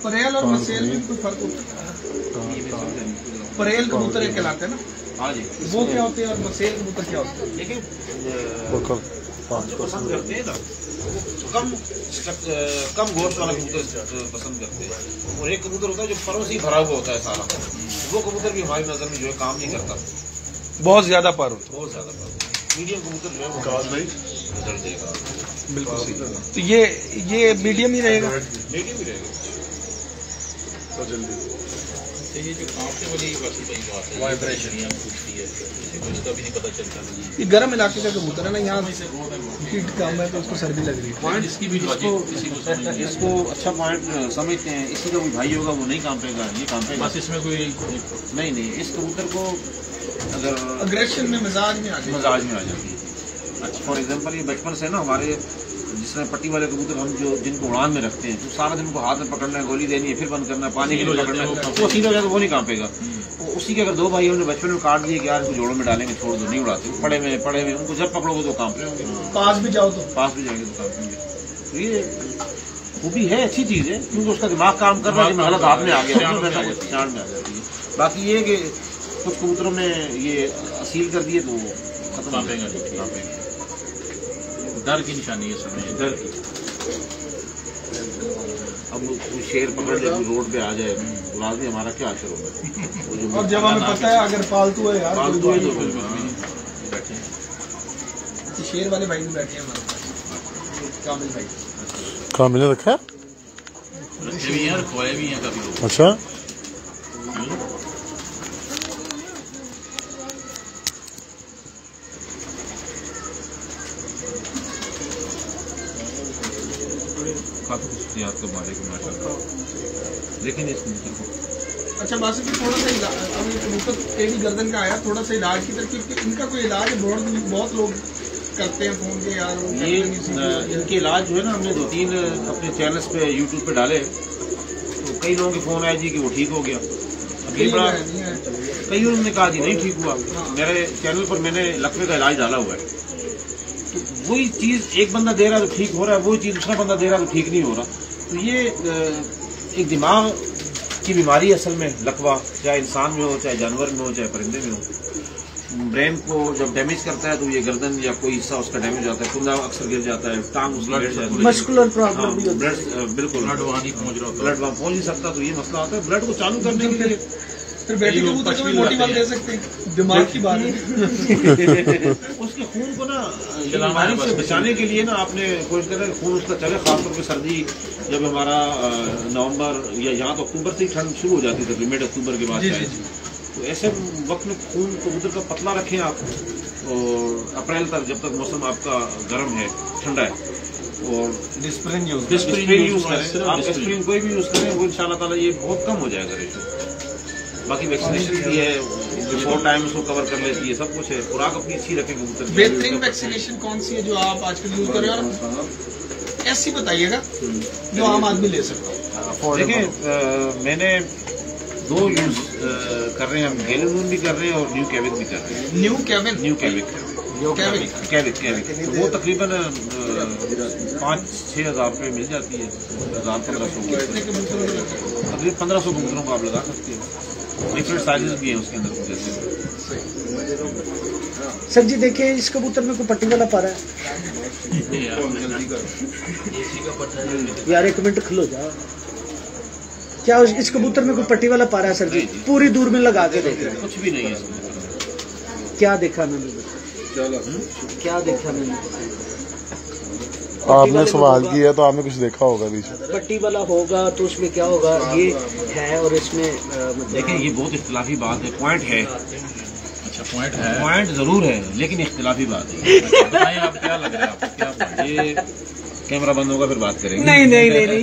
परेल और मसेल में कोई फर्क होता है? परेल कबूतर एक कहलाते हैं ना, हाँ जी, वो क्या होते हैं और मसेल कबूतर क्या होते हैं? देखिए जो पसंद करते हैं ना कम गोश्त वाला कबूतर पसंद करते हैं, और एक कबूतर होता है जो फरों से ही भरा हुआ होता है सारा, वो कबूतर भी हमारी नजर में जो है काम नहीं करता, बहुत ज्यादा पर होता है, बहुत ज्यादा पर। मीडियम कबूतर जो है वो रिजल्ट देगा, बिल्कुल सही। तो ये मीडियम ही रहेगा, मीडियम ही रहेगा। तो ये जो कांपने वाली वैसे वही बात है, वाइब्रेशन यहाँ पूछती है, उसका भी नहीं पता चलता। ये गर्म इलाके का कबूतर है ना, यहाँ हीट कम है तो उसको सर्दी लग रही है। पॉइंट इसकी भी इसको अच्छा पॉइंट समझते हैं, इसी का कोई भाई होगा वो नहीं कांपेगा, ये कांपेगा बस, इसमें कोई नहीं। इस कबूतर को अगर अग्रेशन में मिजाज में आ जाती है। अच्छा, फॉर एग्जांपल ये बचपन से ना हमारे जिसमें पट्टी वाले कबूतर हम जो जिनको उड़ान में रखते हैं, तो सारा दिन उनको हाथ में पकड़ना है, गोली देनी है, फिर बंद करना है, पानी के लिए पकड़ना है, वो सीधा हो जाएगा, वो नहीं कांपेगा। तो उसी के अगर दो भाई हमने बचपन में काट दिए कि यार इसको जोड़ों में डालेंगे, छोड़ दो, नहीं उड़ाते, पड़े में उनको जब पकड़ोगे तो कांप रहे होंगे, पास भी जाओ तो पास भी जाएंगे तो कांपेंगे। तो ये वो भी है, अच्छी चीज है, क्योंकि उसका दिमाग काम कर रहा है कि गलत हाथ में आ गया, शान में आ जाती है। बाकी ये कि कुछ कबूतरों में ये असील कर दिए तो खत्म कांपेंगे। डर की निशानी है समय, डर की। अब कोई शेर पकड़ ले रोड पे आ जाए तो आदमी हमारा क्या असर होगा? और जब हमें पता है अगर पालतू है यार, पालतू है तो फिर बैठे तो शेर वाले भाई भी बैठे हैं हमारे पास, कामिल भाई। कामिल रखा है, रखे भी हैं और खोए भी हैं काफी लोग। अच्छा, काफी खुशियात के बारे में माशाल्लाह। लेकिन इस कबूतर को अच्छा बासित भी थोड़ा सा अभी कबूतर एक ही गर्दन का आया, थोड़ा सा इलाज की तरफ, इनका कोई इलाज है? बहुत लोग करते हैं फोन के यार, ये इनके इलाज जो है ना, हमने 2-3 अपने चैनल्स पे यूट्यूब पे डाले, तो कई लोगों के फोन आए जी कि वो ठीक हो गया। अभी बड़ा कई उन्होंने कहा जी नहीं ठीक हुआ। मेरे चैनल पर मैंने लकवे का इलाज डाला हुआ है, तो वही चीज एक बंदा दे रहा है तो ठीक हो रहा है, वही चीज दूसरा बंदा दे रहा है तो ठीक नहीं हो रहा। तो ये एक दिमाग की बीमारी असल में लकवा, चाहे इंसान में हो, चाहे जानवर में हो, चाहे परिंदे में हो। ब्रेन को जब डैमेज करता है तो ये गर्दन या कोई हिस्सा उसका डैमेज होता है, कुंदा अक्सर गिर जाता है, टांग उसकी गिर जाती है, मस्कुलर प्रॉब्लम भी होता है, ब्लड बिल्कुल ब्लड वहाँ नहीं पहुँच रहा, ब्लड वहाँ पहुँच नहीं सकता। तो ये मसला आता है। ब्लड को चालू करने के लिए फिर बेटी कबूतर को भी मोटी बात दे सकते हैं, दिमाग की बात है। उसके खून को ना बीमारी से बचाने के लिए ना आपने कोशिश करें खून उसका चले, खासतौर पर सर्दी जब हमारा नवंबर या यहाँ तो अक्टूबर से ही ठंड शुरू हो जाती थी, मिड अक्टूबर के बाद शायद, तो ऐसे वक्त में खून कबूतर का पतला रखें आप, और अप्रैल तक जब तक मौसम आपका गर्म है, ठंडा है, और डिस्प्रिन यूज करें आप, डिस्प्रिन कोई भी यूज करें, वो इंशाल्लाह ताला ये बहुत कम हो जाएगा रेशो। बाकी वैक्सीनेशन भी है, बिफोर टाइम उसको कवर कर लेती है, सब कुछ है। खुराक अपनी अच्छी रखें कबूतर की। बेहतरीन वैक्सीनेशन कौन सी है जो आप आजकल यूज कर रहे हो, और ऐसी बताइएगा जो आम आदमी ले सकता हो? देखिए मैंने 2 यूज कर रहे हैं हम, गेलून भी कर रहे हैं और न्यू कैविक भी कर रहे हैं। न्यू कैविक तो वो तकरीबन 5-6 हज़ार रुपये मिल जाती है, 1000-1500 तकरीबन 1500 कबूतरों को आप लगा सकते हो। डिफरेंट साइजेस भी हैं उसके अंदर कुछ जैसे। सर जी देखिए, इस कबूतर में कोई पट्टी वाला पारा है यार, 1 मिनट खलो जा। क्या इस कबूतर में कोई पट्टी वाला पारा है सर जी? पूरी दूर में लगा के देख रहे हैं, कुछ भी नहीं है। क्या देखा मैंने, क्या देखा मैंने? आपने सवाल किया तो आपने कुछ देखा होगा बीच में। पट्टी वाला होगा तो उसमें क्या होगा, ये है और इसमें देखिए ये बहुत इख्तिलाफी बात है। पॉइंट है, अच्छा पॉइंट है, पॉइंट जरूर है, लेकिन इख्तिलाफी बात है। बताइए आप क्या लग रहा है आपको, क्या पॉइंट? ये कैमरा बंद होगा फिर बात करेंगे। नहीं,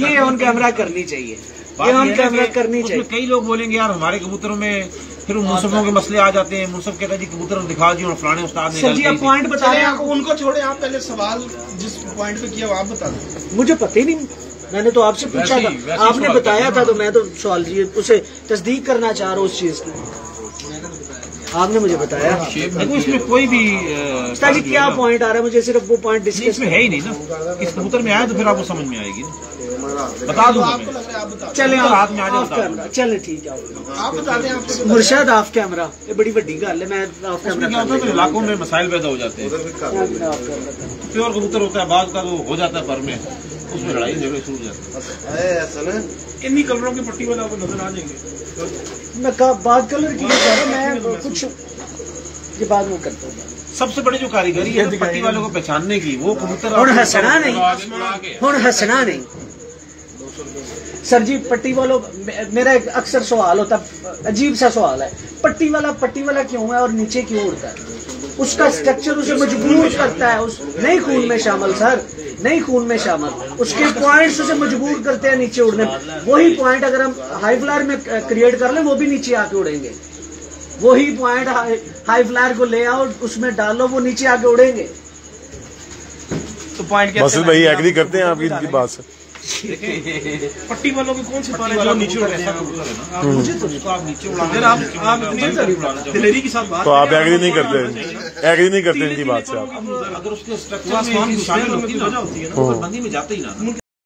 ये ऑन कैमरा करनी चाहिए, ये ऑन कैमरा करनी चाहिए। कई लोग बोलेंगे यार हमारे कबूतरों में फिर मुनसफों के मसले आ जाते हैं, मुनसफ कहता है जी कबूतर दिखा दी और फलाने उस्ताद ने। सर जी आप पॉइंट बता रहे हैं, उनको छोड़े, आप पहले सवाल जिस पॉइंट पे किया वो आप बता दें। मुझे पता ही नहीं, मैंने तो आपसे पूछा था, आपने बताया था, तो मैं तो सवाल जी उसे तस्दीक करना चाह रहा हूँ उस चीज की, आपने मुझे बताया। देखो इसमें कोई भी जी क्या पॉइंट आ रहा है, मुझे सिर्फ वो पॉइंट डिस्कस इसमें है ही नहीं ना। इस कबूतर में आया तो फिर आपको समझ में आएगी, बता दूं चले हाथ में आ जाए, चले ठीक है आप बता दें। मुर्शद ऑफ कैमरा, ये बड़ी बड़ी गल है। मैं ऑफ कैमरा क्या होता है, इलाकों में मसाइल पैदा हो जाते हैं। प्योर कबूतर होता है, बाद का तो हो जाता है पर में, उसमें लड़ाई झगड़े शुरू हो जाते हैं। इन्हीं कलरों की पट्टी वाला आपको नजर आ जाएंगे। मैं बात कलर की मैं कुछ ये बात वो करता हूँ। सबसे बड़ी जो कारीगरी है पट्टी वालों को पहचानने की, वो कबूतर और हंसना नहीं सर जी। पट्टी वालों, मेरा एक अक्सर सवाल होता, अजीब सा सवाल है, पट्टी वाला क्यों है और नीचे क्यों उड़ता है? उसका स्ट्रक्चर उसे मजबूर करता है, उस नहीं खून में शामिल सर, नहीं खून में शामिल, उसके पॉइंट्स उसे मजबूर करते हैं नीचे उड़ने। वही पॉइंट अगर हम हाई फ्लायर में क्रिएट कर लें, वो भी नीचे आके उड़ेंगे। वही पॉइंट हाई फ्लायर को ले आओ, उसमें डालो, वो नीचे आके उड़ेंगे। तो पॉइंट बस भाई एग्री करते हैं आपकी बात से। पट्टी वालों के कौन से पाले जो नीचे उड़ते हैं? मुझे तो उसको आप नीचे अगर आप दिलेरी के साथ बात, तो आप एग्री नहीं करते इनकी बात से। आप अगर उसके स्ट्रक्चर में शामिल होती है ना, बंदी में जाते ही ना।